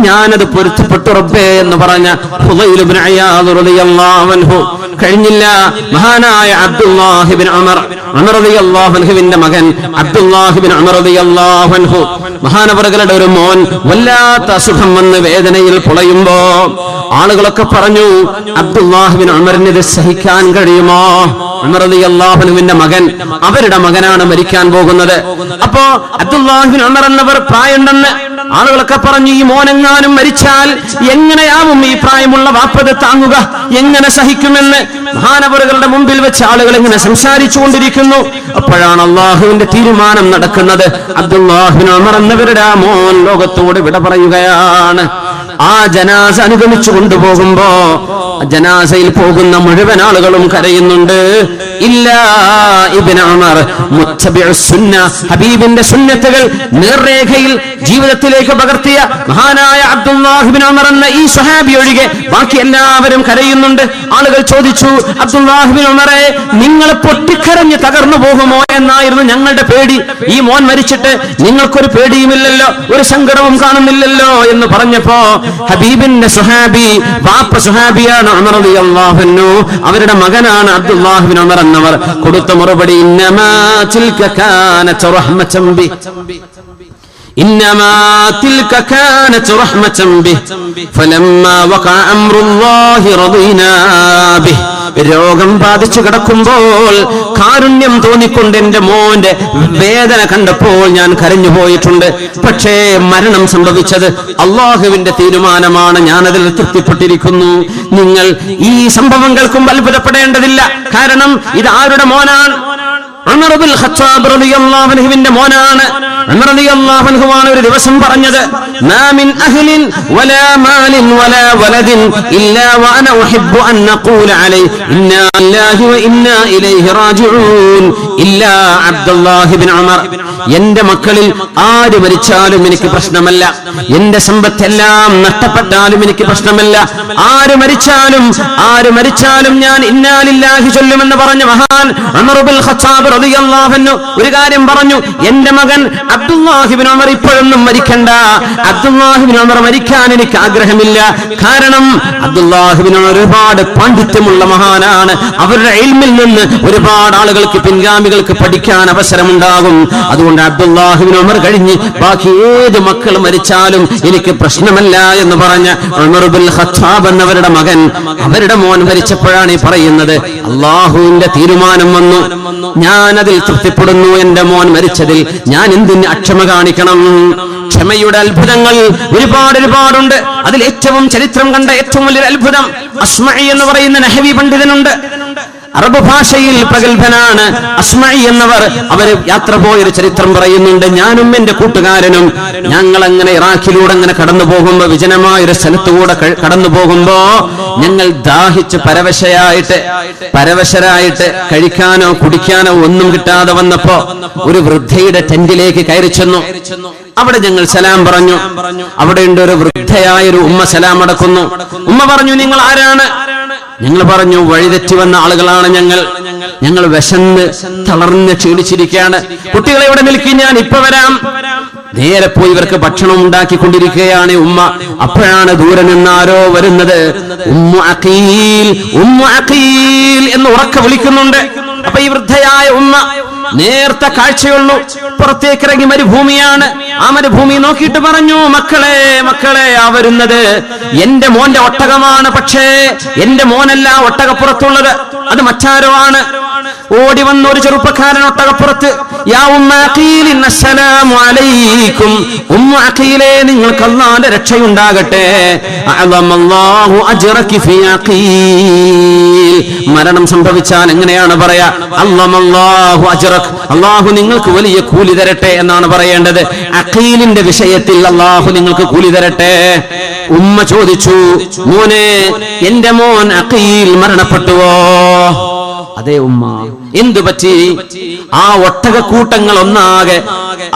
ഞാനത് പൊരുത്തപ്പെട്ടു റബ്ബേ എന്ന് പറഞ്ഞ ഫുദൈൽ ഇബ്നു അയ്യാദ് റളിയല്ലാഹു അൻഹു കഴിഞ്ഞില്ല. മഹാനായ അബ്ദുല്ലാഹ് ഇബ്നു ഉമർ റളിയല്ലാഹു അൻഹുവിന്റെ മകൻ അബ്ദുല്ലാഹ് ഇബ്നു ഉമർ റളിയല്ലാഹു അൻഹു, മഹാനവറുകളുടെ ഒരു മോൻ വല്ലാത്ത അസുഖം വന്ന് വേദനയിൽ പുളയുമ്പോ ആളുകളൊക്കെ പറഞ്ഞു, അബ്ദുല്ലാഹ് ഇബ്നു ഉമറിന് ഇത് സഹിക്കാൻ കഴിയുമോ? ഉമർ റളിയല്ലാഹു അൻഹുവിന്റെ മകൻ, അവരുടെ മകനാണ് മരിക്കാൻ പോകുന്നത്. അപ്പോ അബ്ദുല്ലാഹ് ഇബ്നു ഉമർ എന്നവർ പ്രായമുണ്ടെന്ന് ആളുകളൊക്കെ പറഞ്ഞു, ഈ മോനെങ്ങാനും മരിച്ചാൽ എങ്ങനെയാവും ഈ പ്രായമുള്ള വാപ്പത് താങ്ങുക, എങ്ങനെ സഹിക്കുമെന്ന് മഹാനവറുകളുടെ മുമ്പിൽ വെച്ച് ആളുകൾ ഇങ്ങനെ സംസാരിച്ചു കൊണ്ടിരിക്കുന്നു. അപ്പോഴാണ് അള്ളാഹുവിന്റെ തീരുമാനം നടക്കുന്നത്. അബ്ദുല്ലാഹ് ഇബ്നു ഉമർ എന്നവരുടെ ആ മോൻ ലോകത്തോട് വിട പറയുകയാണ്. ആ ജനാസ അനുഗമിച്ചു കൊണ്ടുപോകുമ്പോ ജനാസയിൽ പോകുന്ന മുഴുവൻ ആളുകളും കരയുന്നുണ്ട്. ഇല്ലാ ഇബ്നു ഉമർ മുത്തബിഉസ് സുന്ന, ഹബീബിന്റെ സുന്നത്തുകൾ നേർരേഖയിൽ ജീവിതത്തിലേക്ക് പകർത്തിയ മഹാനായ അബ്ദുല്ലാഹ് ഇബ്നു ഉമർ എന്ന ഈ സ്വഹാബി ഒഴികെ ബാക്കി എല്ലാവരും കരയുന്നുണ്ട്. ആളുകൾ ചോദിച്ചു, അബ്ദുല്ലാഹ് ഇബ്നു ഉമറെ, നിങ്ങൾ പൊട്ടിക്കരഞ്ഞ് തകർന്നു പോകുമോ എന്നായിരുന്നു ഞങ്ങളുടെ പേടി. ഈ മോൻ മരിച്ചിട്ട് നിങ്ങൾക്കൊരു പേടിയുമില്ലല്ലോ, ഒരു സങ്കടവും കാണുന്നില്ലല്ലോ എന്ന് പറഞ്ഞപ്പോ ഹബീബിന്റെ സുഹാബി, വാപ്പ സുഹാബിയാണ് ഉമർ റളിയല്ലാഹു അൻഹു, അവരുടെ മകനാണ് അബ്ദുല്ലാഹ് ഇബ്നു ഉമർ എന്നവർ കൊടുത്ത മറുപടി, ഇന്നമാ തിൽക കാനത റഹ്മതൻ ബി, إنما تلك كانت رحمة به فلما وقع أمر الله رضينا به. രോഗം ബാധിച്ചു കിടക്കുമ്പോൾ കാരുണ്യം തോന്നിക്കൊണ്ട് എന്റെ മോന്റെ വേദന കണ്ടപ്പോൾ ഞാൻ കരഞ്ഞു പോയിട്ടുണ്ട്. പക്ഷേ മരണം സംഭവിച്ചത് അള്ളാഹുവിന്റെ തീരുമാനമാണ്, ഞാനതിൽ തൃപ്തിപ്പെട്ടിരിക്കുന്നു. നിങ്ങൾ ഈ സംഭവങ്ങൾക്കും അത്ഭുതപ്പെടേണ്ടതില്ല. കാരണം ഇത് ആരുടെ മോനാണ്? ഉമർ ഇബ്നുൽ ഖത്താബ് റളിയല്ലാഹു അൻഹുവിന്റെ മോനാണ്. ഉമർ റളിയല്ലാഹു അൻഹുവാണ് ഒരു ദിവസം പറഞ്ഞത്, മാ മിൻ അഹ്ലിൻ വലാ മാലിൻ വലാ വലദിൻ ഇല്ലാ വഅന ഉഹിബ്ബു അൻ നഖൂല അലൈഹി ഇന്നാ ലില്ലാഹി വ ഇന്നാ ഇലൈഹി റാജിഊൻ ഇല്ലാ അബ്ദുല്ലാഹി ഇബ്നു ഉമർ. എന്റെ മക്കളിൽ ആര് മരിച്ചാലും എനിക്ക് പ്രശ്നമല്ല, എന്റെ സമ്പത്തെല്ലാം നഷ്ടപ്പെട്ടാലും എനിക്ക് പ്രശ്നമല്ല, ആര് മരിച്ചാലും ഞാൻ ഇന്നാ ലില്ലാഹി ചൊല്ലുമെന്ന് പറഞ്ഞ മഹാൻ ഉമർ ഇബ്നുൽ ഖത്താബ് റളിയല്ലാഹു അൻഹു ഒരു കാര്യം പറഞ്ഞു, എന്റെ മകൻ അബ്ദുല്ലാഹി ഇബ്നു ഉമർ ഇപ്പോഴൊന്നും മരിക്കണ്ട, അബ്ദുല്ലാഹി ഇബ്നു ഉമർ മരിക്കാൻ എനിക്ക് ആഗ്രഹമില്ല. കാരണം അബ്ദുല്ലാഹി ഇബ്നു ഉമർ ഒരുപാട് പാണ്ഡിത്യമുള്ള മഹാനാണ്. അവരുടെ ഇൽമിൽ നിന്ന് ഒരുപാട് ആളുകൾക്ക്, പിൻഗാമികൾക്ക് പഠിക്കാൻ അവസരമുണ്ടാകും. അതുകൊണ്ട് അബ്ദുല്ലാഹി ഇബ്നു ഉമർ കഴിഞ്ഞ് ബാക്കി ഏത് മക്കൾ മരിച്ചാലും എനിക്ക് പ്രശ്നമല്ല എന്ന് പറഞ്ഞ ഉമർ ഇബ്നുൽ ഖത്താബ് എന്നവരുടെ മകൻ, അവരുടെ മോൻ മരിച്ചപ്പോഴാണ് ഈ പറയുന്നത്, അല്ലാഹുവിന്റെ തീരുമാനം വന്നു, ഞാൻ അതിൽ തൃപ്തിപ്പെടുന്നു. എന്റെ മോൻ മരിച്ചതിൽ ഞാൻ എന്തിന് അക്ഷമ കാണിക്കണം? ക്ഷമയുടെ അത്ഭുതങ്ങൾ ഒരുപാടുണ്ട്. അതിൽ ഏറ്റവും ചരിത്രം കണ്ട ഏറ്റവും വലിയൊരു അത്ഭുതം അസ്മഈ എന്ന് പറയുന്ന നഹവി പണ്ഡിതനുണ്ട്. അറബ് ഭാഷയിൽ പ്രഗത്ഭനാണ് അസ്മഈ എന്നവർ. അവര് യാത്ര പോയൊരു ചരിത്രം പറയുന്നുണ്ട്. ഞാനും എന്റെ കൂട്ടുകാരനും ഞങ്ങൾ അങ്ങനെ ഇറാഖിലൂടെ അങ്ങനെ കടന്നു പോകുമ്പോ, വിജനമായൊരു സ്ഥലത്തുകൂടെ കടന്നു പോകുമ്പോ, ഞങ്ങൾ ദാഹിച്ച് പരവശരായിട്ട് കഴിക്കാനോ കുടിക്കാനോ ഒന്നും കിട്ടാതെ വന്നപ്പോ ഒരു വൃദ്ധയുടെ ടെന്റിലേക്ക് കയറി ചെന്നു. അവിടെ ഞങ്ങൾ സലാം പറഞ്ഞു. അവിടെയുണ്ട് ഒരു വൃദ്ധയായൊരു ഉമ്മ സലാം അടക്കുന്നു. ഉമ്മ പറഞ്ഞു, നിങ്ങൾ ആരാണ്? ഞങ്ങൾ പറഞ്ഞു, വഴിതെറ്റി വന്ന ആളുകളാണ് ഞങ്ങൾ വിശന്ന് തളർന്ന് ക്ഷീണിച്ചിരിക്കുകയാണ്. കുട്ടികളെ ഇവിടെ നിൽക്കി, ഞാൻ ഇപ്പൊ വരാം. നേരെ പോയി ഇവർക്ക് ഭക്ഷണം ഉണ്ടാക്കിക്കൊണ്ടിരിക്കുകയാണ് ഉമ്മ. അപ്പോഴാണ് ദൂരെ നിന്ന് ആരോ വരുന്നത്. ഉമ്മു അഖീൽ എന്ന് ഉറക്കെ വിളിക്കുന്നുണ്ട്. അപ്പൊ ഈ വൃദ്ധയായ ഉമ്മ നേർത്ത കാഴ്ചയുള്ളൂ. പുറത്തേക്ക് ഇറങ്ങി മരുഭൂമിയാണ്. ആ മരുഭൂമി നോക്കിയിട്ട് പറഞ്ഞു, മക്കളെ ആ വരുന്നത് എന്റെ മോന്റെ ഒട്ടകമാണ്. പക്ഷേ എന്റെ മോനല്ല ഒട്ടകപ്പുറത്തുള്ളത്, അത് മറ്റാരോ ആണ്. ഓടി വന്ന ഒരു ചെറുപ്പക്കാരൻ ഒട്ടകപ്പുറത്ത്, യാ ഉമ്മ അഖീൽ അസ്സലാമു അലൈക്കും, ഉമ്മ അഖീലേ നിങ്ങൾക്ക് അല്ലാഹുവിന്റെ രക്ഷയുണ്ടാകട്ടെ. അഅലമല്ലാഹു അജ്റകി ഫീ അഖീൽ. മരണം സംഭവിച്ചാൽ എങ്ങനെയാണ് പറയാ? അഅലമല്ലാഹു അജ്റക്, അല്ലാഹു നിങ്ങൾക്ക് വലിയ കൂലി തരട്ടെ എന്നാണ് പറയേണ്ടത്. അഖീലിന്റെ വിഷയത്തിൽ അല്ലാഹു നിങ്ങൾക്ക് കൂലി തരട്ടെ. ഉമ്മ ചോദിച്ചു, മോനെ, എന്റെ മോൻ അഖീൽ മരണപ്പെട്ടുവോ? അതേ ഉമ്മ. എന്തു പറ്റി? ആ ഒട്ടകക്കൂട്ടങ്ങൾ ഒന്നാകെ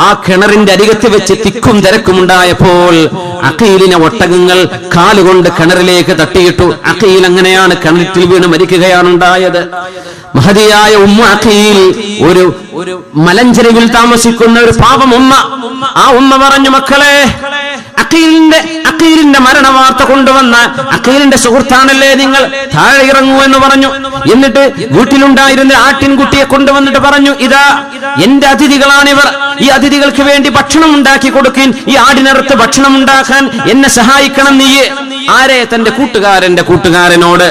ആ കിണറിന്റെ അരികത്ത് വെച്ച് തിക്കും തിരക്കും ഉണ്ടായപ്പോൾ അഖീലിനെ ഒട്ടകങ്ങൾ കാലുകൊണ്ട് കിണറിലേക്ക് തട്ടിയിട്ടു. അഖീൽ അങ്ങനെയാണ് കിണറ്റിൽ വീണ് മരിക്കുകയാണ് ഉണ്ടായത്. മഹതിയായ ഉമ്മ അഖീൽ ഒരു മലഞ്ചെരിവിൽ താമസിക്കുന്ന ഒരു പാവം ഉമ്മ. ആ ഉമ്മ പറഞ്ഞു, മക്കളെ, അഖീലിന്റെ മരണവാർത്ത കൊണ്ടുവന്ന അഖീലിന്റെ സുഹൃത്താണല്ലേ നിങ്ങൾ, താഴെ ഇറങ്ങൂ എന്ന് പറഞ്ഞു. എന്നിട്ട് വീട്ടിലുണ്ടായിരുന്ന ആട്ടിൻകുട്ടിയെ കൊണ്ടുവന്നിട്ട് പറഞ്ഞു, ഇതാ എന്റെ അതിഥികളാണിവർ, ഈ അതിഥികൾക്ക് വേണ്ടി ഭക്ഷണം ഉണ്ടാക്കി കൊടുക്കാൻ, ഈ ആടിനറുത്ത് ഭക്ഷണം ഉണ്ടാക്കാൻ എന്നെ സഹായിക്കണം നീ. ആരെ? തന്റെ കൂട്ടുകാരനോട്.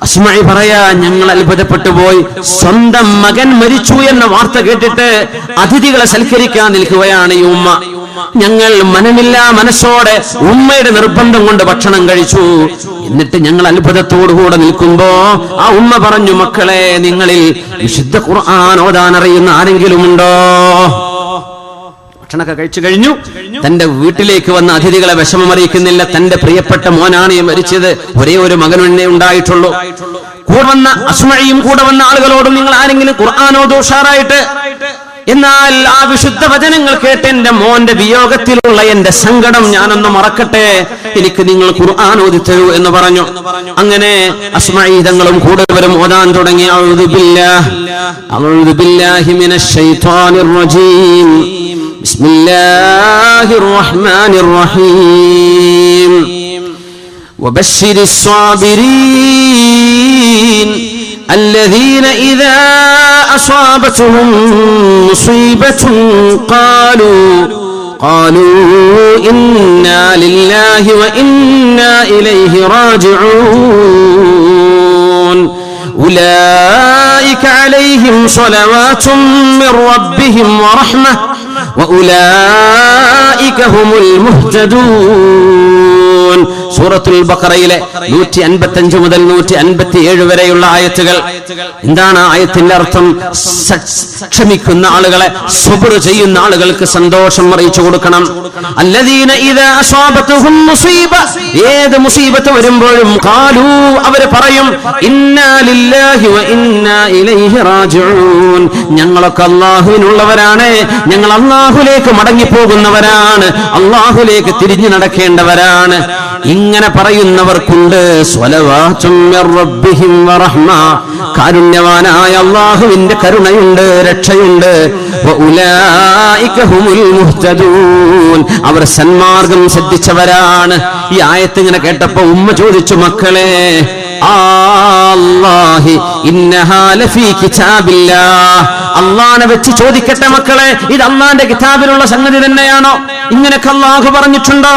അസ്മഈ പറയാ, ഞങ്ങൾ അത്ഭുതപ്പെട്ടു പോയി. സ്വന്തം മകൻ മരിച്ചു എന്ന വാർത്ത കേട്ടിട്ട് അതിഥികളെ സൽക്കരിക്കാൻ നിൽക്കുകയാണ് ഈ ഉമ്മ. ഞങ്ങൾ മനസ്സോടെ ഉമ്മയുടെ നിർബന്ധം കൊണ്ട് ഭക്ഷണം കഴിച്ചു. എന്നിട്ട് ഞങ്ങൾ അത്ഭുതത്തോടുകൂടെ നിൽക്കുമ്പോ ആ ഉമ്മ പറഞ്ഞു, മക്കളെ, നിങ്ങളിൽ വിശുദ്ധ ഖുർആൻ ഓതാൻ അറിയുന്ന ആരെങ്കിലും ഉണ്ടോ? ഭക്ഷണമൊക്കെ കഴിച്ചു കഴിഞ്ഞു. തന്റെ വീട്ടിലേക്ക് വന്ന അതിഥികളെ വിഷമമറിയിക്കുന്നില്ല. തന്റെ പ്രിയപ്പെട്ട മോനാണ് ഈ മരിച്ചത്, ഒരേ ഒരു മകനെ ഉണ്ടായിട്ടുള്ളൂ. കൂടെ വന്ന അസ്മഈയും കൂടെ വന്ന ആളുകളോടും, നിങ്ങൾ ആരെങ്കിലും ഖുർആൻ ഓതൂ ഉഷാറായിട്ട്. എന്നാൽ ആ വിശുദ്ധ വചനങ്ങൾ കേട്ട് എന്റെ മോന്റെ വിയോഗത്തിലുള്ള എന്റെ സങ്കടം ഞാനൊന്ന് മറക്കട്ടെ, എനിക്ക് നിങ്ങൾ ഖുർആൻ ഓതിത്തരൂ എന്ന് പറഞ്ഞു. അങ്ങനെ അസ്മഈ തങ്ങളും കൂടെവരും ഓതാൻ തുടങ്ങി. അഊദു ബില്ലാഹി മിനശ് ശൈത്വാനിർ റജീം. ബിസ്മില്ലാഹിർ റഹ്മാനിർ റഹീം. വബശ്ശിരിസ് സ്വാബിരീൻ الذين إذا أصابتهم مصيبة قالوا إنا لله وإنا إليه راجعون أولئك عليهم صلوات من ربهم ورحمة وأولئك هم المهتدون സൂറത്തുൽ ബഖറയിലെ 155 മുതൽ 157 വരെയുള്ള ആയത്തുകൾ. എന്താണ് ആയത്തിന്റെ അർത്ഥം? ക്ഷമിക്കുന്ന ആളുകളെ, സബ്ർ ചെയ്യുന്ന ആളുകൾക്ക് സന്തോഷം അറിയിച്ചു കൊടുക്കണം. അല്ലദീന ഇദാ അസ്വാബതുഹും മുസീബ, ഏത് മുസീബത്ത് വരുമ്പോഴും ഖാലൂ, അവർ പറയും, ഇന്നാ ലില്ലാഹി വ ഇന്നാ ഇലൈഹി റാജിഊൻ, ഞങ്ങളൊക്കെ അല്ലാഹുവിനുള്ളവരാണ്, ഞങ്ങൾ അല്ലാഹുവിലേക്ക് മടങ്ങി പോകുന്നവരാണ്, അല്ലാഹുവിലേക്ക് തിരിഞ്ഞു നടക്കേണ്ടവരാണ്. ഇങ്ങനെ പറയുന്നവർക്കുണ്ട് സ്വലവാത്തും മിർ റബ്ബിഹിം വറഹ്മ, കാരുണ്യവാനായ അല്ലാഹുവിന്റെ കരുണയുണ്ട്, രക്ഷയുണ്ട്. വഉലൈക ഹുമുൽ മുഹ്തദൂൻ, അവർ സന്മാർഗം ശ്രദ്ധിച്ചവരാണ്. ഈ ആയത്ത് ഇങ്ങനെ കേട്ടപ്പോ ഉമ്മ ചോദിച്ചു, മക്കളെ, അല്ലാഹി ഇന്നഹാ ലഫീ കിതാബില്ലാഹ്, അല്ലാഹനെ വെച്ച് ചോദിക്കട്ടെ മക്കളെ, ഇത് അല്ലാഹുവിന്റെ കിതാബിലുള്ള സംഗതി തന്നെയാണോ? ഇങ്ങനെയൊക്കെ അല്ലാഹു പറഞ്ഞിട്ടുണ്ടോ?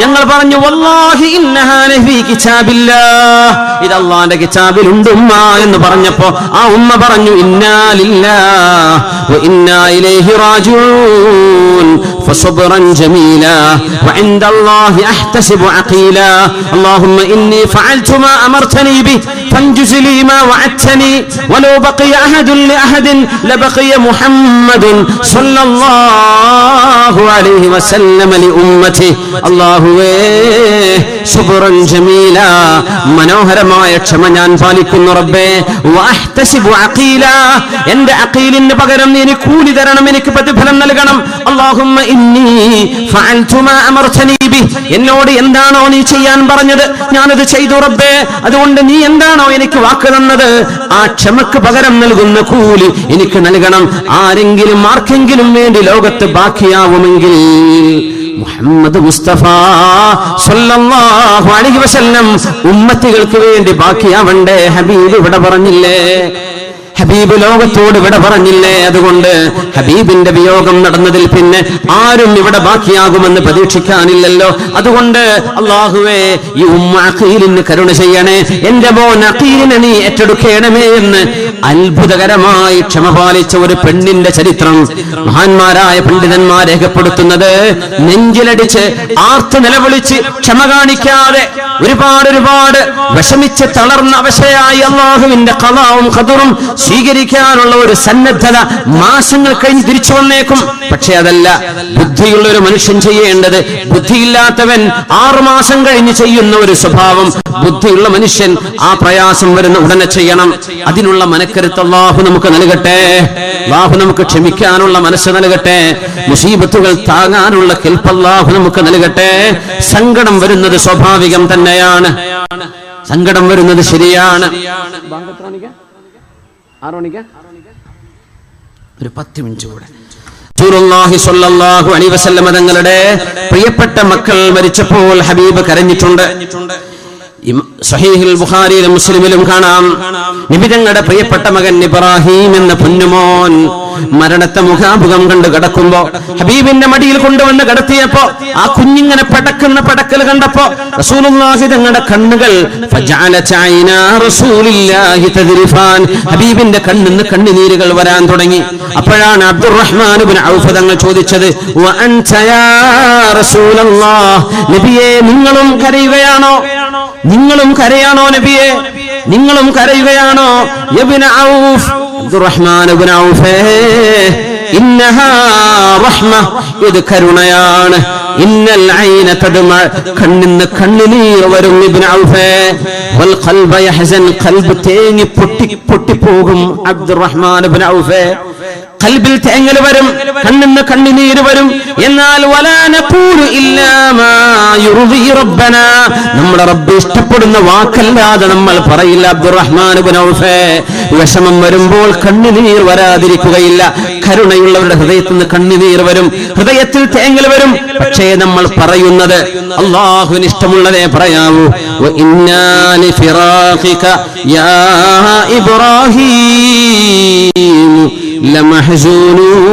ഞങ്ങൾ പറഞ്ഞു, വല്ലാഹി ഇന്നഹാ ലഫീ കിതാബില്ലാഹ്, ഇത് അല്ലാഹുവിന്റെ കിതാബിലുണ്ട് ഉമ്മ എന്ന് പറഞ്ഞപ്പോ ആ ഉമ്മ പറഞ്ഞു, ഇന്നാ ലില്ലാഹി വ ഇന്നാ ഇലൈഹി റാജിഊൻ ഫസബ്റൻ ജമീലാ വഇൻദല്ലാഹി അഹ്തസിബു അഖീലാ അല്ലാഹുമ്മ ഇന്നി ഫഅൽതു മാ അമർതനി ബി ഫൻജുസ് ലി മാ വഅദ്തനി വലൗ ബഖിയ അഹദുൻ ലിഅഹദിൻ ലബഖിയ മുഹമ്മദുൻ സ്വല്ലല്ലാഹു അലൈഹി വസല്ലം ലിഉമ്മതി. അല്ലാഹുവേ, സബ്റൻ ജമീലാ, മനോഹരമായ ക്ഷമ ഞാൻ പാലിക്കുന്നു റബ്ബേ. വഅഹ്തസിബു അഖീലാ, എന്റെ അഖീലിന് പകരം എനിക്ക് കൂലി തരണം, എനിക്ക് പ്രതിഫലം നൽകണം. അല്ലാഹുമ്മ ഇന്നി ഫഅൽതു മാ അമർതനി ബി, എന്നോട് എന്താണോ നീ ചെയ്യാൻ പറഞ്ഞത് ഞാനത് ചെയ്തു റബ്ബേ, അതുകൊണ്ട് നീ എന്താണോ എനിക്ക് വാക്ക് തന്നത് ആ ക്ഷമക്ക് പകരം നൽകുന്ന കൂലി എനിക്ക് നൽകണം. ആരെങ്കിലും ആർക്കെങ്കിലും വേണ്ടി ലോകത്ത് ബാക്കിയാവുമെങ്കിൽ മുഹമ്മദ് മുസ്തഫ സ്വല്ലല്ലാഹു അലൈഹി വസല്ലം ഉമ്മത്തികൾക്ക് വേണ്ടി ബാക്കിയാവണ്ടേ? ഹബീബ് ഇവിടെ പറഞ്ഞില്ലേ? ഹബീബ് ലോകത്തോട് ഇവിടെ പറഞ്ഞില്ലേ? അതുകൊണ്ട് ഹബീബിന്റെ വിയോഗം നടന്നതിൽ പിന്നെ ആരും ഇവിടെ ബാക്കിയാകുമെന്ന് പ്രതീക്ഷിക്കാനില്ലല്ലോ. അതുകൊണ്ട് അല്ലാഹുവേ, ഈ ഉമ്മ അഖീലിന് കരുണ ചെയ്യണേ, എന്റെ മോൻ അഖീലിനെ നീ ഏറ്റെടുക്കണമേ എന്ന് അത്ഭുതകരമായി ക്ഷമ പാലിച്ച ഒരു പെണ്ണിന്റെ ചരിത്രം മഹാന്മാരായ പണ്ഡിതന്മാർ രേഖപ്പെടുത്തുന്നത്, നെഞ്ചിലടിച്ച് ആർത്ത് നിലവിളിച്ച് ക്ഷമ കാണിക്കാതെ ഒരുപാട് വിഷമിച്ച് തളർന്ന അവശയായി അല്ലാഹുവിന്റെ ഖളാവും ഖദറും സ്വീകരിക്കാനുള്ള ഒരു സന്നദ്ധത മാസങ്ങൾ കഴിഞ്ഞ് തിരിച്ചു വന്നേക്കും. പക്ഷെ അതല്ല ബുദ്ധിയുള്ള ഒരു മനുഷ്യൻ ചെയ്യേണ്ടത്. ബുദ്ധിയില്ലാത്തവൻ 6 മാസം കഴിഞ്ഞ് ചെയ്യുന്ന ഒരു സ്വഭാവം ബുദ്ധിയുള്ള മനുഷ്യൻ ആ പ്രയാസം വരുന്ന ഉടനെ ചെയ്യണം. അതിനുള്ള മനക്കരുത്ത് അല്ലാഹു നമുക്ക് നൽകട്ടെ. അല്ലാഹു നമുക്ക് ക്ഷമിക്കാനുള്ള മനസ്സ് നൽകട്ടെ. മുസീബത്തുകൾ താങ്ങാനുള്ള കെൽപ്പ് അല്ലാഹു നമുക്ക് നൽകട്ടെ. സങ്കടം വരുന്നത് സ്വാഭാവികം തന്നെയാണ്, സങ്കടം വരുന്നത് ശരിയാണ്. ഒരു 10 മിനിറ്റ് കൂടെ. റസൂലുള്ളാഹി സ്വല്ലല്ലാഹു അലൈഹി വസല്ലം തങ്ങളുടെ പ്രിയപ്പെട്ട മക്കൾ മരിച്ചപ്പോൾ ഹബീബ് കരഞ്ഞിട്ടുണ്ട്. സഹീഹുൽ ബുഖാരിയിലും മുസ്ലിമിലും കാണാം, നബി തങ്ങളുടെ പ്രിയപ്പെട്ട മകൻ ഇബ്രാഹിം എന്ന പൊന്നുമോൻ മരണത്തെ മുഖാമുഖം കണ്ട് കിടക്കുമ്പോ ഹബീബിന്റെ മടിയിൽ കൊണ്ടുവന്ന് കിടത്തിയപ്പോ ആ കുഞ്ഞിങ്ങനെ പടക്കുന്ന പടക്കൽ കണ്ടപ്പോ റസൂലുള്ളാഹി തങ്ങളുടെ കണ്ണുകൾ ഹബീബിന്റെ കണ്ണിന്ന് കണ്ണുനീരുകൾ വരാൻ തുടങ്ങി. അപ്പോഴാണ് അബ്ദുറഹ്മാൻ ഇബ്നു ഔഫ് തങ്ങൾ ചോദിച്ചത്, നബിയെ, നിങ്ങളും കരയുകയാണോ? നിങ്ങളും കരയാണോ നബിയെ? നിങ്ങളും കരയുകയാണോ? ഇബ്നു ഔഫ്, അബ്ദുറഹ്മാൻ ഇബ്നു ഔഫ്, ഇന്നഹാ റഹ്മ, ഇത് കരുണയാണ്. ഇന്നൽ ഐന തദ്മ, കണ്ണിന്ന് കണ്ണുനീർ വരും. ഇബ്നു ഔഫ്, വൽ ഖൽബ യഹ്സൻ, ഖൽബ് തേങ്ങി പൊട്ടിപ്പോകും. അബ്ദുറഹ്മാൻ ഇബ്നു ഔഫ്, ഖൽബിൽ തേങ്ങൽ വരും, കണ്ണിന്ന് കണ്ണുനീര് വരും. എന്നാൽ വലാ നഖൂലു ഇല്ലാ മാ യുർദി റബ്ബനാ, നമ്മുടെ റബ്ബ് ഇഷ്ടപ്പെടുന്ന വാക്കല്ലാതെ നമ്മൾ പറയില്ല. അബ്ദുറഹ്മാൻ ഇബ്നു ഔഫ്, വിഷമം വരുമ്പോൾ കണ്ണുനീർ വരാതിരിക്കുകയില്ല. കരുണയുള്ളവരുടെ ഹൃദയത്തിൽ നിന്ന് കണ്ണുനീർ വരും, ഹൃദയത്തിൽ തേങ്ങൽ വരും. പക്ഷേ നമ്മൾ പറയുന്നത് അല്ലാഹുവിന് ഇഷ്ടമുള്ളതേ പറയാവൂ. വഇന്നാ ലിഫിറാഖിക യാ ഇബ്രാഹീം ലമഹ്സൂനൂൻ,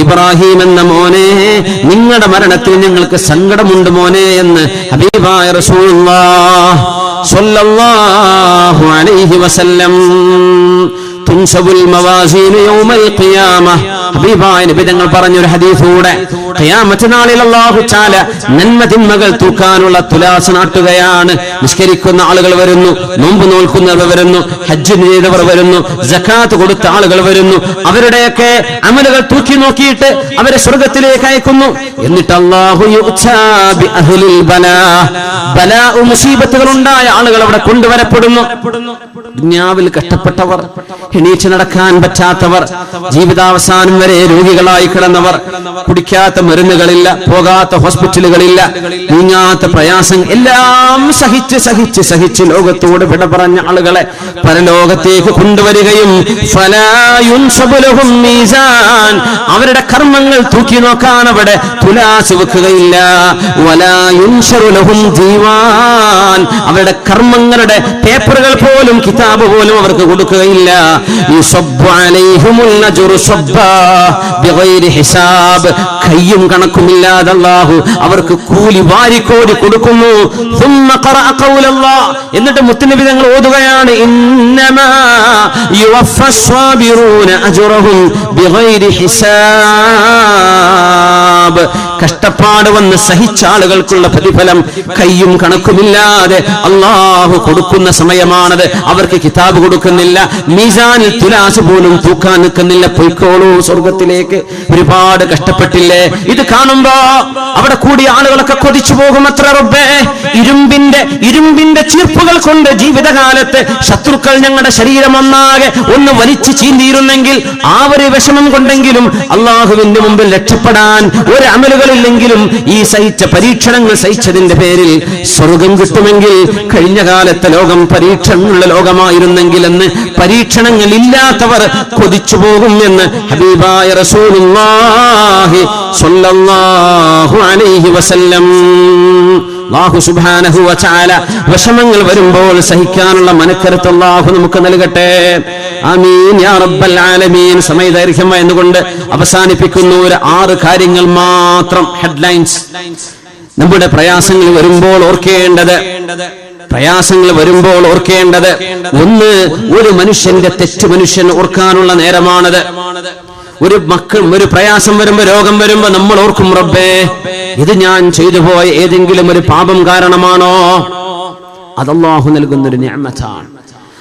ഇബ്രാഹിം എന്ന മോനെ, നിങ്ങളുടെ മരണത്തിൽ ഞങ്ങൾക്ക് സങ്കടമുണ്ട് മോനെ എന്ന് ഹബീബായ റസൂലുള്ളാഹി സ്വല്ലല്ലാഹു അലൈഹി വസല്ലം. തുൻസബുൽ മവാസീൻ യൗമൽ ഖിയാമ. ഹബീബായ നബി തങ്ങൾ പറഞ്ഞൊരു ഹദീസിലൂടെ ഖിയാമത്ത് നാളിൽ അല്ലാഹു തആല നന്മ തിന്മകൾ തൂക്കാനുള്ള തുലാസ് നാട്ടുകയാണ്. നിസ്കരിക്കുന്ന ആളുകൾ വരുന്നു, നോമ്പ് നോൽക്കുന്നവർ വരുന്നു, ഹജ്ജ് ചെയ്തവർ വരുന്നു, സകാത്ത് കൊടുത്ത ആളുകൾ വരുന്നു. അവരുടെയൊക്കെ അമലുകൾ തൂക്കി നോക്കിയിട്ട് അവരെ സ്വർഗ്ഗത്തിലേക്ക് അയക്കുന്നു. എന്നിട്ട് അല്ലാഹു യുഅ്താ ബി അഹ്ലിൽ ബലാ മുസീബത്തുകൾ ഉണ്ടായ ആളുകൾ അവിടെ കൊണ്ടുവരപ്പെടുന്നു. ദുനിയാവിൽ കഷ്ടപ്പെട്ടവർ, എണീറ്റ് നടക്കാൻ പറ്റാത്തവർ, ജീവിതാവസാനം വരെ രോഗികളായി കിടന്നവർ, കുടിക്കാത്ത മരുന്നുകളില്ല, പോകാത്ത ഹോസ്പിറ്റലുകളില്ല, നീങ്ങാത്ത പ്രയാസം എല്ലാം സഹിച്ച് ലോകത്തോട് വിട പറഞ്ഞ ആളുകളെ പരലോകത്തേക്ക് കൊണ്ടുവരികയും അവരുടെ കർമ്മങ്ങൾ തൂക്കി നോക്കാൻ അവിടെ തുലാസ് വെക്കുകയില്ല. അവരുടെ കർമ്മങ്ങളുടെ പേപ്പറുകൾ പോലും കിതാബ് പോലും അവർക്ക് കൊടുക്കുകയില്ല. കയ്യും കണക്കുമില്ലാതെ അല്ലാഹു അവർക്ക് കൂലി വാരിക്കോരി കൊടുക്കുന്നു. എന്നിട്ട് മുത്തുനബി തങ്ങൾ ഓതുകയാണ്, ഇന്നമാ യുവഫസ്വാബിറൂന അജ്റഹും ബിഗൈരി ഹിസാബ്. കഷ്ടപ്പാട് വന്ന് സഹിച്ച ആളുകൾക്കുള്ള പ്രതിഫലം കയ്യും കണക്കുമില്ലാതെ അല്ലാഹു കൊടുക്കുന്ന സമയമാണത്. അവർക്ക് കിതാബ് കൊടുക്കുന്നില്ല, മീസാനിൽ തുലാസ് പോലും തൂക്കാൻ നിൽക്കുന്നില്ല. പൊയ്ക്കോളൂ സ്വർഗത്തിലേക്ക്. ഒരുപാട് കഷ്ടപ്പെട്ടില്ലേ? ഇത് കാണുമ്പോ അവിടെ കൂടിയ ആളുകളൊക്കെ കൊതിച്ചു പോകും. അത്ര റബ്ബേ, ഇരുമ്പിന്റെ ചീർപ്പുകൾ കൊണ്ട് ജീവിതകാലത്ത് ശത്രുക്കൾ ഞങ്ങളുടെ ശരീരം ഒന്നാകെ ഒന്ന് വലിച്ചു ചീന്തിയിരുന്നെങ്കിൽ ആ ഒരു വിഷമം കൊണ്ടെങ്കിലും അള്ളാഹുവിന്റെ മുമ്പിൽ രക്ഷപ്പെടാൻ ഒരു അമലുകളില്ലെങ്കിലും ഈ സഹിച്ച പരീക്ഷണങ്ങൾ സഹിച്ചതിന്റെ പേരിൽ സ്വർഗം കിട്ടുമെങ്കിൽ കഴിഞ്ഞ കാലത്തെ ലോകം പരീക്ഷണമുള്ള ലോകമായിരുന്നെങ്കിൽ എന്ന് പരീക്ഷണങ്ങൾ ഇല്ലാത്തവർ കൊതിച്ചു പോകും എന്ന് ഹബീബായ റസൂലുള്ളാഹി സ്വല്ലല്ലാഹു അലൈഹി വസല്ലം. അല്ലാഹു സുബ്ഹാനഹു വ തആല വിഷമങ്ങൾ വരുമ്പോൾ സഹിക്കാനുള്ള മനക്കരുത്ത് അല്ലാഹു നമുക്ക് നൽകട്ടെ. ആമീൻ യാ റബ്ബൽ ആലമീൻ. സമയദൈർഘ്യം എന്നുകൊണ്ട് അവസാനിപ്പിക്കുന്ന ഒരു 6 കാര്യങ്ങൾ മാത്രം, ഹെഡ്ലൈൻസ്. നമ്മുടെ പ്രയാസങ്ങൾ വരുമ്പോൾ ഓർക്കേണ്ടത് ഒന്ന്, ഒരു മനുഷ്യന്റെ തെറ്റ് മനുഷ്യൻ ഓർക്കാനുള്ള നേരമാണത്. ഒരു പ്രയാസം വരുമ്പോ, രോഗം വരുമ്പോ നമ്മൾ ഓർക്കും, റബ്ബേ ഇത് ഞാൻ ചെയ്തു പോയ ഏതെങ്കിലും ഒരു പാപം കാരണമാണോ? അത് അല്ലാഹു നൽകുന്നൊരു നിഅമത്താണ്.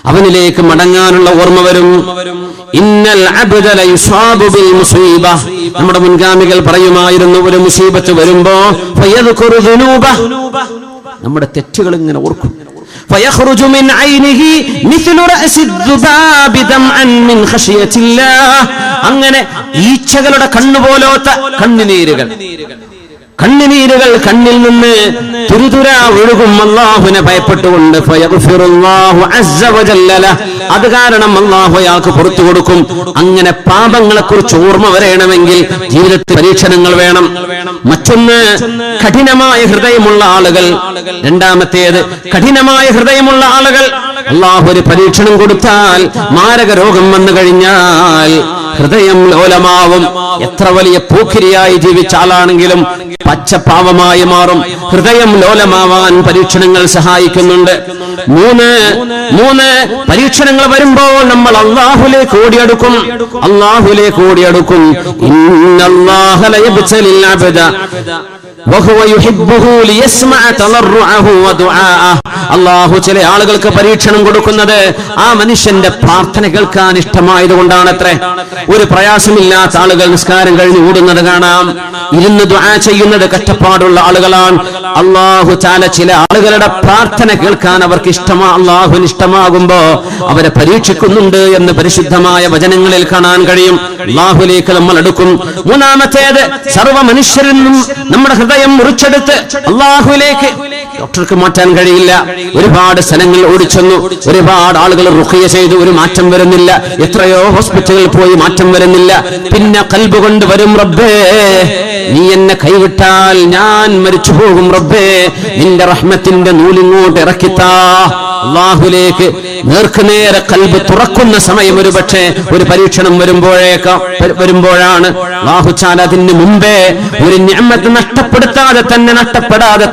അവനിലേക്ക് മടങ്ങാനുള്ള ഓർമ്മ വരും. ഇന്നൽ അബ്ദ ലയുസാബു ബിൽ മുസീബ. നമ്മുടെ മുൻഗാമികൾ പറയുമായിരുന്നു, ഒരു മുസീബത്ത് വരുമ്പോ ഫയദ്കുറു ദുനൂബ, നമ്മുടെ തെറ്റുകൾ ഇങ്ങനെ ഓർക്കും. فيخرج من عينه مثل رأس الذباب دمعا من خشية الله. അങ്ങനെ ഈച്ചകളുടെ കണ്ണുപോലത്തെ കണ്ണുനീരുകൾ കണ്ണിൽ നിന്ന് തുരുതുര ഒഴുകും അല്ലാഹുവിനെ ഭയപ്പെട്ടുകൊണ്ട്. ഫയഗ്ഫിറുല്ലാഹു അസ്സ വജല്ല. അത് കാരണം അല്ലാഹു അയാൾക്ക് പുറത്തു കൊടുക്കും. അങ്ങനെ പാപങ്ങളെ കുറിച്ച് ഓർമ്മ വരണമെങ്കിൽ ജീവിതത്തിൽ പരീക്ഷണങ്ങൾ വേണം. മറ്റൊന്ന്, കഠിനമായ ഹൃദയമുള്ള ആളുകൾ. രണ്ടാമത്തേത്, കഠിനമായ ഹൃദയമുള്ള ആളുകൾ അല്ലാഹു ഒരു പരീക്ഷണം കൊടുത്താൽ, മാരക രോഗം വന്നു കഴിഞ്ഞാൽ ഹൃദയം ലോലമാവും. എത്ര വലിയ പോക്കിരിയായി ജീവിച്ച ആളാണെങ്കിലും പച്ചപ്പാവമായി മാറും. ഹൃദയം ലോലമാവാൻ പരീക്ഷണങ്ങൾ സഹായിക്കുന്നുണ്ട്. മൂന്ന് പരീക്ഷണങ്ങൾ വരുമ്പോൾ നമ്മൾ അല്ലാഹുവിലേക്ക് ഓടിയടുക്കും. ഇന്നല്ലാഹ ലയബ്തലിൽ അബ്ദ വഹുവ യുഹിബ്ബുഹു ലിയസ്മഅ തളർറുഅഹു വദുആഅഹു. അല്ലാഹു ചില ആളുകൾക്ക് പരീക്ഷണം കൊടുക്കുന്നത് ആ മനുഷ്യന്റെ പ്രാർത്ഥന കേൾക്കാൻ ഇഷ്ടമായതുകൊണ്ടാണത്രേ. ഒരു പ്രയാസമില്ലാത്ത ആളുകൾ നിസ്കാരം കഴിഞ്ഞ് ഓടുന്നത് കാണാം, ഇരുന്ന് ദുആ ചെയ്യുന്നത് കഷ്ടപ്പാടുള്ള ആളുകളാണ്. അല്ലാഹു തആല ചില ആളുകളുടെ പ്രാർത്ഥന കേൾക്കാൻ അവർക്ക് അല്ലാഹുവിന് ഇഷ്ടമാകുമ്പോ അവരെ പരീക്ഷിക്കുന്നുണ്ട് എന്ന് പരിശുദ്ധമായ വചനങ്ങളിൽ കാണാൻ കഴിയും. അല്ലാഹുവിലേക്ക് നമ്മൾ അടുക്കും. മൂന്നാമത്തേത്, സർവ്വ മനുഷ്യരിൽ നിന്നും നമ്മുടെ ഹൃദയം മുറിച്ചെടുത്ത് അല്ലാഹുവിലേക്ക്. ഡോക്ടർക്ക് മാറ്റാൻ കഴിയില്ല. ഒരുപാട് സ്ഥലങ്ങൾ ഓടിച്ചെന്നു, ഒരുപാട് ആളുകൾ റുഖിയ ചെയ്തു, ഒരു മാറ്റം വരുന്നില്ല. എത്രയോ ഹോസ്പിറ്റലിൽ പോയി മാറ്റം വരുന്നില്ല. പിന്നെ ഖൽബ് കൊണ്ട് വരും, റബ്ബേ നീ എന്നെ കൈവിട്ടാൽ ഞാൻ മരിച്ചു പോകും. റബ്ബേ നിന്റെ റഹ്മത്തിന്റെ നൂലിങ്ങോട്ട് ഇറക്കിത്താ. അല്ലാഹുവിലേക്ക് നേർക്കുനേരെ ഖൽബ് തുറക്കുന്ന സമയം ഒരുപക്ഷെ ഒരു പരീക്ഷണം വരുമ്പോഴാണ്. അല്ലാഹു തആല അതിന് മുമ്പേ ഒരു നിഅമത്ത് നഷ്ടപ്പെടാതെ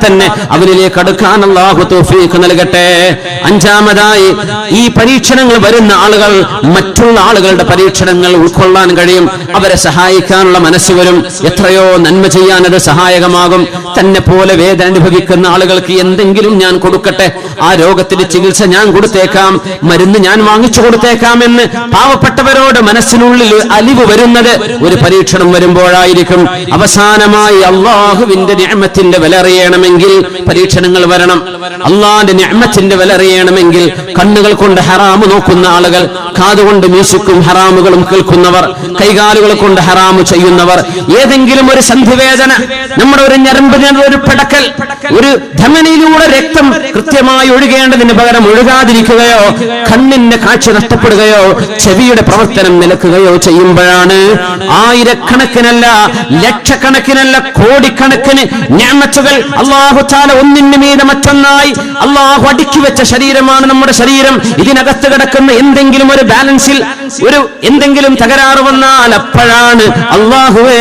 തന്നെ അവനിലേക്ക് കടുക്കാൻ അല്ലാഹു തൗഫീഖ് നൽകട്ടെ. അഞ്ചാമതായി, ഈ പരീക്ഷണങ്ങൾ വരുന്ന ആളുകൾ മറ്റുള്ള ആളുകളുടെ പരീക്ഷണങ്ങൾ ഉൾക്കൊള്ളാൻ കഴിയും, അവരെ സഹായിക്കാനുള്ള മനസ്സ് വരും, എത്രയോ നന്മ ചെയ്യാൻ അത് സഹായകമാകും. തന്നെ പോലെ വേദന അനുഭവിക്കുന്ന ആളുകൾക്ക് എന്തെങ്കിലും ഞാൻ കൊടുക്കട്ടെ, ആ രോഗത്തിന്റെ ചികിത്സ ഞാൻ കൊടുത്തേക്കാം, മരുന്ന് ഞാൻ വാങ്ങിച്ചു കൊടുത്തേക്കാം എന്ന് പാവപ്പെട്ടവരോട് മനസ്സിനുള്ളിൽ അലിവ് വരുന്നത് ഒരു പരീക്ഷണം വരുമ്പോഴായിരിക്കും. അവസാനമായി അള്ളാഹുവിന്റെ നിഅമത്തിന്റെ വില അറിയണമെങ്കിൽ പരീക്ഷണങ്ങൾ വരണം. അള്ളാന്റെ നിഅമത്തിന്റെ വില അറിയണമെങ്കിൽ കണ്ണുകൾ കൊണ്ട് ഹറാമ് നോക്കുന്ന ആളുകൾ, കാതുകൊണ്ട് മ്യൂസിക്കും ഹറാമുകളും കേൾക്കുന്നവർ, കൈകാലുകൾ കൊണ്ട് ഹറാമ് ചെയ്യുന്നവർ, ഏതെങ്കിലും ഒരു സന്ധിവേദന, നമ്മുടെ ഒരു ഞരമ്പിന് ഒരു പിടക്കൽ, ഒരു ധമനിയിലൂടെ രക്തം കൃത്യമായി ഒഴുകേണ്ടതിന് പകരം ഒഴുകാതിരിക്കുകയോ, കണ്ണിന്റെ കാഴ്ച നഷ്ടപ്പെടുകയോ, ചെവിയുടെ പ്രവർത്തനം നിലക്കുകയോ ചെയ്യുമ്പോഴാണ് ആയിരക്കണക്കിനല്ല, ലക്ഷക്കണക്കിനല്ല, കോടിക്കണക്കിന് നിഅമത്തുകൾ അല്ലാഹു തആല ഒന്നിന് മീതെ മറ്റൊന്നായി അല്ലാഹു അടുക്കി വെച്ച ശരീരമാണ് നമ്മുടെ ശരീരം. ഇതിനകത്ത് കിടക്കുന്ന എന്തെങ്കിലും ഒരു ബാലൻസിൽ ഒരു എന്തെങ്കിലും തകരാറ് വന്നാൽ അപ്പോഴാണ് അല്ലാഹുവേ,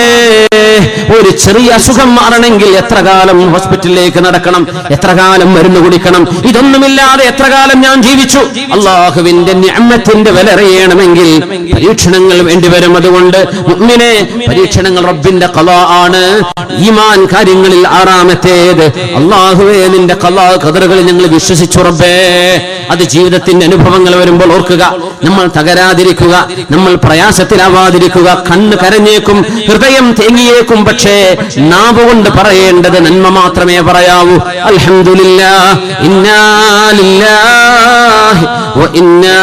ഒരു ചെറിയ അസുഖം മാറണമെങ്കിൽ എത്ര കാലം ഹോസ്പിറ്റലിലേക്ക് നടക്കണം, എത്ര കാലം മരുന്ന് കുടിക്കണം, ഇതൊന്നുമില്ലാതെ എത്ര കാലം ഞാൻ ജീവിച്ചു. അല്ലാഹുവിന്റെ നിഅമത്തിന്റെ വില അറിയണമെങ്കിൽ പരീക്ഷണങ്ങൾ വേണ്ടിവരും. അതുകൊണ്ട് മുഅ്മിനെ, പരീക്ഷണങ്ങൾ റബ്ബിന്റെ ഖളാ ആണ്. ഈമാൻ കാര്യങ്ങളിൽ ആറാമത്തേത്, അല്ലാഹുവേ നിന്റെ ഖളാ ഖദറുകളിൽ ഞങ്ങൾ വിശ്വസിച്ചു റബ്ബേ. അത് ജീവിതത്തിന്റെ അനുഭവങ്ങൾ വരുമ്പോൾ ഓർക്കുക, നമ്മൾ തകരാതിരിക്കുക, നമ്മൾ പ്രയാസത്തിലാവാതിരിക്കുക. കണ്ണ് കരഞ്ഞേക്കും, ഹൃദയം തേങ്ങിയേക്കും, പക്ഷേ നാവ് കൊണ്ട് പറയേണ്ടത് നന്മ മാത്രമേ പറയാവൂ. അൽഹംദുലില്ലാഹ്, ഇന്നാ ലില്ലാഹി വ ഇന്നാ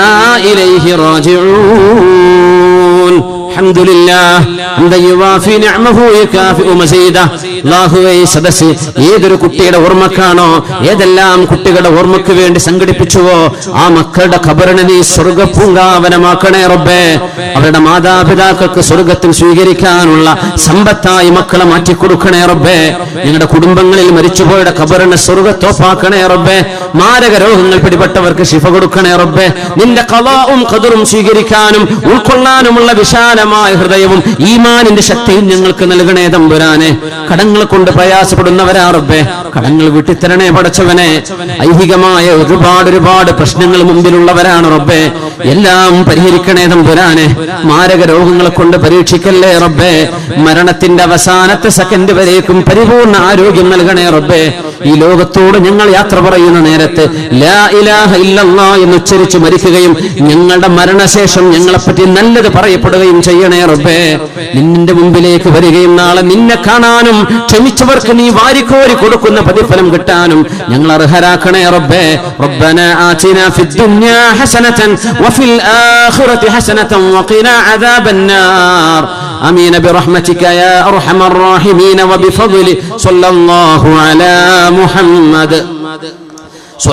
ഇലൈഹി റാജിഊൻ. അൽഹംദുലില്ലാഹ് ഹംദൻ യുവാഫി നിഅമഹു യകാഫിഉ മസീദ. അല്ലാഹുവേ, സദസ്സ് ഏതൊരു കുട്ടിയുടെ ഓർമ്മക്കാണോ, ഏതെല്ലാം കുട്ടികളുടെ ഓർമ്മയ്ക്ക് വേണ്ടി സംഘടിപ്പിച്ചുവോ, ആ മക്കളുടെ ഖബറിനെ നീ സ്വർഗ്ഗപൂങ്കാവനമാക്കണേ റബ്ബേ. അവരുടെ മാതാപിതാക്കൾക്ക് സ്വർഗ്ഗത്തിൽ സ്വീകരിക്കാനുള്ള സമ്പത്തായി മക്കളെ മാറ്റിക്കൊടുക്കണേ റബ്ബേ. ഞങ്ങളുടെ കുടുംബങ്ങളിൽ മരിച്ചുപോയുടെ ഖബറിനെ സ്വർഗ്ഗത്തോപ്പാക്കണേ റബ്ബേ. മാരക രോഗങ്ങൾ പിടിപെട്ടവർക്ക് ശിഫ കൊടുക്കണേ റബ്ബേ. നിന്റെ ഖളാഉം ഖദറും സ്വീകരിക്കാനും ഉൾക്കൊള്ളാനുമുള്ള വിശാലമായ ഹൃദയവും ഈമാനിന്റെ ശക്തിയും ഞങ്ങൾക്ക് നൽകണേ തമ്പുരാനെ. കടങ്ങൾ കൊണ്ട് പ്രയാസപ്പെടുന്നവരാ റബ്ബേ, കടങ്ങൾ വിട്ടിത്തരണേ പടച്ചവനെ. ഐഹികമായ ഒരുപാട് പ്രശ്നങ്ങൾ മുമ്പിലുള്ളവരാണ് റബ്ബേ, എല്ലാം പരിഹരിക്കണേ തമ്പുരാനെ. മാരക രോഗങ്ങളെ കൊണ്ട് പരീക്ഷിക്കല്ലേ റബ്ബേ. മരണത്തിന്റെ അവസാനത്തെ സെക്കൻഡ് വരേക്കും പരിപൂർണ ആരോഗ്യം നൽകണേ റബ്ബേ. ഈ ലോകത്തോട് ഞങ്ങൾ യാത്ര പറയുന്ന നേരത്ത് ലാ ഇലാഹ ഇല്ലല്ലാഹ് എന്ന് ഉച്ചരിച്ച് മരിക്കുകയും ഞങ്ങളുടെ മരണശേഷം ഞങ്ങളെപ്പറ്റി നല്ലത് പറയപ്പെടുകയും ചെയ്യണേ റബ്ബേ. നിന്റെ മുമ്പിലേക്ക് വരികയും നാളെ നിന്നെ കാണാനും ക്ഷമിച്ചവർക്ക് നീ വാരിക്കോരി കൊടുക്കുന്ന പ്രതിഫലം കിട്ടാനും ഞങ്ങൾ അർഹരാക്കണേ റബ്ബേ. റബ്ബനാ ആതിനാ ഫിദ് ദുനിയാ ഹസനതൻ വഫിൽ ആഖിറതി ഹസനതൻ വഖിനാ അദാബന്നാർ. آمين برحمتك يا أرحم الراحمين وبفضل صلى الله على محمد.